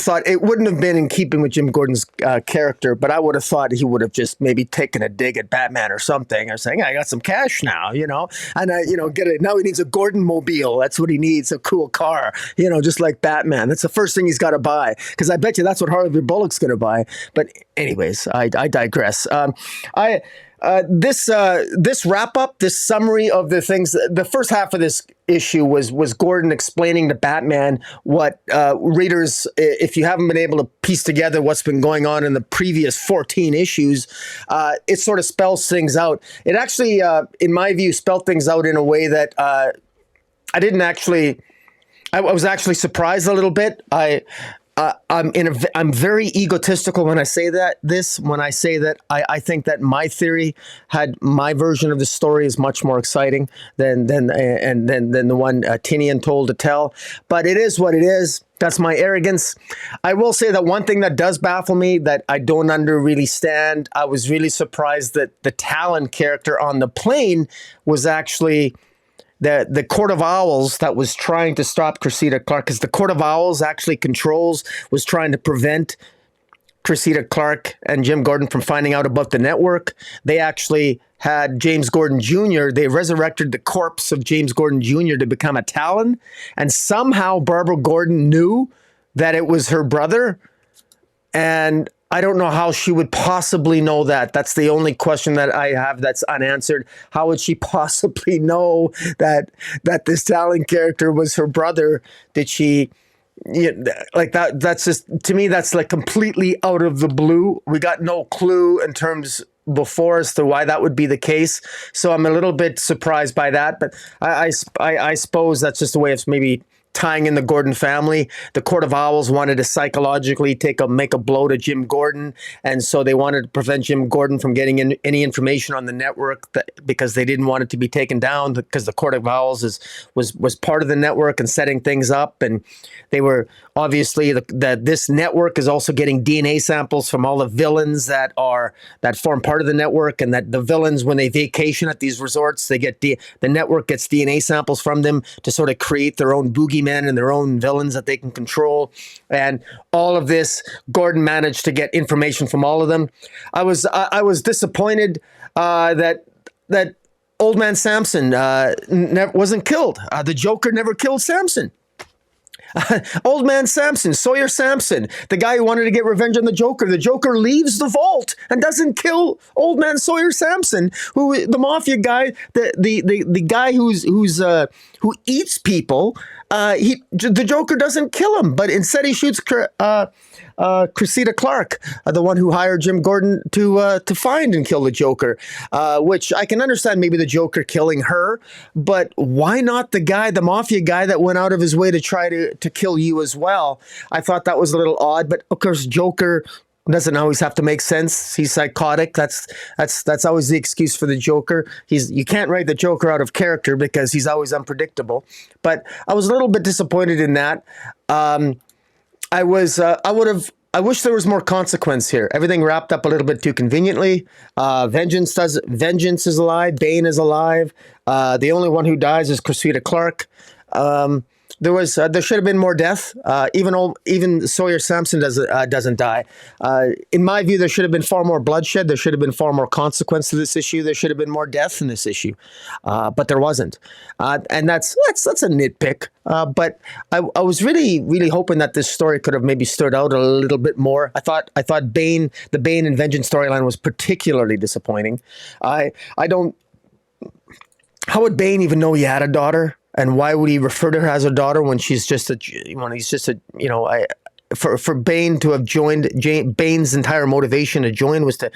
C: thought it wouldn't have been in keeping with Jim Gordon's character, but I would have thought he would have just maybe taken a dig at Batman or something, or saying, I got some cash now, and get it. Now he needs a Gordon mobile. That's what he needs, a cool car, just like Batman. That's the first thing he's got to buy, because I bet you that's what Harvey Bullock's going to buy. But anyways, I digress. This wrap up, this summary of the things, the first half of this issue was Gordon explaining to Batman what readers, if you haven't been able to piece together what's been going on in the previous 14 issues, it sort of spells things out. It actually, in my view, spelled things out in a way that I was actually surprised a little bit. I'm very egotistical when I say that. I think that my theory had my version of the story is much more exciting than the one Tinian told to tell. But it is what it is. That's my arrogance. I will say that one thing that does baffle me, that I don't really stand. I was really surprised that the Talon character on the plane was actually the Court of Owls that was trying to stop Cressida Clark, because the Court of Owls actually was trying to prevent Cressida Clark and Jim Gordon from finding out about the network. They actually had James Gordon Jr., they resurrected the corpse of James Gordon Jr. to become a Talon, and somehow Barbara Gordon knew that it was her brother, and I don't know how she would possibly know that. That's the only question that I have that's unanswered. How would she possibly know that this Talon character was her brother? Did she, like that? That's just, to me, that's like completely out of the blue. We got no clue in terms before as to why that would be the case. So I'm a little bit surprised by that. But I suppose that's just a way of maybe tying in the Gordon family. The Court of Owls wanted to psychologically make a blow to Jim Gordon, and so they wanted to prevent Jim Gordon from getting any information on the network because they didn't want it to be taken down, because the Court of Owls was part of the network and setting things up, and they were obviously that this network is also getting DNA samples from all the villains that form part of the network, and that the villains, when they vacation at these resorts, they get the network gets DNA samples from them to sort of create their own boogeymen and their own villains that they can control. And all of this, Gordon managed to get information from all of them. I was disappointed that Old Man Samson wasn't killed. The Joker never killed Samson. Old Man Samson, Sawyer Samson, the guy who wanted to get revenge on the Joker. The Joker leaves the vault and doesn't kill Old Man Sawyer Samson, the mafia guy, the guy who eats people. The Joker doesn't kill him, but instead he shoots Cressida Clark, the one who hired Jim Gordon to find and kill the Joker, which I can understand maybe the Joker killing her, but why not the mafia guy that went out of his way to try to kill you as well? I thought that was a little odd, but of course Joker doesn't always have to make sense. He's psychotic. That's always the excuse for the Joker. You can't write the Joker out of character because he's always unpredictable. But I was a little bit disappointed in that. I wish there was more consequence here. Everything wrapped up a little bit too conveniently. Vengeance is alive. Bane is alive. The only one who dies is Cressida Clark. There should have been more death. Even Sawyer Samson doesn't die. In my view, there should have been far more bloodshed. There should have been far more consequence to this issue. There should have been more death in this issue, but there wasn't. And that's a nitpick. But I was really, really hoping that this story could have maybe stood out a little bit more. I thought the Bane and Vengeance storyline was particularly disappointing. How would Bane even know he had a daughter? And why would he refer to her as a daughter when he's just for Bane to have joined, Bane's entire motivation to join was to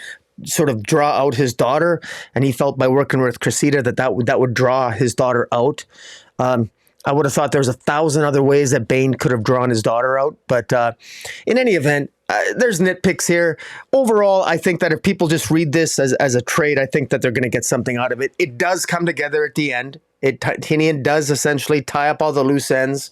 C: sort of draw out his daughter. And he felt by working with Cressida that would draw his daughter out. I would have thought there was 1,000 other ways that Bane could have drawn his daughter out. But in any event, there's nitpicks here. Overall, I think that if people just read this as a trade, I think that they're going to get something out of it. It does come together at the end. Tinian does essentially tie up all the loose ends.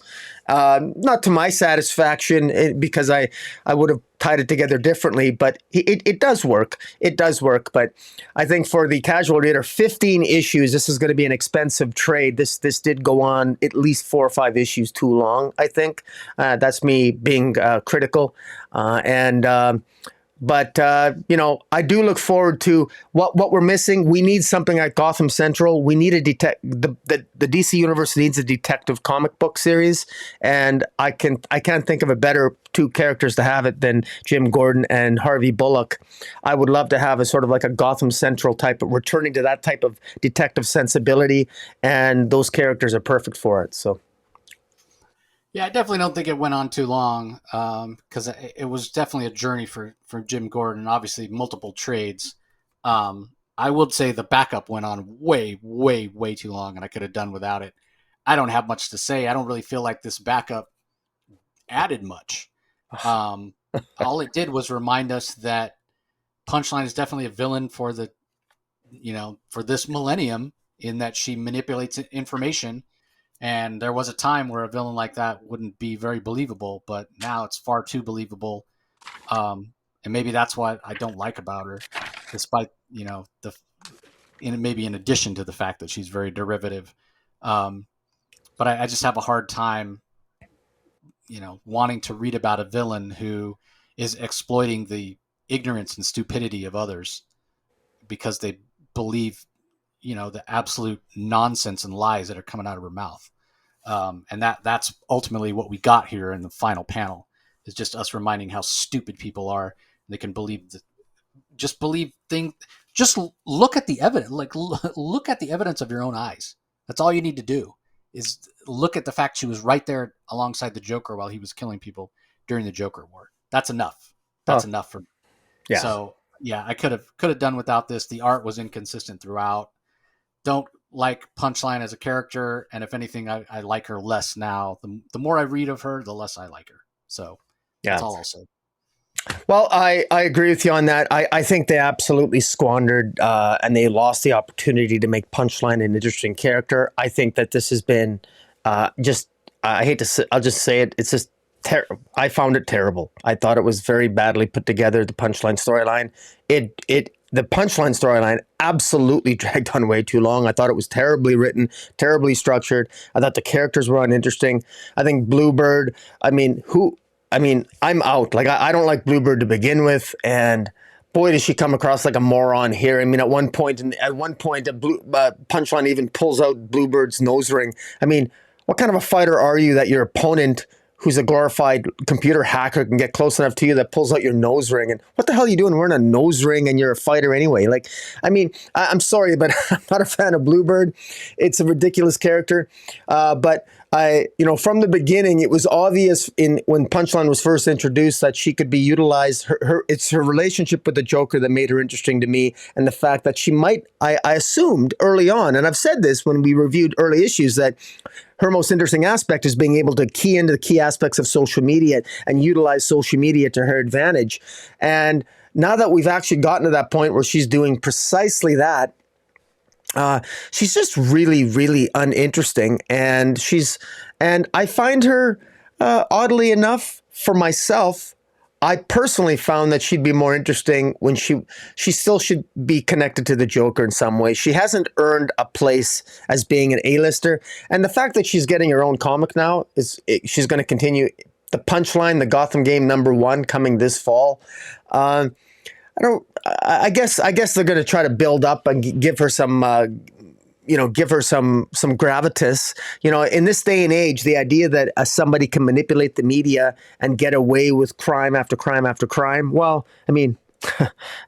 C: Not to my satisfaction, because I would have tied it together differently, but it does work. It does work. But I think for the casual reader, 15 issues, this is going to be an expensive trade. This did go on at least 4 or 5 issues too long, I think. That's me being critical. But I do look forward to what we're missing. We need something like Gotham Central. We need the DC Universe needs a detective comic book series, and I can't think of a better 2 characters to have it than Jim Gordon and Harvey Bullock. I would love to have a sort of like a Gotham Central type of returning to that type of detective sensibility, and those characters are perfect for it. So.
A: Yeah, I definitely don't think it went on too long because it was definitely a journey for Jim Gordon. Obviously, multiple trades. I would say the backup went on way, way, way too long, and I could have done without it. I don't have much to say. I don't really feel like this backup added much. All it did was remind us that Punchline is definitely a villain for this millennium, in that she manipulates information. And there was a time where a villain like that wouldn't be very believable, but now it's far too believable. And maybe that's what I don't like about her, despite, maybe in addition to the fact that she's very derivative. But I just have a hard time, wanting to read about a villain who is exploiting the ignorance and stupidity of others because they believe the absolute nonsense and lies that are coming out of her mouth. And that's ultimately what we got here in the final panel, is just us reminding how stupid people are. They can just look at the evidence, look at the evidence of your own eyes. That's all you need to do, is look at the fact she was right there alongside the Joker while he was killing people during the Joker War. That's enough. That's enough for me. Yeah. So yeah, I could have done without this. The art was inconsistent throughout. Don't like Punchline as a character, and if anything, I like her less now. The more I read of her, the less I like her. So that's all I'll say.
C: Well, I agree with you on that. I think they absolutely squandered and they lost the opportunity to make Punchline an interesting character. I think that this has been just, I hate to say, I'll just say it. It's just terrible. I found it terrible. I thought it was very badly put together, the Punchline storyline. The Punchline storyline absolutely dragged on way too long. I thought it was terribly written, terribly structured. I thought the characters were uninteresting. I think Bluebird, I'm out. Like, I don't like Bluebird to begin with, and boy, does she come across like a moron here. I mean, at one point, Punchline even pulls out Bluebird's nose ring. I mean, what kind of a fighter are you that your opponent, who's a glorified computer hacker, can get close enough to you that pulls out your nose ring? And what the hell are you doing wearing a nose ring and you're a fighter anyway? Like, I mean, I'm sorry, but I'm not a fan of Bluebird. It's a ridiculous character. But from the beginning, it was obvious when Punchline was first introduced that she could be utilized. It's her relationship with the Joker that made her interesting to me, and the fact that she might, I assumed early on, and I've said this when we reviewed early issues, that her most interesting aspect is being able to key into the key aspects of social media and utilize social media to her advantage. And now that we've actually gotten to that point where she's doing precisely that, she's just really, really uninteresting. And I find her, oddly enough, for myself, I personally found that she'd be more interesting when she still should be connected to the Joker in some way. She hasn't earned a place as being an A-lister. And the fact that she's getting her own comic now she's going to continue. The Punchline, the Gotham game #1 coming this fall. I guess they're going to try to build up and give her some gravitas. In this day and age, the idea that somebody can manipulate the media and get away with crime after crime after crime. Well, I mean,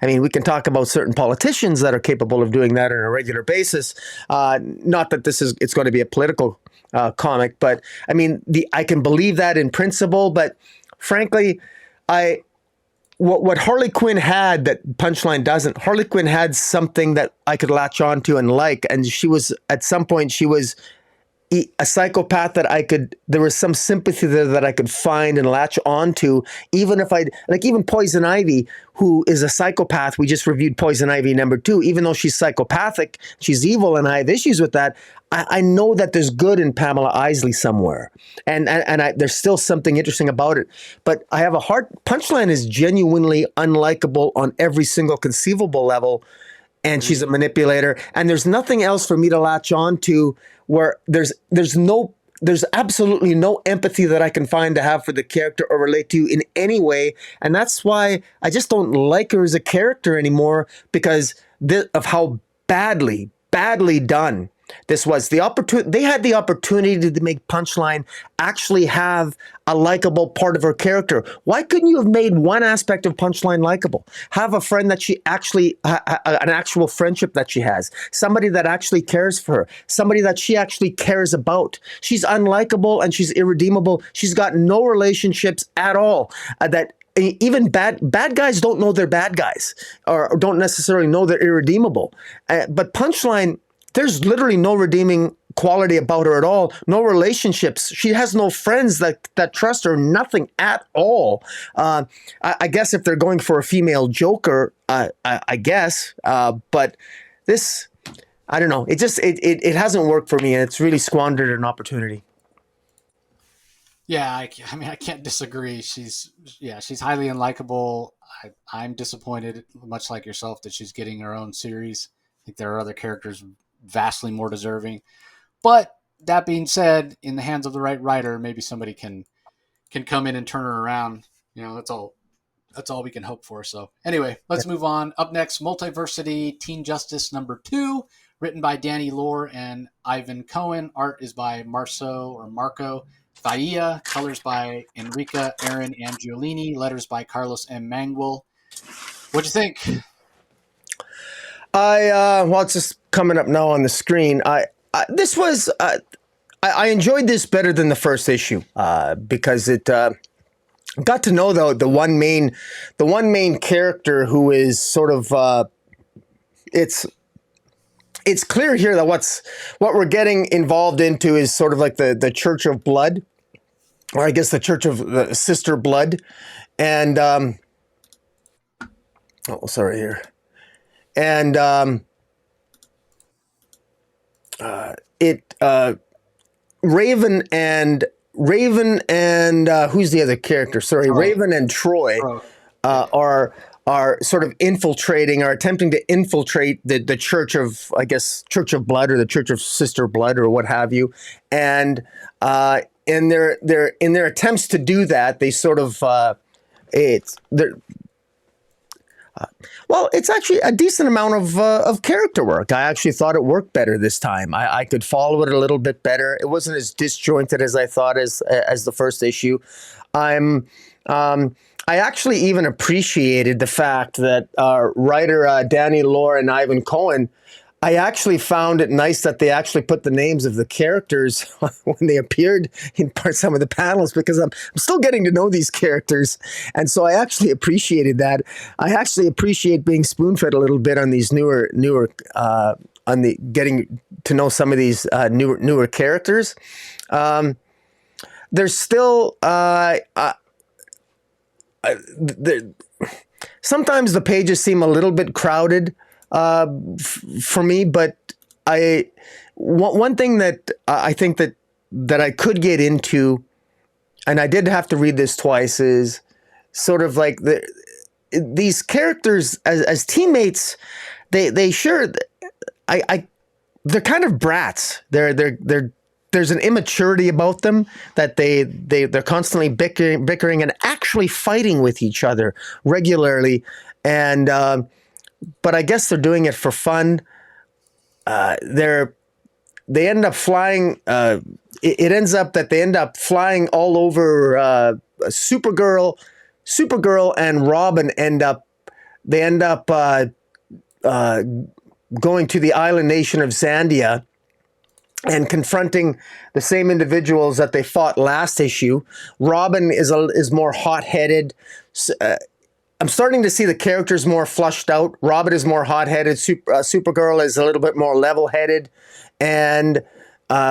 C: we can talk about certain politicians that are capable of doing that on a regular basis. Not that it's going to be a political comic, but I mean, I can believe that in principle, but frankly, what Harley Quinn had that Punchline doesn't. Harley Quinn had something that I could latch onto and like, and at some point she was a psychopath that there was some sympathy there that I could find and latch onto, even even Poison Ivy, who is a psychopath. We just reviewed Poison Ivy #2. Even though she's psychopathic, she's evil, and I have issues with that. I know that there's good in Pamela Isley somewhere, and there's still something interesting about it. But I have Punchline is genuinely unlikable on every single conceivable level, and she's a manipulator. And there's nothing else for me to latch on to where there's absolutely no empathy that I can find to have for the character or relate to in any way. And that's why I just don't like her as a character anymore, because of how badly done this was. They had the opportunity to make Punchline actually have a likable part of her character. Why couldn't you have made one aspect of Punchline likable? Have a friend that she actually, an actual friendship that she has. Somebody that actually cares for her. Somebody that she actually cares about. She's unlikable and she's irredeemable. She's got no relationships at all. Even bad guys don't know they're bad guys, or don't necessarily know they're irredeemable. But Punchline, there's literally no redeeming quality about her at all. No relationships. She has no friends that trust her. Nothing at all. I guess if they're going for a female Joker, I guess. But this, I don't know. It hasn't worked for me, and it's really squandered an opportunity.
A: Yeah, I can't disagree. She's highly unlikable. I'm disappointed, much like yourself, that she's getting her own series. I think there are other characters vastly more deserving. But that being said, in the hands of the right writer, maybe somebody can come in and turn her around. That's all we can hope for. So anyway, let's move on. Up next, Multiversity Teen Justice #2, written by Danny Lore and Ivan Cohen. Art is by Marco Failla. Colors by Enrica Aaron Angiolini. Letters by Carlos M. Mangwell. What'd you think?
C: It's just coming up now on the screen. I enjoyed this better than the first issue, because it got to know the one main character who is sort of it's clear here that what we're getting involved into is sort of like the Church of Blood, or I guess the Church of the Sister Blood, and sorry here, and Raven and who's the other character? Sorry,
A: Troy.
C: Raven and Troy are sort of infiltrating, are attempting to infiltrate the Church of, I guess, Church of Blood or the Church of Sister Blood or what have you, and in their attempts to do that, they sort of it's actually a decent amount of character work. I actually thought it worked better this time. I could follow it a little bit better. It wasn't as disjointed as I thought as the first issue. I actually even appreciated the fact that writer Danny Lore and Ivan Cohen, I actually found it nice that they actually put the names of the characters when they appeared in some of the panels, because I'm still getting to know these characters. And so I actually appreciated that. I actually appreciate being spoon-fed a little bit on these newer on the getting to know some of these newer characters. There's still sometimes the pages seem a little bit crowded for me, but one thing that I think that I could get into, and I did have to read this twice, is sort of like these characters as teammates. They're kind of brats. There's an immaturity about them that they're constantly bickering and actually fighting with each other regularly, and but I guess they're doing it for fun. They end up flying. It ends up that they end up flying all over Supergirl. Supergirl and Robin end up going to the island nation of Zandia and confronting the same individuals that they fought last issue. Robin is more hot-headed. I'm starting to see the characters more flushed out. Robin is more hot-headed. Supergirl is a little bit more level-headed, and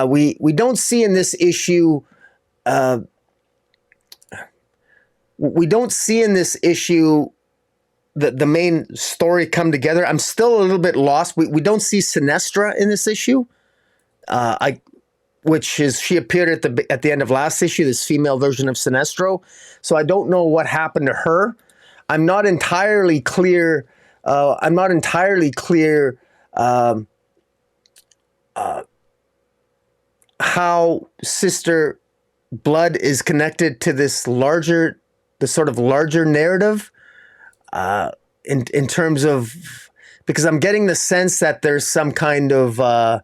C: we don't see in this issue. We don't see in this issue the main story come together. I'm still a little bit lost. We don't see Sinestra in this issue. She appeared at the end of last issue, this female version of Sinestro. So I don't know what happened to her. I'm not entirely clear. How Sister Blood is connected to the sort of larger narrative. In terms of, because I'm getting the sense that there's some kind of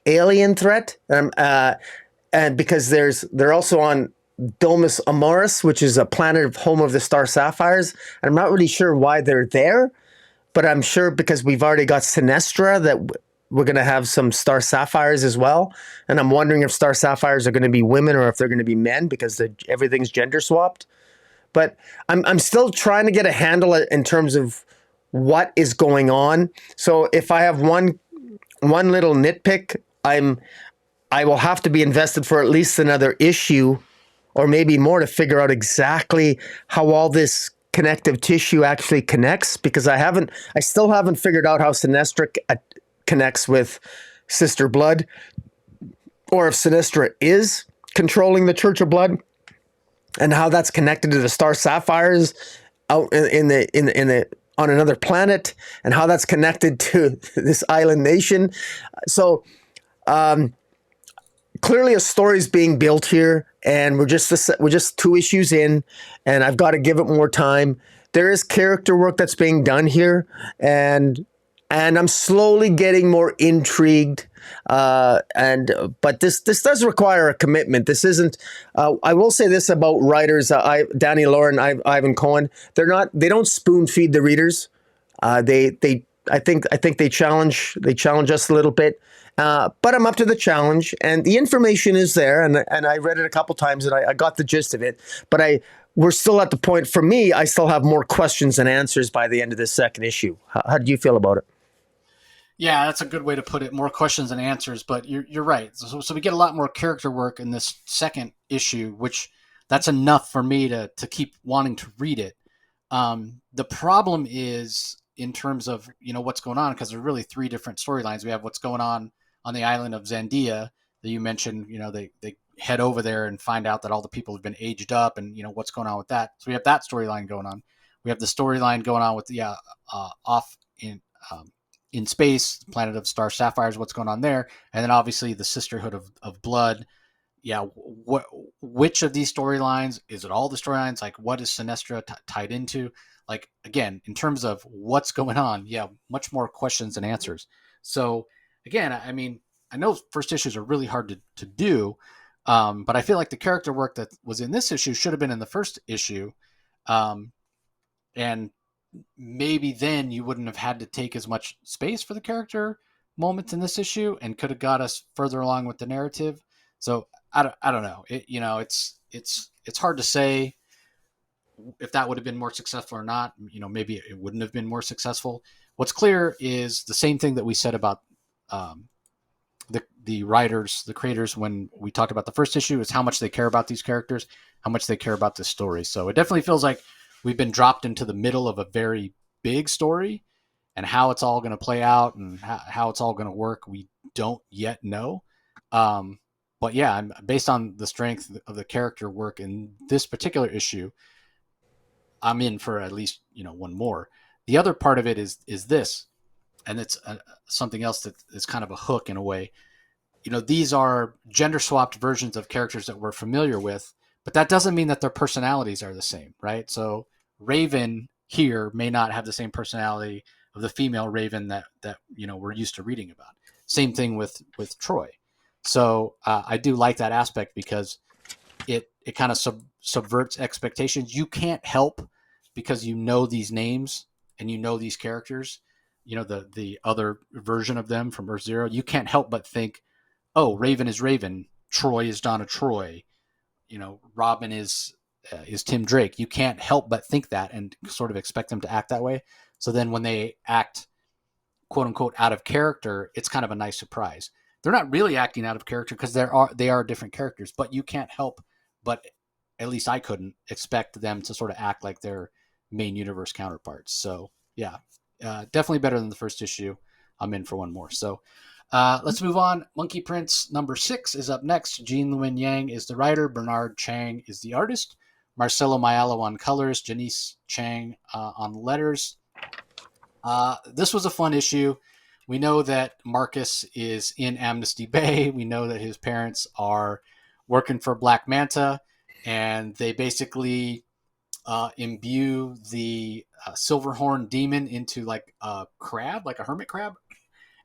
C: alien threat, and because they're also on Domus Amoris, which is a planet home of the Star Sapphires. I'm not really sure why they're there, but I'm sure because we've already got Sinestra that we're going to have some Star Sapphires as well. And I'm wondering if Star Sapphires are going to be women or if they're going to be men, because everything's gender swapped. But I'm still trying to get a handle in terms of what is going on. So if I have one little nitpick, I will have to be invested for at least another issue or maybe more to figure out exactly how all this connective tissue actually connects, because I still haven't figured out how Sinestra connects with Sister Blood, or if Sinestra is controlling the Church of Blood, and how that's connected to the Star Sapphires out on another planet, and how that's connected to this island nation. So clearly a story's being built here, and we're just 2 issues in, and I've got to give it more time. There is character work that's being done here, and I'm slowly getting more intrigued. But this does require a commitment. This isn't. I will say this about writers, Danny Lore and Ivan Cohen. They don't spoon feed the readers. I think they challenge us a little bit. But I'm up to the challenge, and the information is there, and I read it a couple times, and I got the gist of it. But we're still at the point, for me, I still have more questions than answers by the end of this second issue. How do you feel about it?
A: Yeah, that's a good way to put it. More questions than answers, but you're right. So we get a lot more character work in this second issue, which that's enough for me to keep wanting to read it. The problem is in terms of what's going on, because there's really three different storylines. We have what's going on the island of Zandia that you mentioned. They head over there and find out that all the people have been aged up, and what's going on with that. So we have that storyline going on. We have the storyline going on with the off in space, the planet of star sapphires, what's going on there, and then obviously the Sisterhood of Blood. Yeah, which of these storylines is it? All the storylines? Like, what is Sinestra tied into? Like, again, in terms of what's going on, yeah, much more questions than answers. So again, I mean, I know first issues are really hard to do, but I feel like the character work that was in this issue should have been in the first issue, and maybe then you wouldn't have had to take as much space for the character moments in this issue, and could have got us further along with the narrative. So I don't know. It's hard to say if that would have been more successful or not. Maybe it wouldn't have been more successful. What's clear is the same thing that we said about the writers, the creators, when we talked about the first issue, is how much they care about these characters, how much they care about this story. So it definitely feels like we've been dropped into the middle of a very big story, and how it's all going to play out and how it's all going to work, we don't yet know. But yeah, based on the strength of the character work in this particular issue, I'm in for at least one more. The other part of it is this, and it's something else that is kind of a hook in a way. These are gender swapped versions of characters that we're familiar with, but that doesn't mean that their personalities are the same, right? So Raven here may not have the same personality of the female Raven that we're used to reading about. Same thing with Troy. So I do like that aspect, because it kind of subverts expectations. You can't help, because these names and these characters, the other version of them from Earth Zero. You can't help but think, oh, Raven is Raven, Troy is Donna Troy, Robin is Tim Drake. You can't help but think that and sort of expect them to act that way. So then when they act, quote unquote, out of character, it's kind of a nice surprise. They're not really acting out of character, because they are different characters, but you can't help but, at least I couldn't, expect them to sort of act like their main universe counterparts. So yeah, definitely better than the first issue. I'm in for one more. So let's move on. Monkey Prince number 6 is up next. Jean Luen Yang is the writer. Bernard Chang is the artist. Marcelo Mayalo on colors. Janice Chang on letters. This was a fun issue. We know that Marcus is in Amnesty Bay. We know that his parents are working for Black Manta, and they basically imbue the Silverhorn demon into like a crab, like a hermit crab,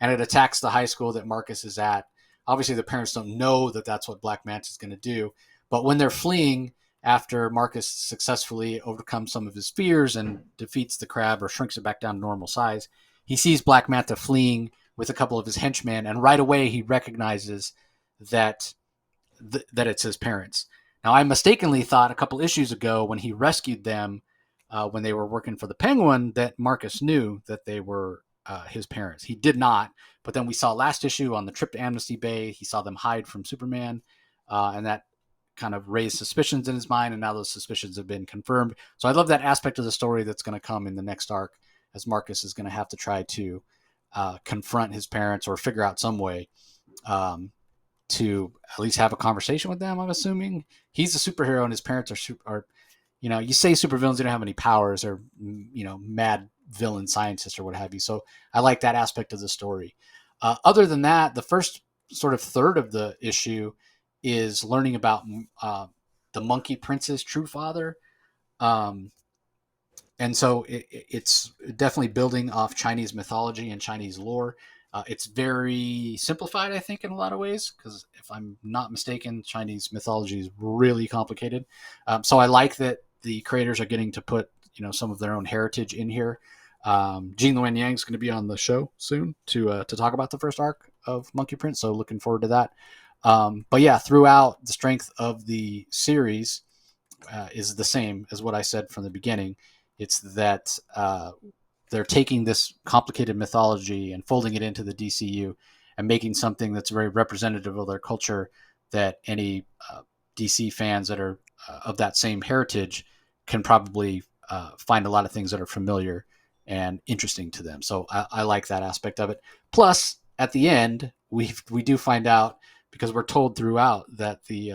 A: and it attacks the high school that Marcus is at. Obviously, the parents don't know that that's what Black Manta is going to do, but when they're fleeing after Marcus successfully overcomes some of his fears and defeats the crab or shrinks it back down to normal size, he sees Black Manta fleeing with a couple of his henchmen, and right away he recognizes that it's his parents. Now, I mistakenly thought a couple issues ago, when he rescued them, when they were working for the Penguin, that Marcus knew that they were his parents. He did not, but then we saw last issue on the trip to Amnesty Bay, he saw them hide from Superman, and that kind of raised suspicions in his mind, and now those suspicions have been confirmed. So I love that aspect of the story that's going to come in the next arc, as Marcus is going to have to try to confront his parents, or figure out some way to at least have a conversation with them. I'm assuming he's a superhero and his parents are you say supervillains, they don't have any powers, or mad villain scientists or what have you. So I like that aspect of the story. Other than that, the first sort of third of the issue is learning about the Monkey Prince's true father. And so it's definitely building off Chinese mythology and Chinese lore. It's very simplified, I think, in a lot of ways, because if I'm not mistaken, Chinese mythology is really complicated. So I like that the creators are getting to put some of their own heritage in here. Jean Luen Yang is going to be on the show soon to talk about the first arc of Monkey Prince, so looking forward to that. But yeah, throughout, the strength of the series is the same as what I said from the beginning. It's that they're taking this complicated mythology and folding it into the DCU and making something that's very representative of their culture, that any DC fans that are of that same heritage can probably find a lot of things that are familiar and interesting to them. So I like that aspect of it. Plus, at the end, we do find out, because we're told throughout, that the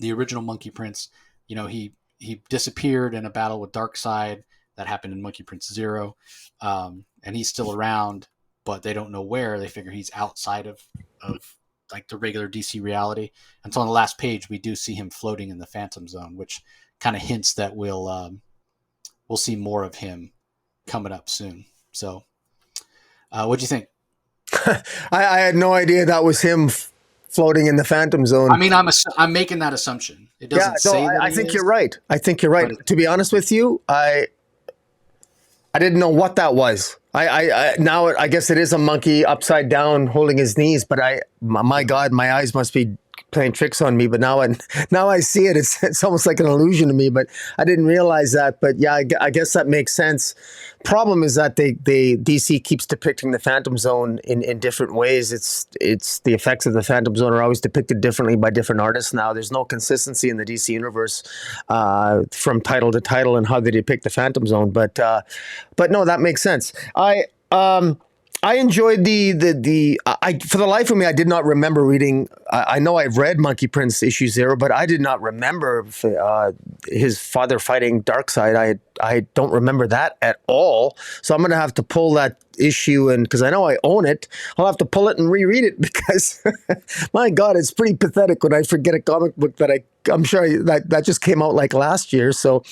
A: original Monkey Prince, he disappeared in a battle with Darkseid that happened in Monkey Prince Zero, and he's still around, but they don't know where. They figure he's outside of like the regular DC reality. And so on the last page, we do see him floating in the Phantom Zone, which kind of hints that we'll see more of him coming up soon. So, what'd you think?
C: I had no idea that was him floating in the Phantom Zone.
A: I mean, I'm making that assumption. It doesn't say that.
C: I think you're right. I think you're right. To be honest with you, I didn't know what that was. Now I guess it is a monkey upside down holding his knees, but my God, my eyes must be playing tricks on me. But now I see it. It's almost like an illusion to me, but I didn't realize that. But yeah, I guess that makes sense. Problem is that DC keeps depicting the Phantom Zone in different ways. It's the effects of the Phantom Zone are always depicted differently by different artists now. There's no consistency in the DC universe from title to title and how they depict the Phantom Zone. But no, that makes sense. I enjoyed I for the life of me, I did not remember reading. I know I've read Monkey Prince issue 0, but I did not remember his father fighting Darkseid. I don't remember that at all. So I'm going to have to pull that issue, and because I know I own it, I'll have to pull it and reread it, because my God, it's pretty pathetic when I forget a comic book that I'm sure that just came out like last year. So,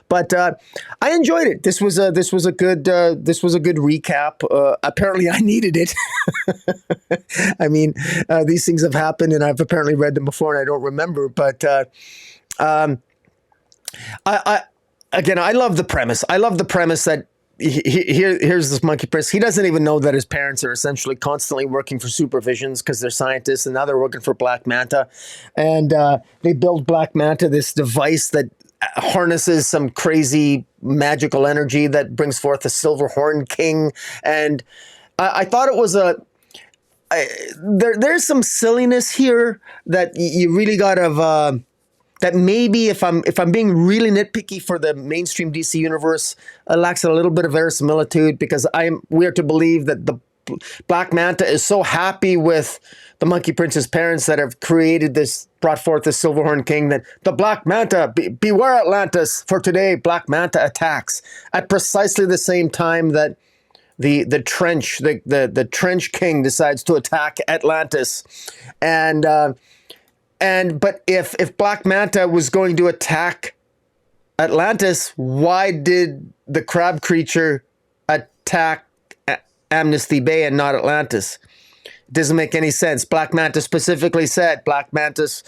C: but I enjoyed it. This was a good recap. Apparently, I needed it. I mean, these things have happened, and I've apparently read them before, and I don't remember. But I love the premise. I love the premise that here's this Monkey Prince. He doesn't even know that his parents are essentially constantly working for supervisions because they're scientists, and now they're working for Black Manta. And they build Black Manta, this device that harnesses some crazy magical energy that brings forth the Silver Horn King. And I thought it was there's some silliness here that you really got to that maybe if I'm being really nitpicky for the mainstream DC universe, it lacks a little bit of verisimilitude, because we are to believe that the Black Manta is so happy with the Monkey Prince's parents that have brought forth the Silverhorn King, that the Black Manta, beware Atlantis, for today Black Manta attacks at precisely the same time that the Trench King decides to attack Atlantis. But if Black Manta was going to attack Atlantis, why did the crab creature attack Amnesty Bay and not Atlantis? It doesn't make any sense. Black Manta specifically said, Black Manta's,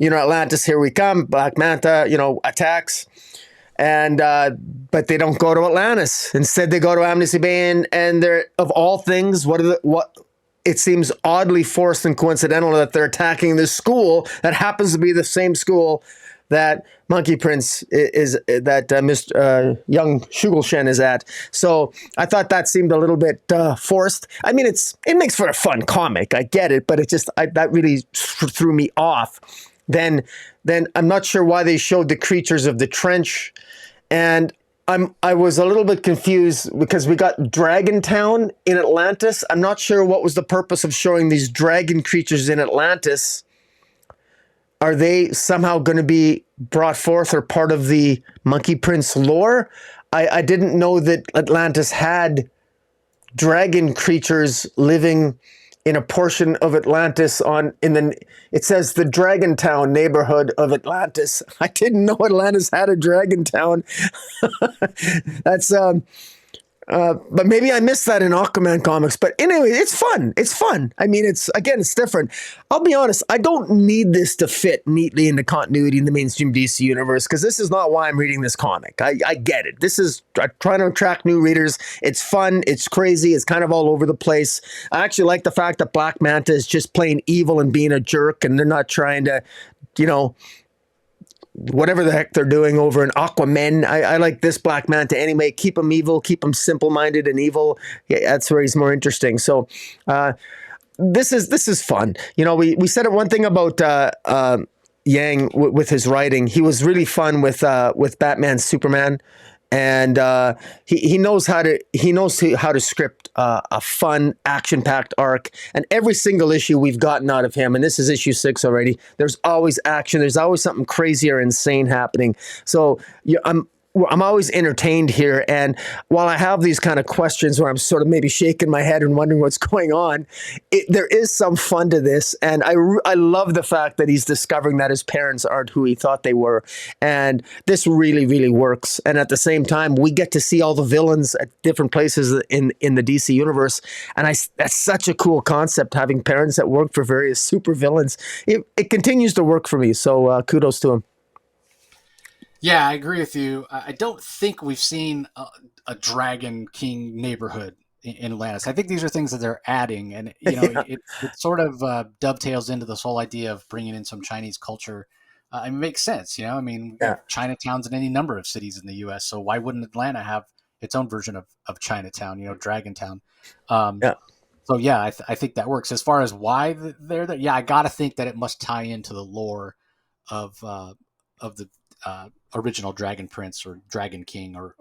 C: Atlantis, here we come. Black Manta, attacks. And but they don't go to Atlantis. Instead, they go to Amnesty Bay, and they're, of all things, it seems oddly forced and coincidental that they're attacking this school that happens to be the same school that Monkey Prince Mr. Young Shugelshen is at. So I thought that seemed a little bit forced. I mean, it makes for a fun comic. I get it, but that really threw me off. Then I'm not sure why they showed the creatures of the trench, and I was a little bit confused because we got Dragon Town in Atlantis. I'm not sure what was the purpose of showing these dragon creatures in Atlantis. Are they somehow going to be brought forth or part of the Monkey Prince lore? I didn't know that Atlantis had dragon creatures living in a portion of Atlantis it says the Dragon Town neighborhood of Atlantis. I didn't know Atlantis had a Dragon Town. That's but maybe I missed that in Hawkman comics. But anyway, it's fun. It's fun. I mean, it's different. I'll be honest, I don't need this to fit neatly into continuity in the mainstream DC universe, because this is not why I'm reading this comic. I get it. This is trying to attract new readers. It's fun. It's crazy. It's kind of all over the place. I actually like the fact that Black Manta is just plain evil and being a jerk, and they're not trying to, whatever the heck they're doing over in Aquaman. I like this Black Manta anyway. Keep him evil, keep him simple-minded and evil. Yeah, that's where he's more interesting. So this is fun. You know, we said it one thing about Yang with his writing. He was really fun with Batman Superman, and he knows how to script a fun action packed arc. And every single issue we've gotten out of him, and this is issue 6 already. There's always action. There's always something crazy or insane happening. So I'm always entertained here. And while I have these kind of questions where I'm sort of maybe shaking my head and wondering what's going on, there is some fun to this. And I love the fact that he's discovering that his parents aren't who he thought they were. And this really, really works. And at the same time, we get to see all the villains at different places in the DC universe. And that's such a cool concept, having parents that work for various super villains. It continues to work for me. So kudos to him.
A: Yeah, I agree with you. I don't think we've seen a Dragon King neighborhood in Atlantis. I think these are things that they're adding, and it sort of dovetails into this whole idea of bringing in some Chinese culture. It makes sense, I mean, Chinatowns in any number of cities in the U.S. So why wouldn't Atlanta have its own version of Chinatown? Dragon Town. So yeah, I think that works. As far as why they're there, I got to think that it must tie into the lore of the original Dragon Prince or Dragon King or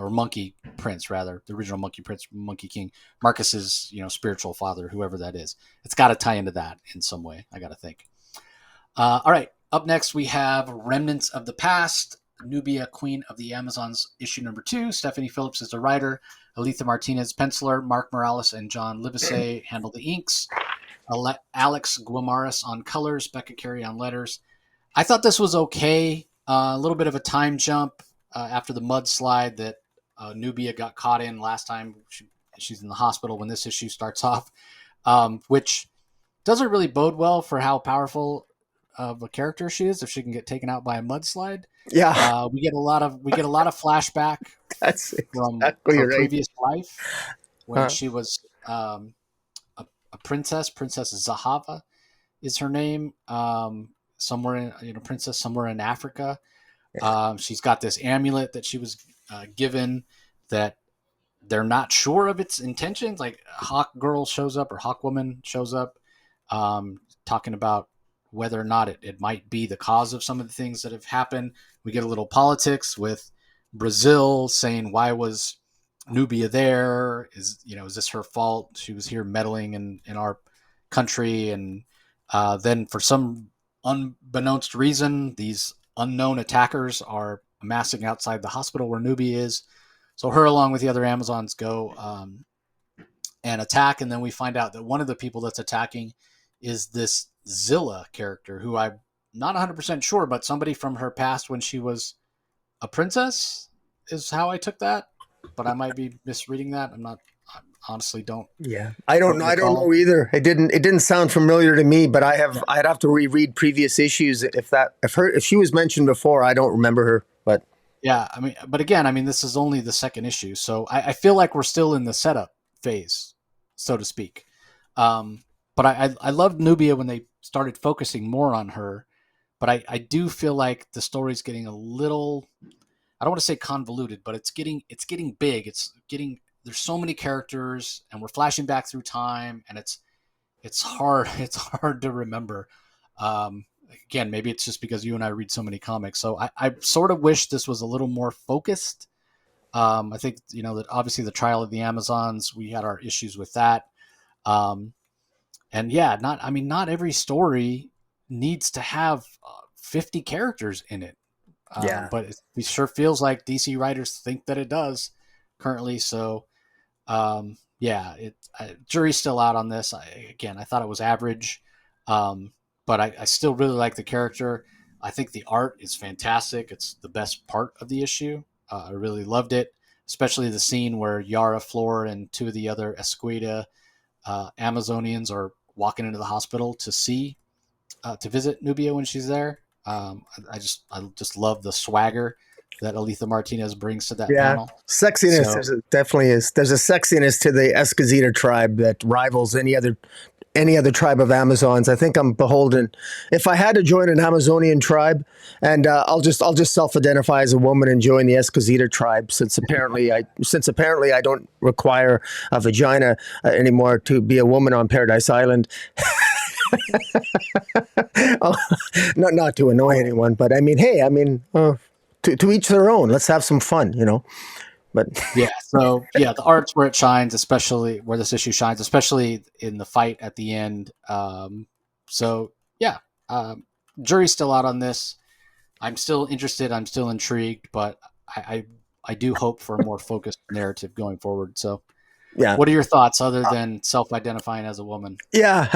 A: Monkey Prince, rather, the original Monkey Prince, Monkey King, Marcus's spiritual father, whoever that is. It's got to tie into that in some way, I got to think. All right, up next we have Remnants of the Past, Nubia, Queen of the Amazons, issue number 2. Stephanie Phillips is the writer, Aletha Martinez penciler, Mark Morales and John Livesey handle the inks, Alex Guimaras on colors, Becca Carey on letters. I thought this was okay. A little bit of a time jump after the mudslide that Nubia got caught in last time. She's in the hospital when this issue starts off, which doesn't really bode well for how powerful of a character she is if she can get taken out by a mudslide.
C: Yeah,
A: we get a lot of flashback
C: that's
A: from
C: exactly
A: her
C: right.
A: previous life when she was a princess. Princess Zahava is her name. Somewhere in princess somewhere in Africa. She's got this amulet that she was given that they're not sure of its intentions. Like Hawk Girl shows up or Hawk Woman shows up talking about whether or not it might be the cause of some of the things that have happened. We get a little politics with Brazil saying, why was Nubia there? Is this her fault? She was here meddling in our country. And then for some unbeknownst reason, these unknown attackers are amassing outside the hospital where Nubia is. So her, along with the other Amazons, go and attack. And then we find out that one of the people that's attacking is this Zilla character, who I'm not 100% sure, but somebody from her past when she was a princess is how I took that. But I might be misreading that. I honestly don't.
C: Yeah, I don't know either. It didn't sound familiar to me, but I'd have to reread previous issues if she was mentioned before. I don't remember her, but
A: yeah, but again, this is only the second issue, so I feel like we're still in the setup phase, so to speak. But I loved Nubia when they started focusing more on her, but I do feel like the story's getting a little, I don't want to say convoluted, but it's getting big. There's so many characters, and we're flashing back through time, and it's hard to remember. Again, maybe it's just because you and I read so many comics. So I sort of wish this was a little more focused. I think that obviously the Trial of the Amazons, we had our issues with that. And yeah, not every story needs to have 50 characters in it. But it sure feels like DC writers think that it does currently. So jury's still out on this. I thought it was average, but I still really like the character. I think the art is fantastic. It's the best part of the issue. I really loved it, especially the scene where Yara Flor and two of the other Esqueda Amazonians are walking into the hospital to visit Nubia when she's there. I just love the swagger that Aletha Martinez brings to that panel.
C: Sexiness. Definitely is. There's a sexiness to the Escazita tribe that rivals any other any other tribe of Amazons. I think I'm beholden. If I had to join an Amazonian tribe, and I'll just self-identify as a woman and join the Escozita tribe, since apparently I don't require a vagina anymore to be a woman on Paradise Island. Not to annoy anyone, but I mean, hey, to each their own. Let's have some fun, But
A: Yeah. So yeah, the art's where it shines, especially where this issue shines, especially in the fight at the end. So yeah, jury's still out on this. I'm still interested. I'm still intrigued, but I do hope for a more focused narrative going forward. So
C: yeah,
A: what are your thoughts other than self-identifying as a woman?
C: yeah.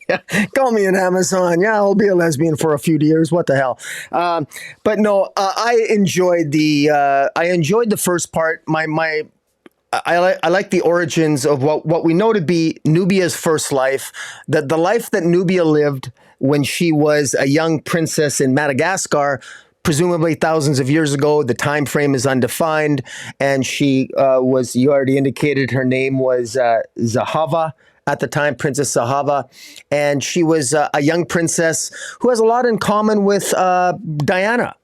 C: Yeah. Call me an Amazon. Yeah, I'll be a lesbian for a few years. What the hell? But no, I enjoyed the first part. I like the origins of what we know to be Nubia's first life, the life that Nubia lived when she was a young princess in Madagascar, presumably thousands of years ago. The time frame is undefined, and she was, you already indicated her name was Zahava at the time, Princess Zahava, and she was a young princess who has a lot in common with Diana.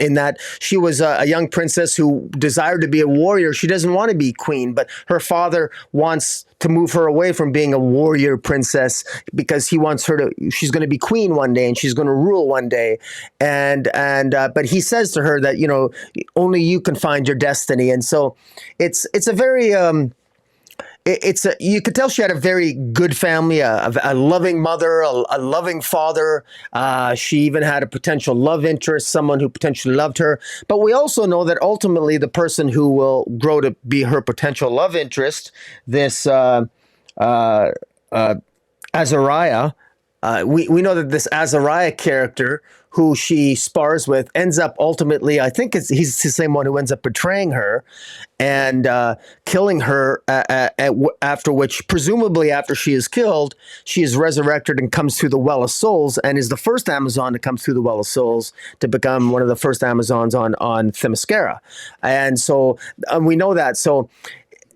C: In that she was a young princess who desired to be a warrior. She doesn't want to be queen, but her father wants to move her away from being a warrior princess because he wants her to, she's going to be queen one day and she's going to rule one day. But he says to her that, only you can find your destiny. And so it's a very, you could tell she had a very good family, a loving mother, a loving father. She even had a potential love interest, someone who potentially loved her. But we also know that ultimately the person who will grow to be her potential love interest, this Azariah, we know that this Azariah character who she spars with ends up ultimately, I think he's the same one who ends up betraying her and killing her, after which, presumably after she is killed, she is resurrected and comes through the Well of Souls and is the first Amazon to come through the Well of Souls to become one of the first Amazons on Themyscira. And so we know that. So,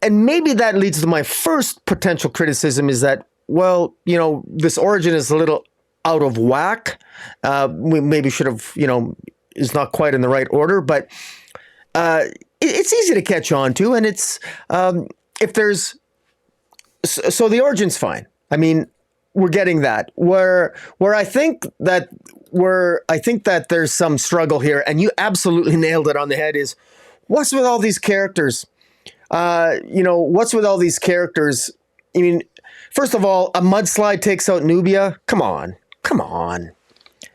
C: and maybe that leads to my first potential criticism is that, well, this origin is a little out of whack. We maybe should have, is not quite in the right order, but it's easy to catch on to. And it's, if there's, so the origin's fine. I mean, we're getting that. Where I think that there's some struggle here, and you absolutely nailed it on the head, is what's with all these characters? What's with all these characters? I mean, first of all, a mudslide takes out Nubia. Come on.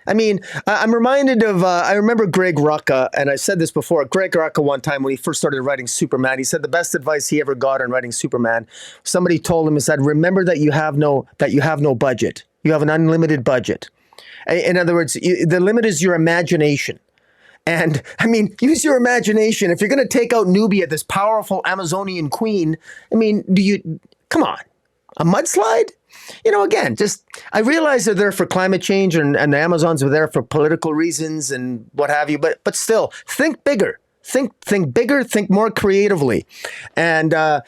C: I mean, I'm reminded of, I remember Greg Rucka, and I said this before, Greg Rucka one time when he first started writing Superman, he said the best advice he ever got on writing Superman, somebody told him, he said, remember that you have no budget. You have an unlimited budget. In other words, the limit is your imagination. And I mean, use your imagination. If you're going to take out Nubia, this powerful Amazonian queen, I mean, come on, a mudslide? Again, I realize they're there for climate change and the Amazons are there for political reasons and what have you, but still, think bigger. Think bigger, think more creatively. And I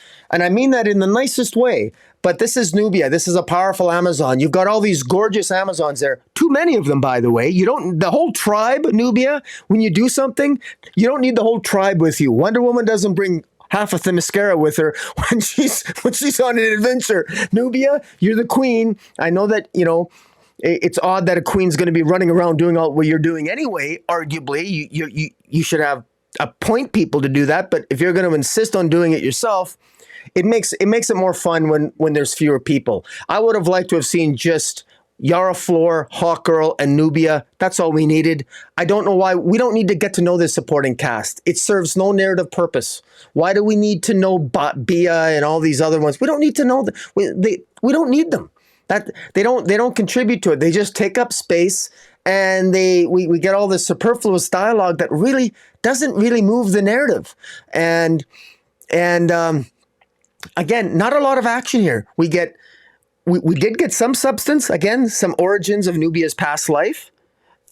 C: mean that in the nicest way. But this is Nubia. This is a powerful Amazon. You've got all these gorgeous Amazons there. Too many of them, by the way. The whole tribe, Nubia, when you do something, you don't need the whole tribe with you. Wonder Woman doesn't bring half of Themyscira with her when she's on an adventure. Nubia, you're the queen. I know that, it's odd that a queen's going to be running around doing all what you're doing anyway. Arguably, you should appoint people to do that. But if you're going to insist on doing it yourself, it makes it more fun when there's fewer people. I would have liked to have seen just Yara Flor, Hawkgirl, and Nubia. That's all we needed. I don't know why. We don't need to get to know this supporting cast. It serves no narrative purpose. Why do we need to know Bia and all these other ones? We don't need to know them. We don't need them. They don't contribute to it. They just take up space, and we get all this superfluous dialogue that really doesn't really move the narrative. And again, not a lot of action here. We did get some substance, again, some origins of Nubia's past life.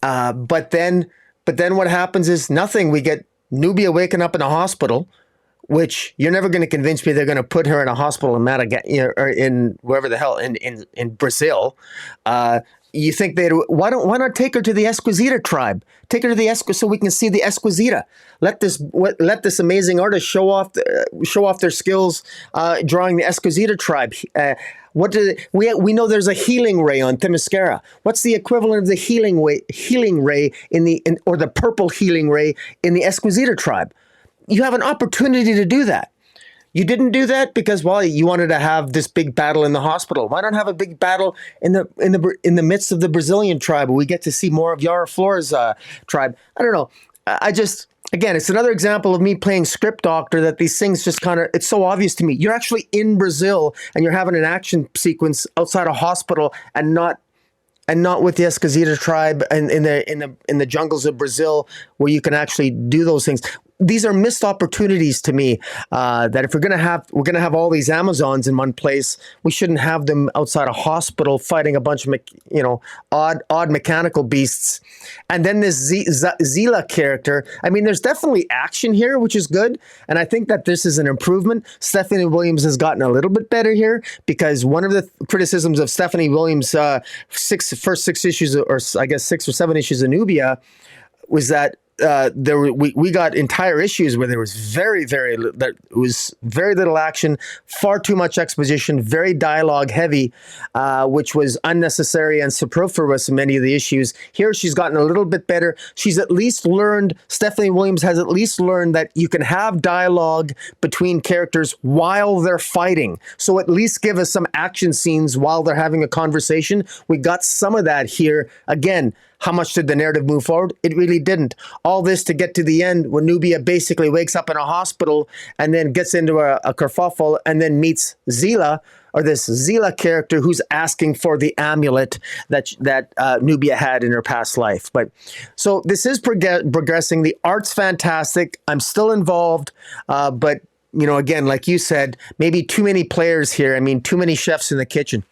C: But then what happens is nothing. We get Nubia waking up in a hospital which you're never going to convince me they're going to put her in a hospital in Madagascar or in wherever the hell in Brazil. You think why not take her to the Esquisita tribe? Take her to the so we can see the Esquisita. Let this amazing artist show off their skills drawing the Esquisita tribe. We know there's a healing ray on Themyscira. What's the equivalent of the healing ray or the purple healing ray in the Esquisita tribe? You have an opportunity to do that. You didn't do that because, well, you wanted to have this big battle in the hospital. Why not have a big battle in the midst of the Brazilian tribe? We get to see more of Yara Flor's tribe. I don't know. Again, it's another example of me playing script doctor, that these things just kind of, it's so obvious to me. You're actually in Brazil and you're having an action sequence outside a hospital and not with the Esquisita tribe and in the jungles of Brazil, where you can actually do those things. These are missed opportunities to me. That if we're gonna have all these Amazons in one place, we shouldn't have them outside a hospital fighting a bunch of odd mechanical beasts. And then this Zila character. I mean, there's definitely action here, which is good, and I think that this is an improvement. Stephanie Williams has gotten a little bit better here, because one of the criticisms of Stephanie Williams' first 6 issues, or I guess 6 or 7 issues of Nubia, was that we got entire issues where there was very little action, far too much exposition, very dialogue heavy, which was unnecessary and superfluous in many of the issues. Here she's gotten a little bit better. Stephanie Williams has at least learned that you can have dialogue between characters while they're fighting. So at least give us some action scenes while they're having a conversation. We got some of that here. Again, how much did the narrative move forward? It really didn't. All this to get to the end when Nubia basically wakes up in a hospital and then gets into a kerfuffle and then meets Zila, or this Zila character who's asking for the amulet that Nubia had in her past life. But so this is progressing. The art's fantastic. I'm still involved, but again, like you said, maybe too many players here. I mean, too many chefs in the kitchen.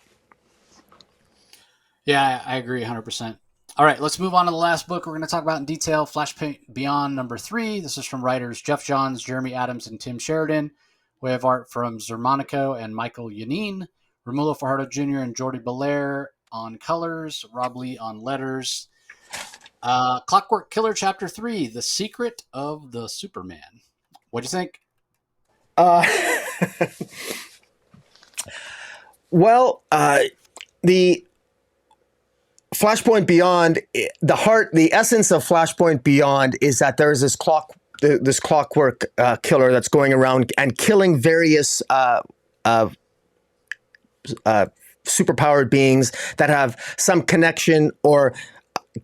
A: Yeah, I agree 100%. All right, let's move on to the last book we're going to talk about in detail, Flashpoint Beyond number 3. This is from writers Jeff Johns, Jeremy Adams, and Tim Sheridan. We have art from Zermanico and Michael Yanin, Romulo Fajardo Jr. and Jordi Belair on colors, Rob Lee on letters. Clockwork Killer Chapter 3, The Secret of the Superman. What'd you think?
C: Well, the Flashpoint Beyond, the essence of Flashpoint Beyond is that there is this clockwork killer that's going around and killing various superpowered beings that have some connection or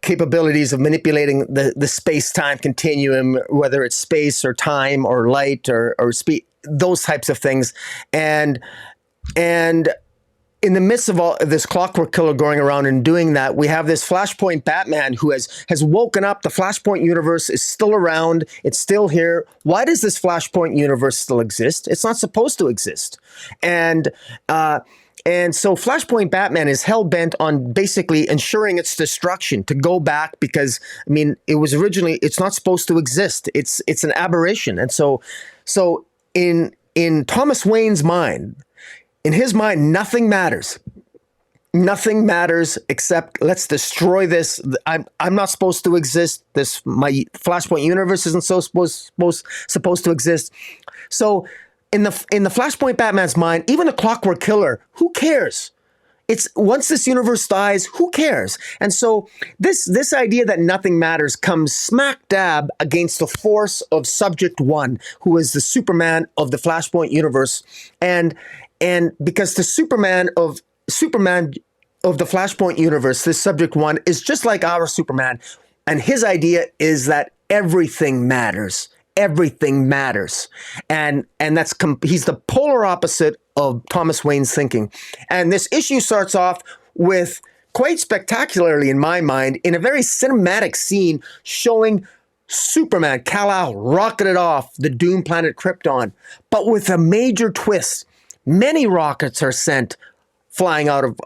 C: capabilities of manipulating the space-time continuum, whether it's space or time or light or speed, those types of things. And in the midst of all this clockwork killer going around and doing that, we have this Flashpoint Batman who has woken up. The Flashpoint universe is still around. It's still here. Why does this Flashpoint universe still exist? It's not supposed to exist. And so Flashpoint Batman is hell-bent on basically ensuring its destruction, to go back, because, I mean, it's not supposed to exist. It's an aberration. And so in Thomas Wayne's mind, in his mind, nothing matters. Nothing matters except let's destroy this. I'm not supposed to exist. My Flashpoint universe isn't supposed to exist. So in the Flashpoint Batman's mind, even a Clockwork Killer, who cares? It's once this universe dies, who cares? And so this idea that nothing matters comes smack dab against the force of Subject One, who is the Superman of the Flashpoint universe, and because the Superman of the Flashpoint universe, this Subject One, is just like our Superman, and his idea is that everything matters. Everything matters, and he's the polar opposite of Thomas Wayne's thinking. And this issue starts off with, quite spectacularly in my mind, in a very cinematic scene showing Superman, Kal-El, rocketed off the doomed planet Krypton, but with a major twist. Many rockets are sent flying out of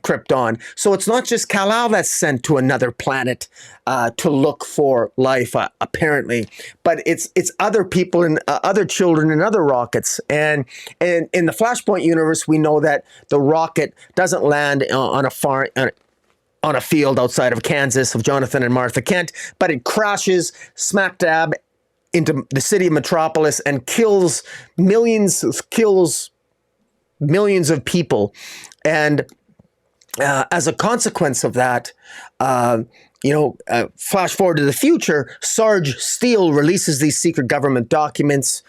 C: Krypton. So it's not just Kal-El that's sent to another planet to look for life, apparently, but it's other people and other children and other rockets. And in the Flashpoint universe, we know that the rocket doesn't land on a farm. On a field outside of Kansas of Jonathan and Martha Kent, but it crashes smack dab into the city of Metropolis and kills millions of people. And as a consequence of that, flash forward to the future, Sarge Steele releases these secret government documents,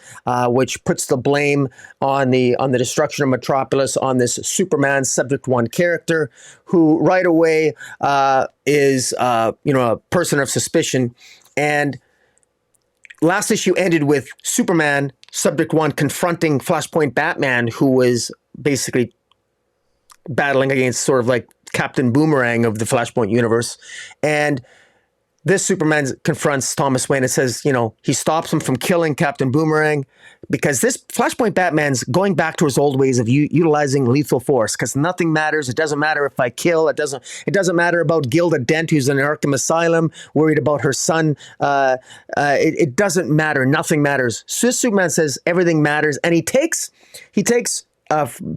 C: which puts the blame on the destruction of Metropolis on this Superman Subject 1 character, who right away is a person of suspicion. And last issue ended with Superman Subject 1 confronting Flashpoint Batman, who was basically battling against sort of like Captain Boomerang of the Flashpoint universe. And this Superman confronts Thomas Wayne and says, he stops him from killing Captain Boomerang, because this Flashpoint Batman's going back to his old ways of utilizing lethal force, because nothing matters. It doesn't matter if I kill. It doesn't matter about Gilda Dent, who's in Arkham Asylum, worried about her son. It doesn't matter. Nothing matters. So Superman says everything matters, and he takes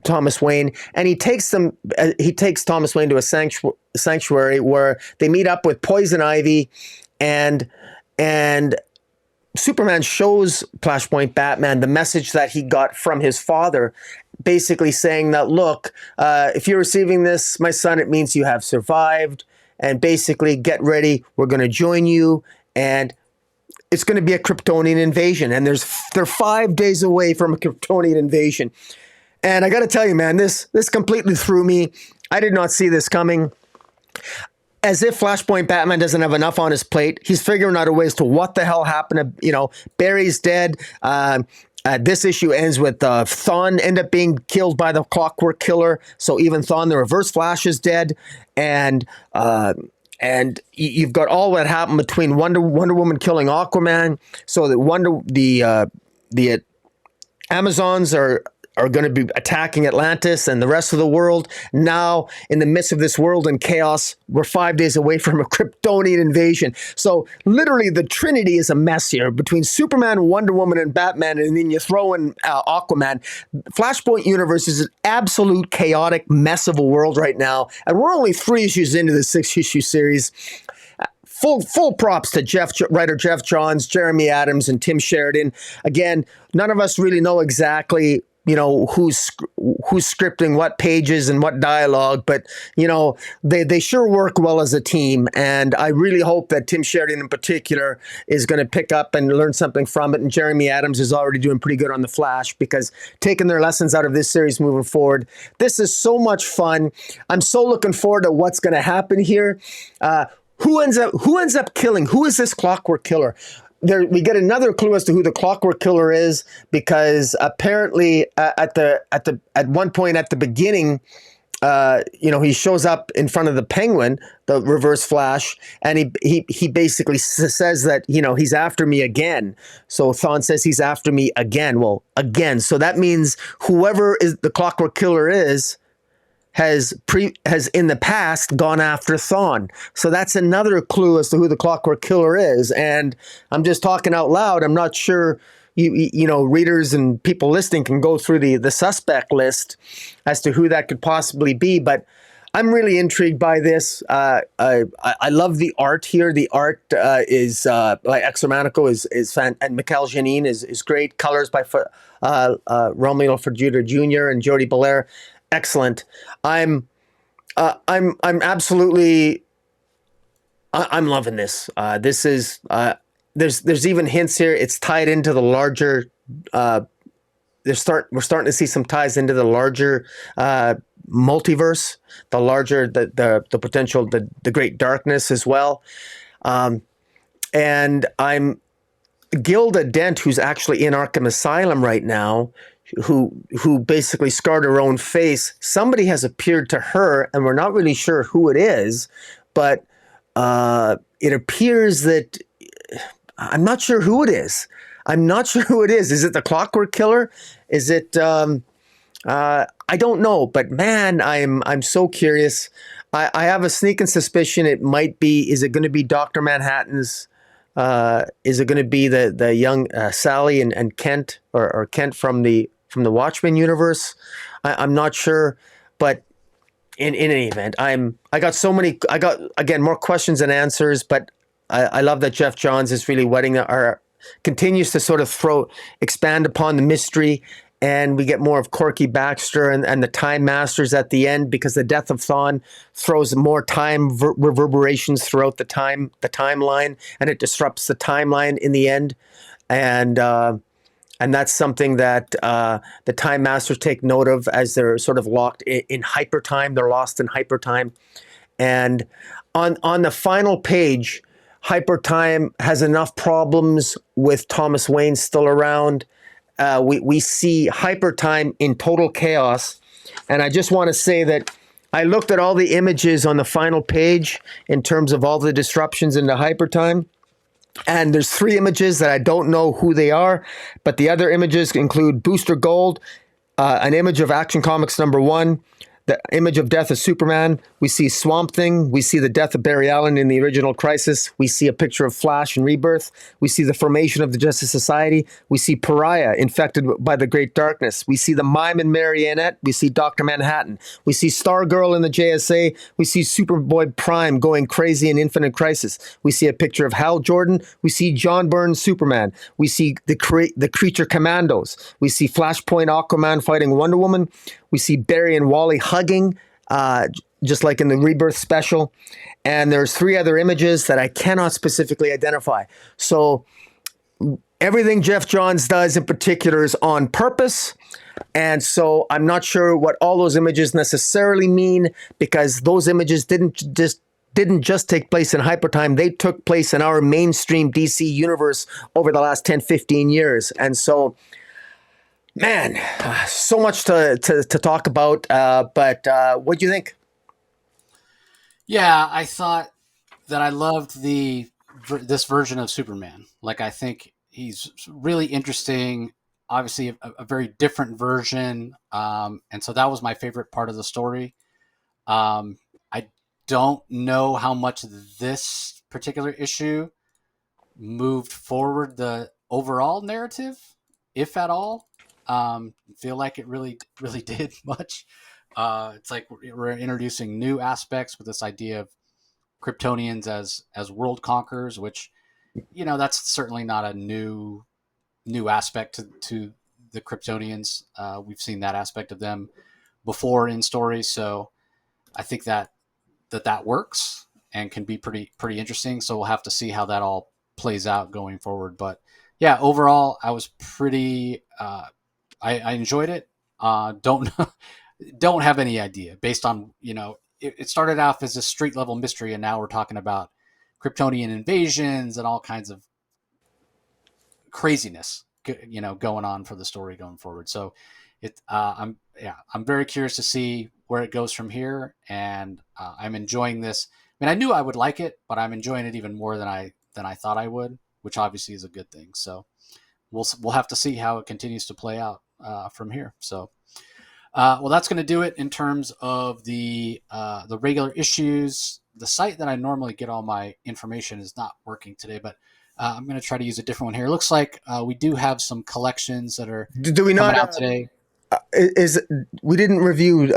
C: Thomas Wayne, and he takes Thomas Wayne to a sanctuary where they meet up with Poison Ivy, and Superman shows Flashpoint Batman the message that he got from his father, basically saying that, look, if you're receiving this, my son, it means you have survived, and basically get ready, we're going to join you, and it's going to be a Kryptonian invasion, and they're 5 days away from a Kryptonian invasion. And I got to tell you, man, this completely threw me. I did not see this coming. As if Flashpoint Batman doesn't have enough on his plate, he's figuring out a ways to what the hell happened to, Barry's dead. This issue ends with Thawne end up being killed by the Clockwork Killer. So even Thawne, the Reverse Flash, is dead. And you've got all that happened between Wonder Woman killing Aquaman. So that the Amazons are going to be attacking Atlantis and the rest of the world. Now, in the midst of this world in chaos, we're 5 days away from a Kryptonian invasion. So literally the Trinity is a mess here between Superman, Wonder Woman, and Batman, and then you throw in Aquaman. Flashpoint universe is an absolute chaotic mess of a world right now, and we're only 3 issues into the 6-issue series. Full props to writer Jeff Johns, Jeremy Adams, and Tim Sheridan. Again, none of us really know exactly who's scripting what pages and what dialogue, but they sure work well as a team, and I really hope that Tim Sheridan in particular is going to pick up and learn something from it, and Jeremy Adams is already doing pretty good on the Flash, because taking their lessons out of this series moving forward, this is so much fun. I'm so looking forward to what's going to happen here. Who ends up killing? Who is this Clockwork Killer? We get another clue as to who the Clockwork Killer is, because apparently at one point at the beginning, he shows up in front of the Penguin, the Reverse Flash, and he basically says that he's after me again. So Thawne says he's after me again. Well, again, so that means whoever is the Clockwork Killer has in the past gone after Thawne. So that's another clue as to who the Clockwork Killer is. And I'm just talking out loud. I'm not sure readers and people listening can go through the suspect list as to who that could possibly be. But I'm really intrigued by this. I love the art here. The art is by Exomanico is fan, and Mikel Janin is great. Colors by Romulo Ferjuda Jr. and Jody Belair. Excellent. I'm absolutely. I'm loving this. This is. There's even hints here. It's tied into the larger. We're starting to see some ties into the larger multiverse, the larger the potential the great darkness as well. And I'm Gilda Dent, who's actually in Arkham Asylum right now, who basically scarred her own face. Somebody has appeared to her, and we're not really sure who it is, but it appears that I'm not sure who it is. I'm not sure who it is. Is it the Clockwork Killer? Is it? I don't know, but man, I'm so curious. I have a sneaking suspicion it might be. Is it going to be Doctor Manhattan's? Is it going to be the young Sally and Kent or Kent from the Watchmen universe? I'm not sure, but in any event, I got so many. I got again more questions than answers, but I love that Jeff Johns is really wetting our continues to sort of expand upon the mystery. And we get more of Corky Baxter and the Time Masters at the end, because the death of Thawne throws more time reverberations throughout the timeline, and it disrupts the timeline in the end. And that's something that the Time Masters take note of as they're sort of locked in hyper time. They're lost in hyper time. And on the final page, hyper time has enough problems with Thomas Wayne still around. We see hyper time in total chaos. And I just want to say that I looked at all the images on the final page in terms of all the disruptions into hyper time. And there's 3 images that I don't know who they are, but the other images include Booster Gold, an image of Action Comics #1, the image of death of Superman. We see Swamp Thing. We see the death of Barry Allen in the original Crisis. We see a picture of Flash in Rebirth. We see the formation of the Justice Society. We see Pariah infected by the Great Darkness. We see the Mime and Marionette. We see Dr. Manhattan. We see Stargirl in the JSA. We see Superboy Prime going crazy in Infinite Crisis. We see a picture of Hal Jordan. We see John Byrne's Superman. We see the Creature Commandos. We see Flashpoint Aquaman fighting Wonder Woman. We see Barry and Wally hugging, just like in the Rebirth special. And there's 3 other images that I cannot specifically identify. So everything Jeff Johns does in particular is on purpose. And so I'm not sure what all those images necessarily mean, because those images didn't just take place in hypertime. They took place in our mainstream DC universe over the last 10, 15 years. And so, man, so much to talk about. But what do you think?
A: Yeah, I thought that I loved this version of Superman. Like, I think he's really interesting. Obviously, a very different version, and so that was my favorite part of the story. I don't know how much this particular issue moved forward the overall narrative, if at all. Feel like it really did much. It's like we're introducing new aspects with this idea of Kryptonians as world conquerors, which, that's certainly not a new aspect to the Kryptonians. We've seen that aspect of them before in stories, so I think that works and can be pretty interesting. So we'll have to see how that all plays out going forward. But yeah, overall, I was pretty. I enjoyed it. Don't have any idea based on it started off as a street level mystery, and now we're talking about Kryptonian invasions and all kinds of craziness going on for the story going forward. So I'm very curious to see where it goes from here, and I'm enjoying this. I mean, I knew I would like it, but I'm enjoying it even more than I thought I would, which obviously is a good thing. So we'll have to see how it continues to play out from here. So well, that's going to do it in terms of the regular issues. The site that I normally get all my information is not working today, but I'm going to try to use a different one here. It looks like we do have some collections that are
C: do we not
A: out today.
C: We didn't review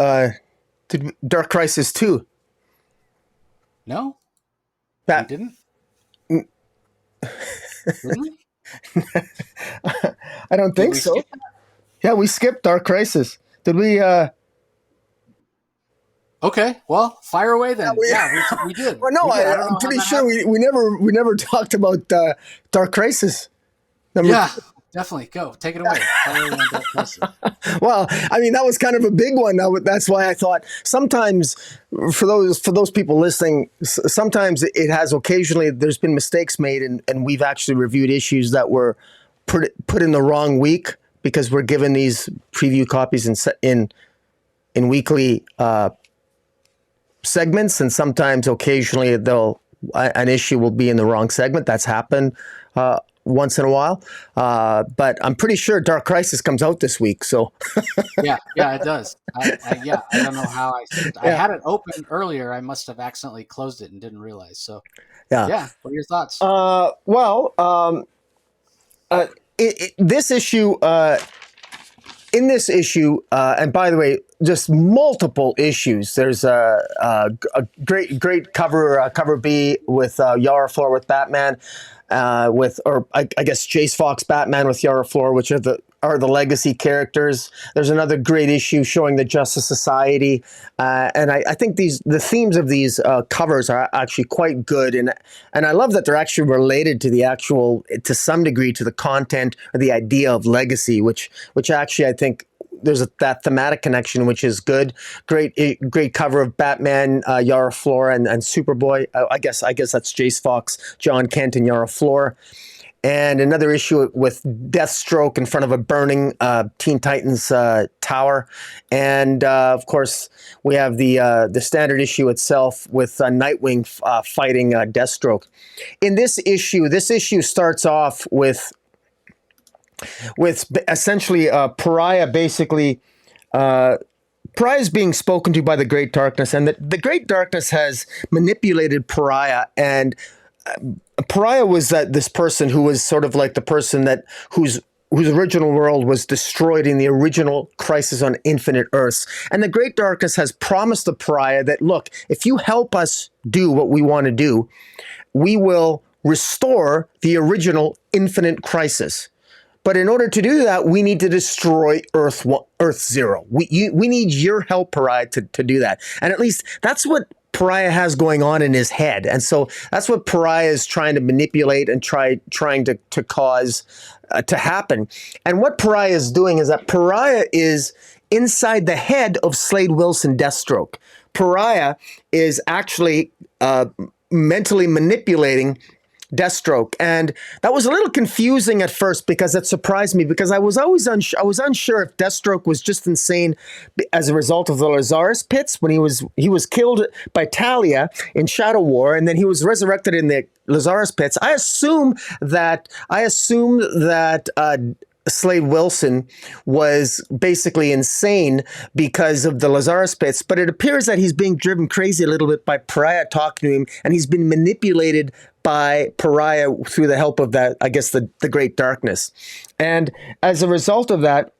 C: Dark Crisis 2?
A: No,
C: that
A: we didn't. Really?
C: I don't think so. Yeah, we skipped Dark Crisis. Did we?
A: Okay, well, fire away then. We did.
C: Well, no, I'm pretty sure we never talked about Dark Crisis.
A: Definitely go take it away.
C: Well, I mean, that was kind of a big one. That's why I thought sometimes for those people listening, sometimes it has occasionally there's been mistakes made, and we've actually reviewed issues that were put in the wrong week because we're given these preview copies in weekly segments, and sometimes occasionally an issue will be in the wrong segment. That's happened once in a while. But I'm pretty sure Dark Crisis comes out this week. So
A: Yeah, it does. I don't know how I
C: yeah,
A: had it open earlier. I must have accidentally closed it and didn't realize. So,
C: yeah.
A: yeah, what are your thoughts?
C: Well, this issue. In this issue, and by the way, just multiple issues. There's a great cover B with Yara Flor with Batman, I guess Jace Fox Batman with Yara Flor, which are the legacy characters. There's another great issue showing the Justice Society, and I think the themes of these covers are actually quite good, and I love that they're actually related to to some degree to the content or the idea of legacy, which actually I think there's that thematic connection, which is good. Great cover of Batman, Yara Flor, and Superboy. I guess that's Jace Fox, John Kent, and Yara Flor. And another issue with Deathstroke in front of a burning Teen Titans tower, and of course we have the standard issue itself with Nightwing fighting Deathstroke. In this issue starts off with essentially Pariah basically. Pariah is being spoken to by the Great Darkness, and the Great Darkness has manipulated Pariah, and Pariah was this person who was sort of like the person whose original world was destroyed in the original Crisis on Infinite Earths. And the Great Darkness has promised the Pariah that, look, if you help us do what we want to do, we will restore the original Infinite Crisis. But in order to do that, we need to destroy Earth Zero. We need your help, Pariah, to do that. And at least that's what Pariah has going on in his head. And so that's what Pariah is trying to manipulate and trying to cause to happen. And what Pariah is doing is that Pariah is inside the head of Slade Wilson Deathstroke. Pariah is actually mentally manipulating Deathstroke, and that was a little confusing at first because it surprised me, because I was unsure if Deathstroke was just insane as a result of the Lazarus pits when he was killed by Talia in Shadow War, and then he was resurrected in the Lazarus pits. I assumed that Slade Wilson was basically insane because of the Lazarus pits, but it appears that he's being driven crazy a little bit by Pariah talking to him, and he's been manipulated by Pariah through the help of that, I guess, the Great Darkness. And as a result of that,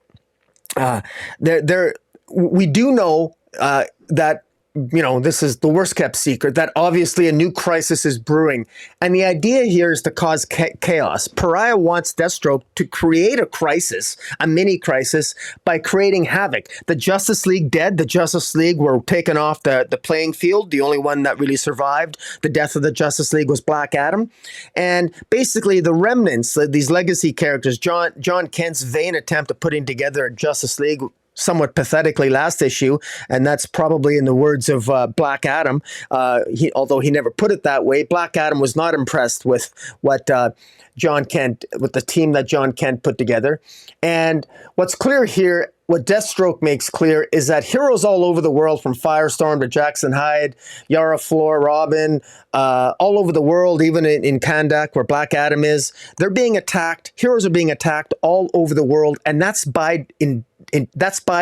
C: we do know that, you know, this is the worst kept secret, that obviously a new crisis is brewing. And the idea here is to cause chaos. Pariah wants Deathstroke to create a crisis, a mini crisis, by creating havoc. The Justice League dead. The Justice League were taken off the playing field. The only one that really survived the death of the Justice League was Black Adam. And basically the remnants, these legacy characters, John Kent's vain attempt at putting together a Justice League, somewhat pathetically last issue, and that's probably in the words of Black Adam, although he never put it that way. Black Adam was not impressed with what with the team that John Kent put together. And what's clear here, what Deathstroke makes clear, is that heroes all over the world, from Firestorm to Jackson Hyde, Yara Flor, Robin, all over the world, even in Kandak where Black Adam is, they're being attacked. Heroes are being attacked all over the world, and that's by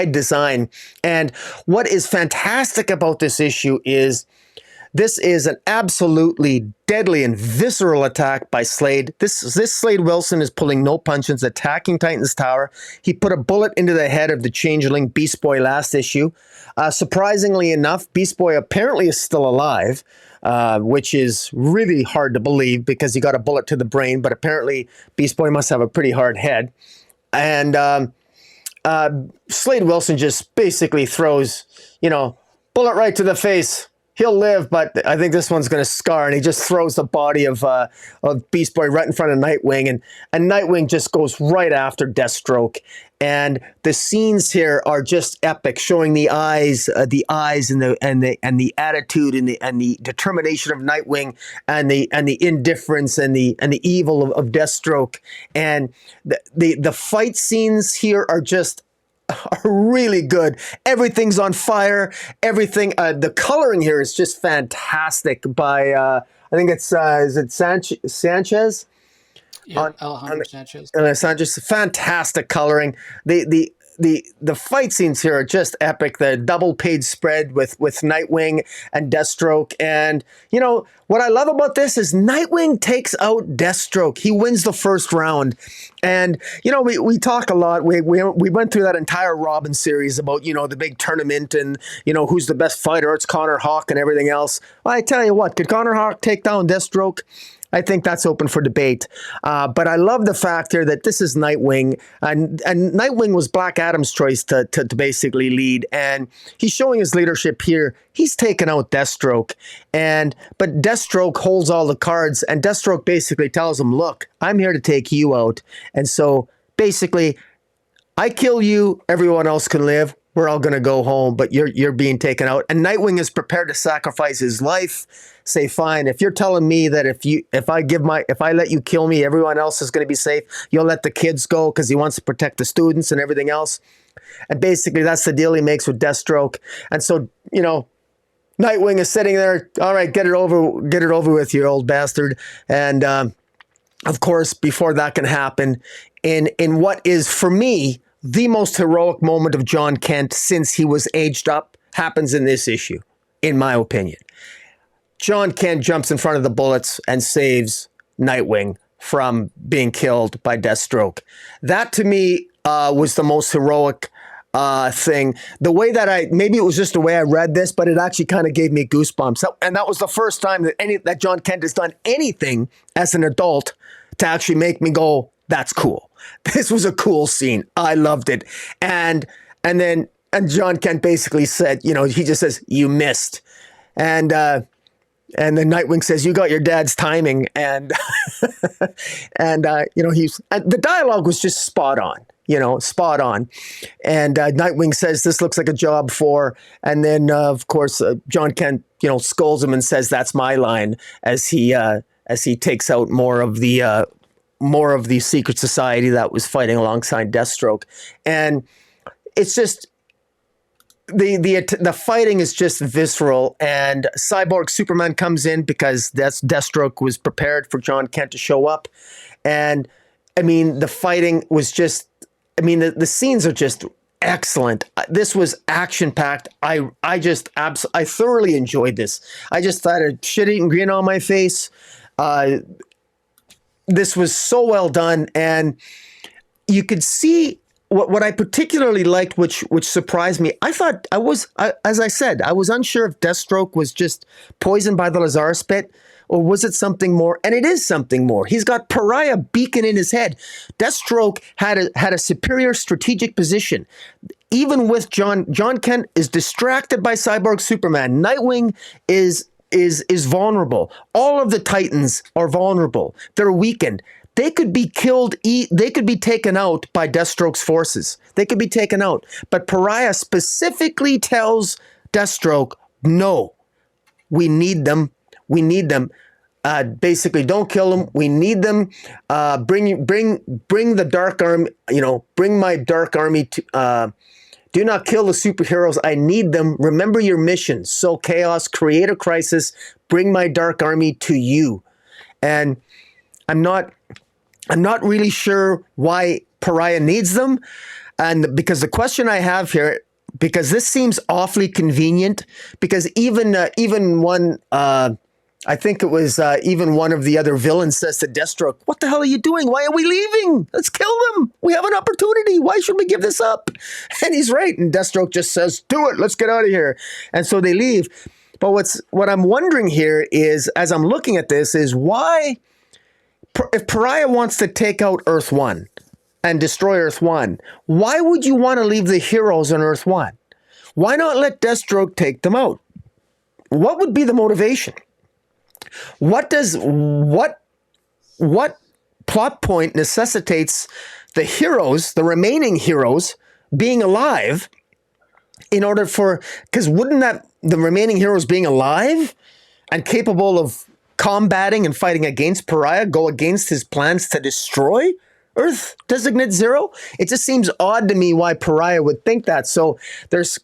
C: design. And what is fantastic about this issue is this is an absolutely deadly and visceral attack by Slade. This Slade Wilson is pulling no punches, attacking Titan's Tower. He put a bullet into the head of the changeling Beast Boy last issue. Surprisingly enough, Beast Boy apparently is still alive, which is really hard to believe because he got a bullet to the brain, but apparently Beast Boy must have a pretty hard head. And Slade Wilson just basically throws, bullet right to the face. He'll live, but I think this one's going to scar. And he just throws the body of Beast Boy right in front of Nightwing, and Nightwing just goes right after Deathstroke. And the scenes here are just epic, showing the eyes and the attitude and the determination of Nightwing, and the indifference and the evil of Deathstroke. And the fight scenes here are really good. Everything's on fire. Everything. The coloring here is just fantastic by I think it's is it Sanchez?
A: Yep, Alejandro Sanchez.
C: Sanchez, fantastic coloring. The fight scenes here are just epic. The double page spread with Nightwing and Deathstroke, and you know what I love about this is Nightwing takes out Deathstroke. He wins the first round, and you know we talk a lot. We went through that entire Robin series about the big tournament and who's the best fighter. It's Connor Hawk and everything else. Well, I tell you what, could Connor Hawk take down Deathstroke? I think that's open for debate. But I love the fact here that this is Nightwing, and Nightwing was Black Adam's choice to basically lead, and he's showing his leadership here. He's taken out Deathstroke, but Deathstroke holds all the cards, and Deathstroke basically tells him, look, I'm here to take you out. And so basically, I kill you, everyone else can live. We're all going to go home, but you're being taken out. And Nightwing is prepared to sacrifice his life. Say, fine, if you're telling me that if I let you kill me, everyone else is going to be safe, you'll let the kids go because he wants to protect the students and everything else. And basically, that's the deal he makes with Deathstroke. And so, Nightwing is sitting there. All right, get it over with, you old bastard. And of course, before that can happen, in what is for me the most heroic moment of John Kent since he was aged up happens in this issue, in my opinion. John Kent jumps in front of the bullets and saves Nightwing from being killed by Deathstroke. That to me was the most heroic thing. The way that maybe it was just the way I read this, but it actually kind of gave me goosebumps. And that was the first time that John Kent has done anything as an adult to actually make me go, that's cool. This was a cool scene. I loved it. And John Kent basically said, he just says, you missed. And then Nightwing says, you got your dad's timing. And, the dialogue was just spot on. Spot on. And Nightwing says, this looks like a job for, and then, of course, John Kent, scolds him and says, that's my line, as he takes out more of the secret society that was fighting alongside Deathstroke. And it's just, the fighting is just visceral, and Cyborg Superman comes in because Deathstroke was prepared for John Kent to show up. And I mean, the fighting was just, the scenes are just excellent. This was action packed. I thoroughly enjoyed this. I just had a shit-eating grin on my face. This was so well done, and you could see what I particularly liked, which surprised me. As I said, I was unsure if Deathstroke was just poisoned by the Lazarus pit, or was it something more? And it is something more. He's got Pariah beacon in his head. Deathstroke had a superior strategic position. Even with John Kent is distracted by Cyborg Superman. Nightwing is vulnerable. All of the Titans are vulnerable. They're weakened. They could be killed. They could be taken out by Deathstroke's forces. They could be taken out. But Pariah specifically tells Deathstroke, no, we need them. We need them. Basically, don't kill them. We need them. Bring the Dark Army. Bring my Dark Army to. Do not kill the superheroes. I need them. Remember your mission. Sow chaos. Create a crisis. Bring my Dark Army to you. And I'm not really sure why Pariah needs them. And because the question I have here, because this seems awfully convenient, because even one, I think it was even one of the other villains says to Deathstroke, what the hell are you doing? Why are we leaving? Let's kill them. We have an opportunity. Why should we give this up? And he's right. And Deathstroke just says, do it. Let's get out of here. And so they leave. But what I'm wondering here is, as I'm looking at this, is why, if Pariah wants to take out Earth 1 and destroy Earth 1, why would you want to leave the heroes on Earth 1? Why not let Deathstroke take them out? What would be the motivation? What plot point necessitates the remaining heroes being alive in order for, because wouldn't that, the remaining heroes being alive and capable of combating and fighting against Pariah go against his plans to destroy Earth Designate Zero? It just seems odd to me why Pariah would think that. So there's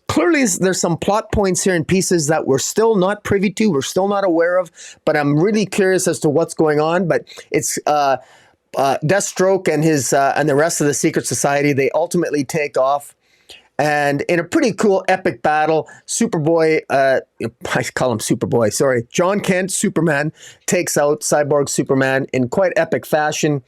C: some plot points here and pieces that we're still not privy to, we're still not aware of, but I'm really curious as to what's going on. But it's Deathstroke and his and the rest of the Secret Society, they ultimately take off. And in a pretty cool epic battle, Superboy, I call him Superboy, sorry, John Kent, Superman, takes out Cyborg Superman in quite epic fashion.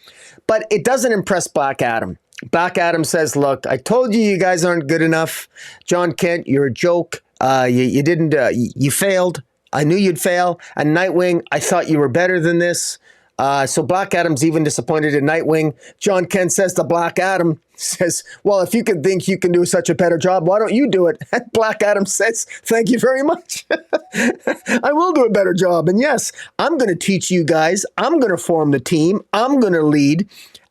C: But it doesn't impress Black Adam. Black Adam says, look, I told you you guys aren't good enough. John Kent, you're a joke. You didn't, you failed. I knew you'd fail. And Nightwing, I thought you were better than this. So Black Adam's even disappointed in Nightwing. John Kent says to Black Adam, says, well, if you can think you can do such a better job, why don't you do it? And Black Adam says, thank you very much. I will do a better job. And yes, I'm going to teach you guys. I'm going to form the team. I'm going to lead.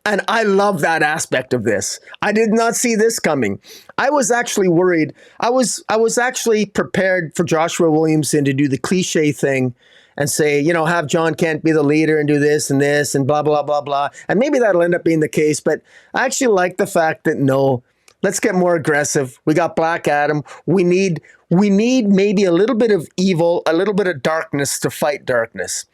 C: And I love that aspect of this. I did not see this coming. I was actually worried. I was actually prepared for Joshua Williamson to do the cliche thing and say, you know, have John Kent be the leader and do this and blah, blah, blah, blah. And maybe that'll end up being the case. But I actually like the fact that, no, let's get more aggressive. We got Black Adam. We need maybe a little bit of evil, a little bit of darkness to fight darkness.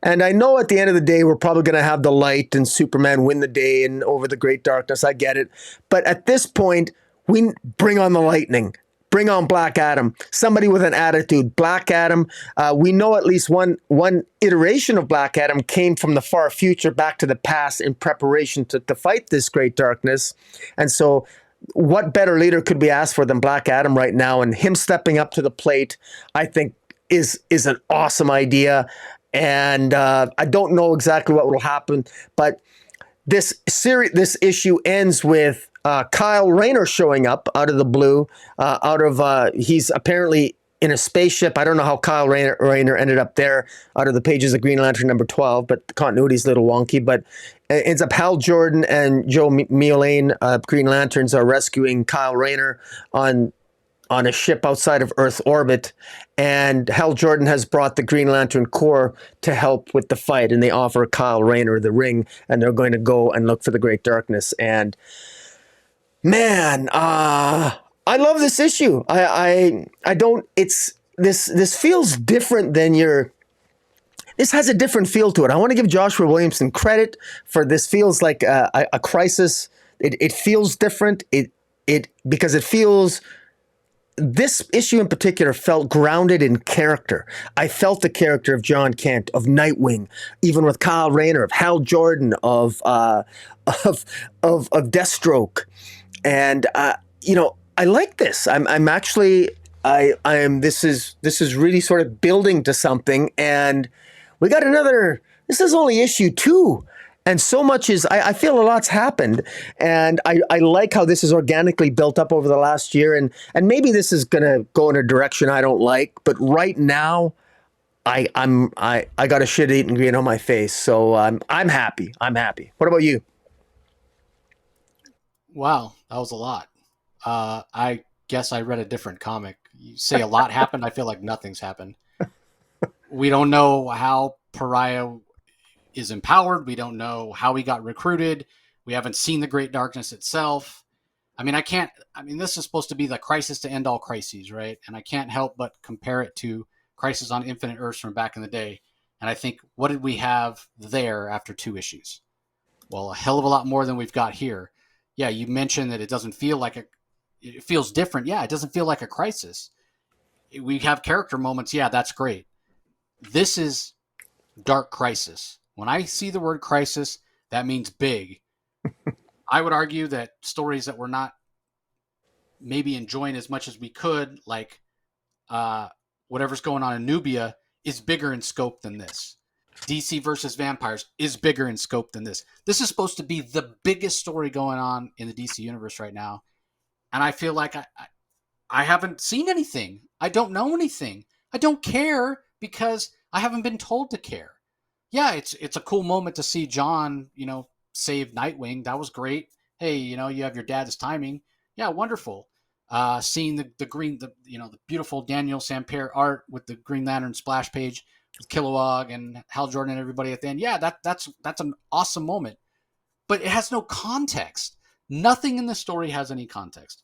C: And I know at the end of the day, we're probably going to have the light and Superman win the day and over the great darkness. I get it. But at this point, we bring on the lightning. Bring on Black Adam, somebody with an attitude. Black Adam, we know at least one iteration of Black Adam came from the far future back to the past in preparation to fight this great darkness. And so what better leader could we ask for than Black Adam right now? And him stepping up to the plate, I think, is an awesome idea. And I don't know exactly what will happen, but this issue ends with Kyle Rayner showing up out of the blue. He's apparently in a spaceship. I don't know how Kyle Rayner ended up there out of the pages of Green Lantern number 12, but the continuity's a little wonky. But it ends up Hal Jordan and Joe Mulane, Green Lanterns, are rescuing Kyle Rayner on a ship outside of Earth orbit, and Hal Jordan has brought the Green Lantern Corps to help with the fight, and they offer Kyle Rayner the ring, and they're going to go and look for the Great Darkness. And man, I love this issue. I don't. It's this feels different than your. This has a different feel to it. I want to give Joshua Williamson credit for this. Feels like a crisis. It feels different. Because it feels. This issue in particular felt grounded in character. I felt the character of John Kent, of Nightwing, even with Kyle Rayner, of Hal Jordan, of Deathstroke, and you know, I like this. I'm actually this is really sort of building to something, and we got another. This is only issue 2. And so much is, I feel a lot's happened, and I like how this is organically built up over the last year, and maybe this is going to go in a direction I don't like, but right now, I got a shit-eating grin on my face, so I'm happy. I'm happy. What about you?
A: Wow, that was a lot. I guess I read a different comic. You say a lot happened, I feel like nothing's happened. We don't know how Pariah is empowered. We don't know how he got recruited. We haven't seen the Great Darkness itself. I mean, this is supposed to be the crisis to end all crises, right? And I can't help but compare it to Crisis on Infinite Earths from back in the day. And I think, what did we have there after 2 issues? Well, a hell of a lot more than we've got here. Yeah, you mentioned that it doesn't feel like it feels different. Yeah, it doesn't feel like a crisis. We have character moments. Yeah, that's great. This is Dark Crisis. When I see the word crisis, that means big. I would argue that stories that we're not maybe enjoying as much as we could, like whatever's going on in Nubia, is bigger in scope than this. DC versus Vampires is bigger in scope than this. This is supposed to be the biggest story going on in the DC universe right now. And I feel like I haven't seen anything. I don't know anything. I don't care because I haven't been told to care. Yeah, it's a cool moment to see John, save Nightwing. That was great. Hey, you have your dad's timing. Yeah, wonderful. Seeing the beautiful Daniel Sampere art with the Green Lantern splash page with Kilowog and Hal Jordan and everybody at the end. Yeah, that's an awesome moment. But it has no context. Nothing in the story has any context.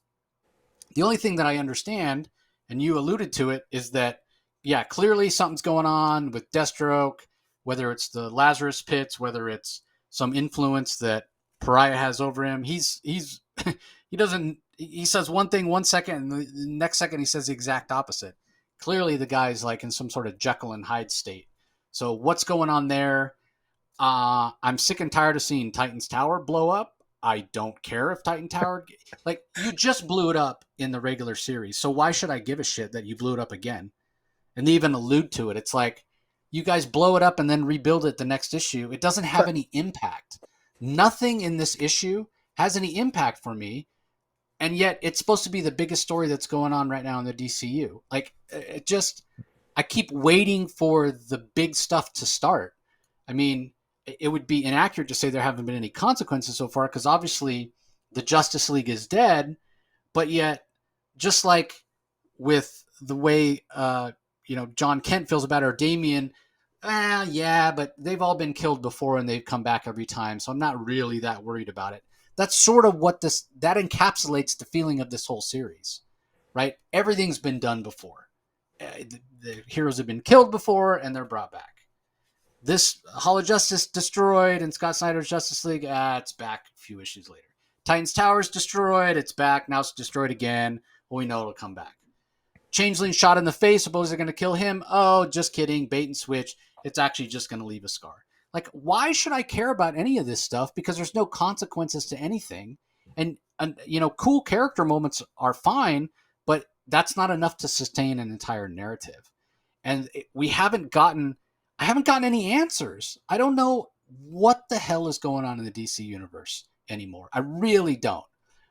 A: The only thing that I understand, and you alluded to it, is that, yeah, clearly something's going on with Deathstroke, whether it's the Lazarus pits, whether it's some influence that Pariah has over him. He's he doesn't. He says one thing 1 second, and the next second he says the exact opposite. Clearly, the guy's like in some sort of Jekyll and Hyde state. So what's going on there? I'm sick and tired of seeing Titan's Tower blow up. I don't care if Titan Tower, like, you just blew it up in the regular series. So why should I give a shit that you blew it up again? And they even allude to it. It's like, you guys blow it up and then rebuild it the next issue. It doesn't have any impact. Nothing in this issue has any impact for me. And yet it's supposed to be the biggest story that's going on right now in the DCU. Like, it just, I keep waiting for the big stuff to start. I mean, it would be inaccurate to say there haven't been any consequences so far, because obviously the Justice League is dead, but yet, just like with the way John Kent feels about it, or Damian, yeah, but they've all been killed before and they've come back every time, so I'm not really that worried about it. That's sort of what that encapsulates the feeling of this whole series, right? Everything's been done before. The heroes have been killed before and they're brought back. This Hall of Justice destroyed and Scott Snyder's Justice League, it's back a few issues later. Titan's Tower's destroyed, it's back, now it's destroyed again. Well, we know it'll come back. Changeling shot in the face, suppose they're going to kill him. Oh, just kidding, bait and switch. It's actually just going to leave a scar. Like, why should I care about any of this stuff? Because there's no consequences to anything. And cool character moments are fine, but that's not enough to sustain an entire narrative. And I haven't gotten any answers. I don't know what the hell is going on in the DC universe anymore. I really don't.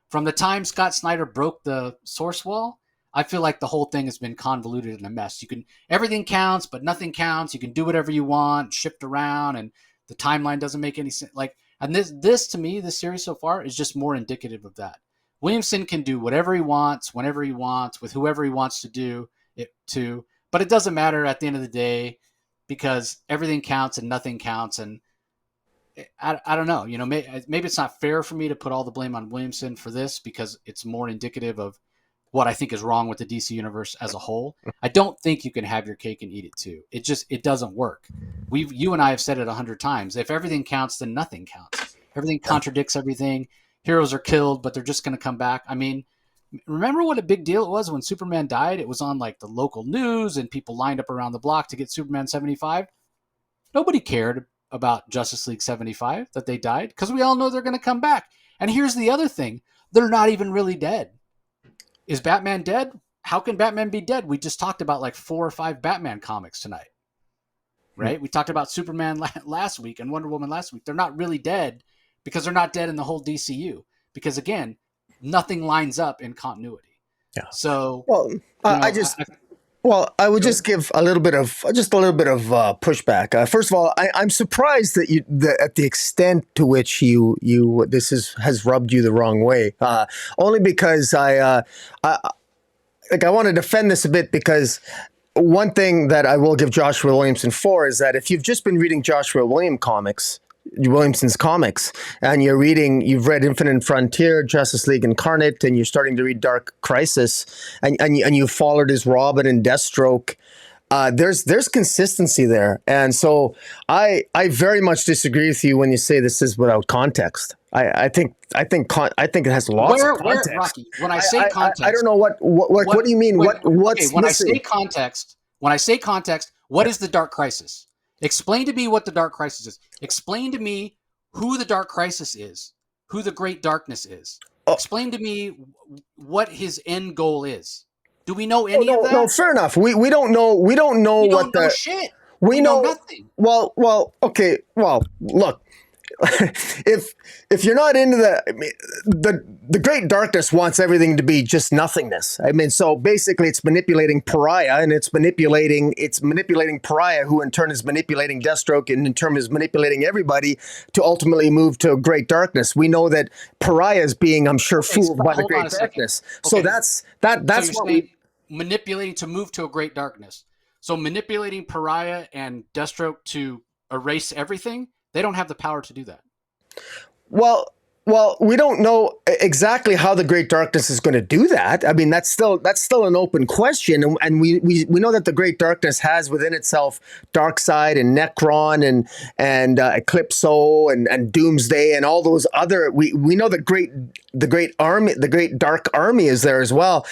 A: From the time Scott Snyder broke the source wall, I feel like the whole thing has been convoluted and a mess. Everything counts, but nothing counts. You can do whatever you want, shift around, and the timeline doesn't make any sense. And this to me, this series so far is just more indicative of that. Williamson can do whatever he wants, whenever he wants, with whoever he wants to do it to, but it doesn't matter at the end of the day, because everything counts and nothing counts. And I don't know, maybe it's not fair for me to put all the blame on Williamson for this, because it's more indicative of what I think is wrong with the DC universe as a whole. I don't think you can have your cake and eat it too. It doesn't work. You and I have said it 100 times. If everything counts, then nothing counts. Everything contradicts everything. Heroes are killed, but they're just going to come back. I mean, remember what a big deal it was when Superman died? It was on like the local news and people lined up around the block to get Superman 75. Nobody cared about Justice League 75, that they died, because we all know they're going to come back. And here's the other thing. They're not even really dead. Is Batman dead? How can Batman be dead? We just talked about like 4 or 5 Batman comics tonight, right? Mm-hmm. We talked about Superman last week and Wonder Woman last week. They're not really dead because they're not dead in the whole DCU. Because again, nothing lines up in continuity. Yeah. So,
C: I would just give a little bit of pushback. First of all, I'm surprised that at the extent to which has rubbed you the wrong way. Only because I want to defend this a bit, because one thing that I will give Joshua Williamson for is that if you've just been reading Williamson's comics, and you've read Infinite Frontier, Justice League Incarnate, and you're starting to read Dark Crisis, and you followed his Robin and Deathstroke, there's consistency there. And so I very much disagree with you when you say this is without context. I think it has lots of context.
A: Where, Rocky, when I say context,
C: I don't know what do you mean? What's
A: when
C: missing?
A: I say context, what is the Dark Crisis? Explain to me what the Dark Crisis is. Explain to me who the Dark Crisis is, who the Great Darkness is. Explain to me what his end goal is. Do we know any of that?
C: No, fair enough. We don't know. We don't know
A: we
C: what
A: don't know shit. We know nothing.
C: Well, okay. Well, look. if you're not into the Great Darkness wants everything to be just nothingness. I mean, so basically it's manipulating Pariah, and it's manipulating Pariah, who in turn is manipulating Deathstroke, and in turn is manipulating everybody to ultimately move to Great Darkness. We know that Pariah is being, I'm sure, fooled by the Great Darkness. Okay. So that's
A: so what manipulating to move to a Great Darkness. So manipulating Pariah and Deathstroke to erase everything. They don't have the power to do that.
C: Well, Well, we don't know exactly how the Great Darkness is going to do that. I mean, that's still an open question, and we know that the Great Darkness has within itself Darkseid and Necron and Eclipso and Doomsday and all those other. We know the great army, the Great Dark Army is there as well.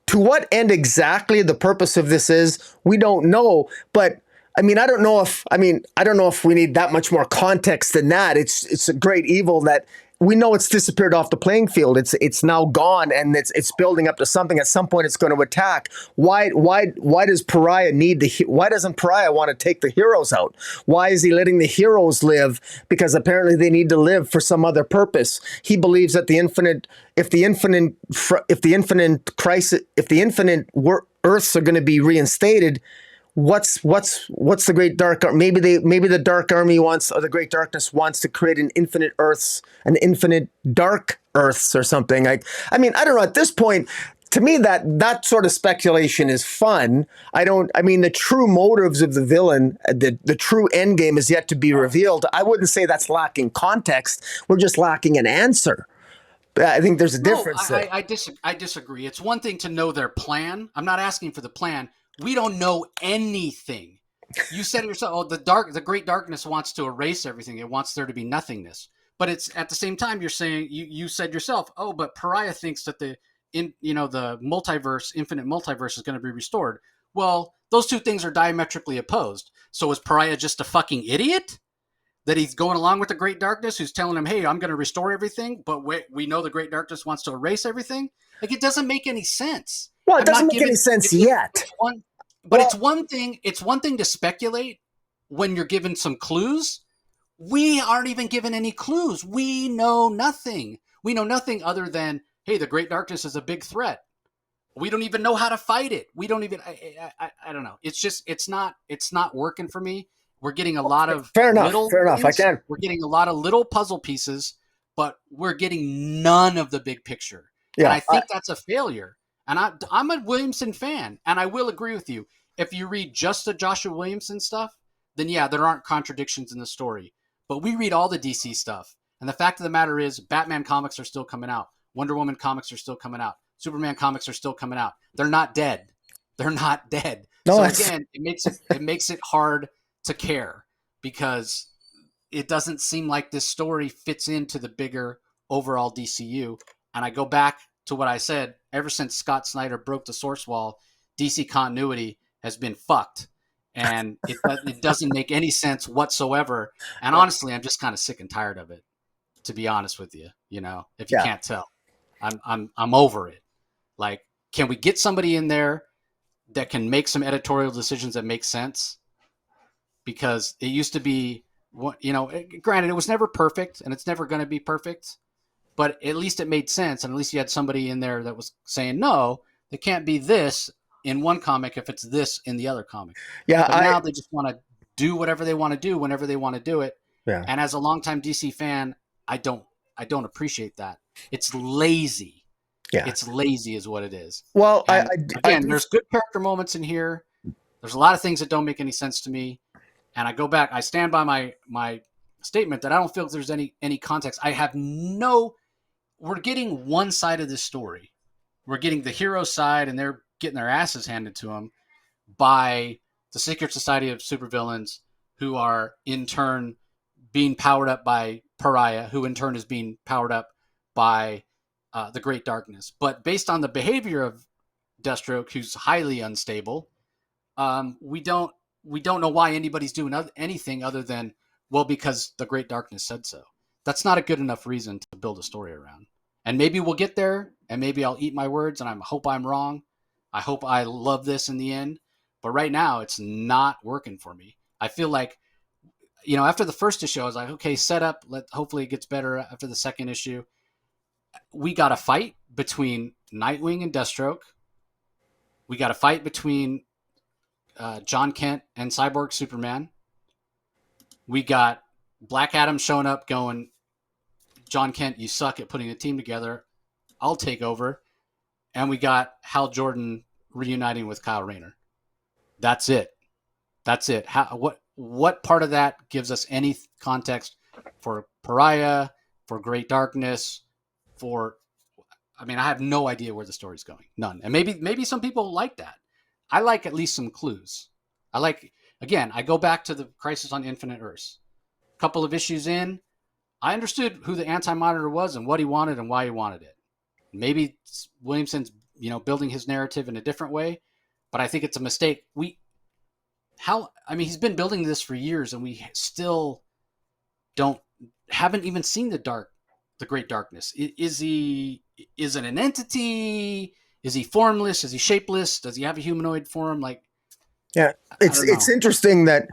C: To what end exactly the purpose of this is, we don't know, but. I mean, I don't know if we need that much more context than that. It's a great evil that we know it's disappeared off the playing field. It's now gone, and it's building up to something. At some point, it's going to attack. Why does Pariah why doesn't Pariah want to take the heroes out? Why is he letting the heroes live? Because apparently they need to live for some other purpose. He believes that if the infinite Earths are going to be reinstated. What's the Great Dark? Maybe the Dark Army wants, or the Great Darkness wants to create an infinite Dark Earths or something. I mean, I don't know. At this point, to me, that sort of speculation is fun. The true motives of the villain, the true end game is yet to be revealed. I wouldn't say that's lacking context. We're just lacking an answer. I think there's a difference there.
A: I disagree. It's one thing to know their plan. I'm not asking for the plan. We don't know anything. You said it yourself. The Great Darkness wants to erase everything. It wants there to be nothingness. But it's at the same time you're saying you said yourself. Oh, but Pariah thinks that the multiverse, infinite multiverse, is going to be restored. Well, those two things are diametrically opposed. So is Pariah just a fucking idiot that he's going along with the Great Darkness, who's telling him, "Hey, I'm going to restore everything," but we know the Great Darkness wants to erase everything? Like, it doesn't make any sense.
C: Well, it doesn't make any sense yet.
A: It's one thing. It's one thing to speculate when you're given some clues. We aren't even given any clues. We know nothing. We know nothing other than, hey, the Great Darkness is a big threat. We don't even know how to fight it. We don't even. I don't know. It's not working for me. We're getting a lot of
C: fair enough.
A: We're getting a lot of little puzzle pieces, but we're getting none of the big picture. Yeah, and I think that's a failure. And I'm a Williamson fan, and I will agree with you. If you read just the Joshua Williamson stuff, then yeah, there aren't contradictions in the story. But we read all the DC stuff, and the fact of the matter is, Batman comics are still coming out. Wonder Woman comics are still coming out. Superman comics are still coming out. They're not dead. No, so again, it makes it hard to care because it doesn't seem like this story fits into the bigger overall DCU. And I go back to what I said, ever since Scott Snyder broke the source wall, DC continuity has been fucked. And it doesn't make any sense whatsoever. And honestly, I'm just kind of sick and tired of it, to be honest with you. If you can't tell, I'm over it. Like, can we get somebody in there that can make some editorial decisions that make sense? Because it used to be, granted, it was never perfect and it's never going to be perfect. But at least it made sense, and at least you had somebody in there that was saying, no, it can't be this in one comic if it's this in the other comic. Yeah, but now they just want to do whatever they want to do whenever they want to do it. Yeah. And as a longtime DC fan, I don't appreciate that. It's lazy. Yeah, it's lazy is what it is. Well, there's good character moments in here. There's a lot of things that don't make any sense to me, and I go back. I stand by my statement that I don't feel there's any context. I have no. We're getting one side of this story. We're getting the hero side, and they're getting their asses handed to them by the Secret Society of Supervillains, who are in turn being powered up by Pariah, who in turn is being powered up by the Great Darkness. But based on the behavior of Deathstroke, who's highly unstable, we don't know why anybody's doing anything other than, well, because the Great Darkness said so. That's not a good enough reason to build a story around. And maybe we'll get there, and maybe I'll eat my words, and I hope I'm wrong. I hope I love this in the end. But right now, it's not working for me. I feel like, after the first issue, I was like, okay, set up. Hopefully it gets better after the second issue. We got a fight between Nightwing and Deathstroke. We got a fight between John Kent and Cyborg Superman. We got Black Adam showing up going, John Kent, you suck at putting a team together. I'll take over. And we got Hal Jordan reuniting with Kyle Rayner. That's it. What part of that gives us any context for Pariah, for Great Darkness, I have no idea where the story's going. None. And maybe some people like that. I like at least some clues. I go back to the Crisis on Infinite Earths. A couple of issues in, I understood who the Anti-Monitor was and what he wanted and why he wanted it. Maybe Williamson's, building his narrative in a different way, but I think it's a mistake. He's been building this for years and we still haven't even seen the Great Darkness. Is it an entity? Is he formless? Is he shapeless? Does he have a humanoid form?
C: Yeah, it's interesting that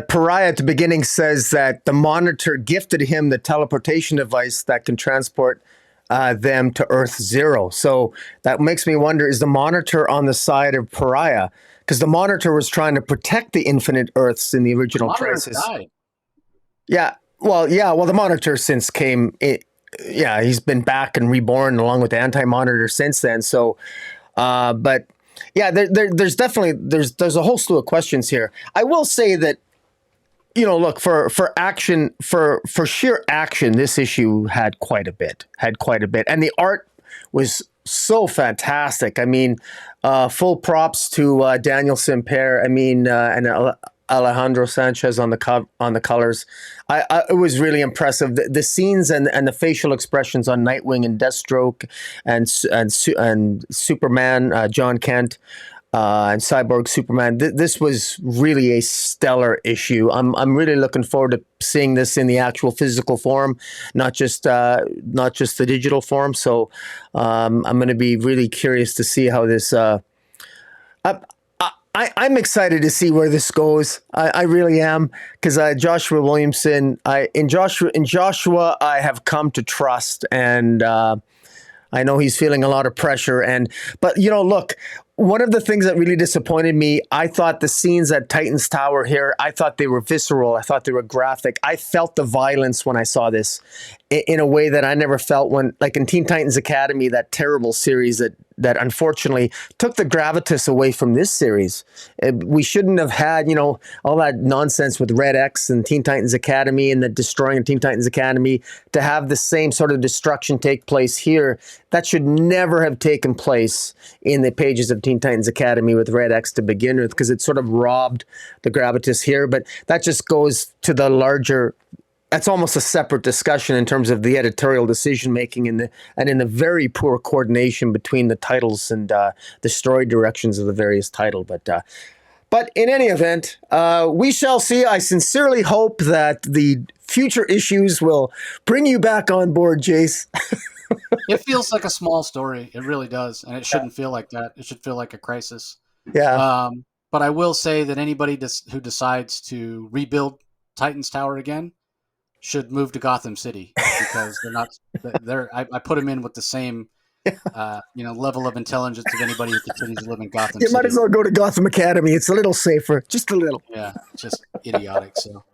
C: Pariah at the beginning says that the Monitor gifted him the teleportation device that can transport them to Earth Zero. So that makes me wonder, is the Monitor on the side of Pariah? Because the Monitor was trying to protect the Infinite Earths in the original Crisis.
A: Died.
C: Yeah, well, the Monitor since came... he's been back and reborn along with the Anti-Monitor since then. So, but yeah, there's definitely there's a whole slew of questions here. I will say that, look, for action, for sheer action, this issue had quite a bit, and the art was so fantastic. I mean, full props to Daniel Simper. And Alejandro Sanchez on the colors. It was really impressive. The scenes and the facial expressions on Nightwing and Deathstroke and Superman, John Kent, and Cyborg Superman. This was really a stellar issue. I'm really looking forward to seeing this in the actual physical form, not just the digital form. So I'm going to be really curious to see how this. I'm excited to see where this goes. I really am, because Joshua Williamson. In Joshua, I have come to trust, and I know he's feeling a lot of pressure. But look, one of the things that really disappointed me, I thought the scenes at Titan's Tower here, I thought they were visceral. I thought they were graphic. I felt the violence when I saw this in a way that I never felt when, like in Teen Titans Academy, that terrible series that unfortunately took the gravitas away from this series. We shouldn't have had, all that nonsense with Red X and Teen Titans Academy and the destroying of Teen Titans Academy to have the same sort of destruction take place here. That should never have taken place in the pages of Teen Titans Academy with Red X to begin with, because it sort of robbed the gravitas here. But that just goes to the larger... That's almost a separate discussion in terms of the editorial decision making and in the very poor coordination between the titles and the story directions of the various titles. But in any event, we shall see. I sincerely hope that the future issues will bring you back on board, Jace.
A: It feels like a small story. It really does, and it shouldn't feel like that. It should feel like a crisis.
C: Yeah.
A: But I will say that anybody who decides to rebuild Titan's Tower again should move to Gotham City, because I put them in with the same, level of intelligence of anybody who continues to live in Gotham City.
C: You might as well go to Gotham Academy. It's a little safer, just a little.
A: Yeah, just idiotic. So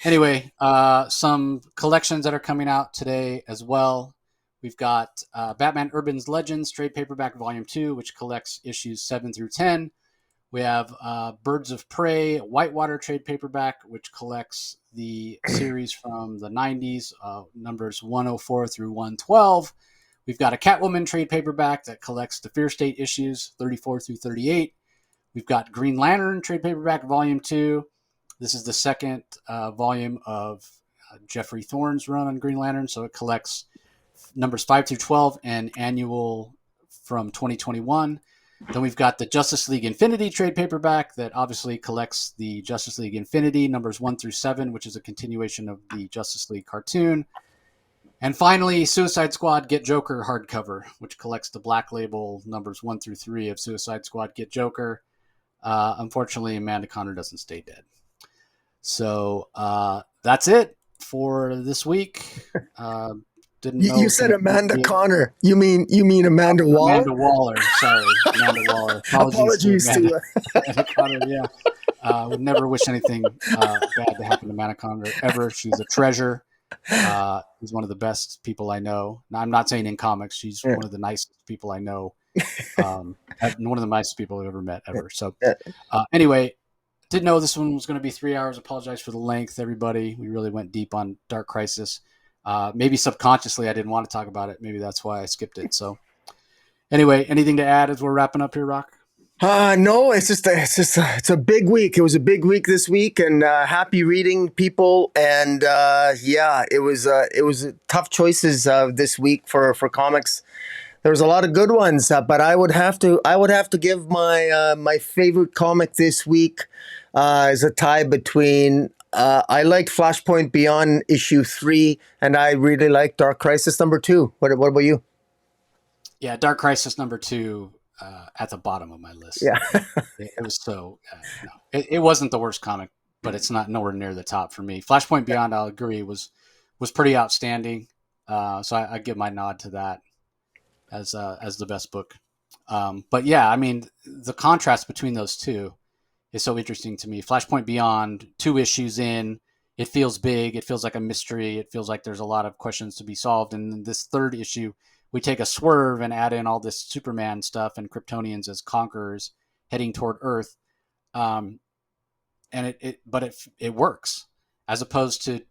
A: anyway, some collections that are coming out today as well. We've got Batman Urban Legends trade paperback volume 2, which collects issues 7 through 10. We have Birds of Prey Whitewater trade paperback, which collects the series from the 90s, numbers 104 through 112. We've got a Catwoman trade paperback that collects the Fear State issues 34 through 38. We've got Green Lantern trade paperback volume 2. This is the second volume of Jeffrey Thorne's run on Green Lantern, so it collects numbers 5 through 12 and annual from 2021. Then we've got the Justice League Infinity trade paperback that obviously collects the Justice League Infinity numbers 1 through 7, which is a continuation of the Justice League cartoon. And finally, Suicide Squad Get Joker hardcover, which collects the Black Label numbers 1 through 3 of Suicide Squad Get Joker. Unfortunately, Amanda Conner doesn't stay dead. So that's it for this week.
C: You said Amanda Conner. You mean Amanda Waller?
A: Amanda Waller. Sorry, Amanda Waller.
C: Apologies to
A: Amanda Conner. Yeah, would never wish anything bad to happen to Amanda Conner ever. She's a treasure. She's one of the best people I know. Now, I'm not saying in comics. She's one of the nicest people I know. One of the nicest people I've ever met ever. So anyway, didn't know this one was going to be 3 hours. Apologize for the length, everybody. We really went deep on Dark Crisis. Maybe subconsciously I didn't want to talk about it. Maybe that's why I skipped it. So anyway, anything to add as we're wrapping up here, Rock?
C: No, it's a big week. It was a big week this week, and happy reading, people. And yeah, it was tough choices this week for comics. There was a lot of good ones, but I would have to give my favorite comic this week is a tie between. I liked Flashpoint Beyond issue 3, and I really liked Dark Crisis #2. What about you?
A: Yeah, Dark Crisis #2 at the bottom of my list.
C: Yeah.
A: It was so no, it wasn't the worst comic, but it's not nowhere near the top for me. Flashpoint Beyond, I'll agree, was pretty outstanding. So I give my nod to that as the best book. But yeah, I mean, the contrast between those two is so interesting to me. Flashpoint Beyond, 2 issues in, it feels big. It feels like a mystery. It feels like there's a lot of questions to be solved. And in this 3rd issue, we take a swerve and add in all this Superman stuff and Kryptonians as conquerors heading toward Earth. And it works, as opposed to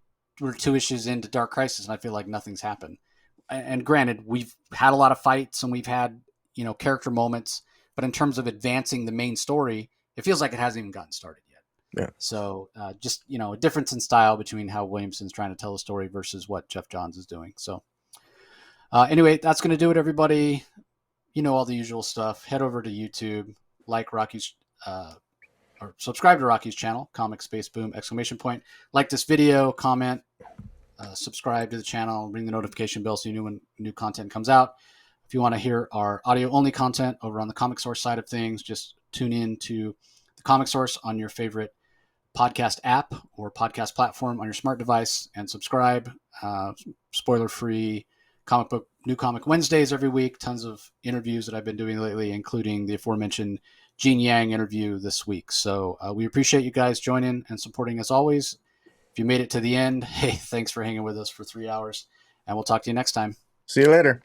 A: we're 2 issues into Dark Crisis and I feel like nothing's happened. And granted, we've had a lot of fights and we've had, character moments, but in terms of advancing the main story, it feels like it hasn't even gotten started yet.
C: Yeah.
A: So just, a difference in style between how Williamson's trying to tell a story versus what Jeff Johns is doing. So anyway, that's going to do it, everybody. All the usual stuff. Head over to YouTube, like Rocky's, or subscribe to Rocky's channel, Comic Space Boom ! Like this video, comment, subscribe to the channel, ring the notification bell so you know when new content comes out. If you want to hear our audio-only content over on the Comic Source side of things, just tune in to the Comic Source on your favorite podcast app or podcast platform on your smart device and subscribe. Spoiler-free New Comic Wednesdays every week. Tons of interviews that I've been doing lately, including the aforementioned Gene Yang interview this week. So we appreciate you guys joining and supporting as always. If you made it to the end, hey, thanks for hanging with us for 3 hours, and we'll talk to you next time.
C: See you later.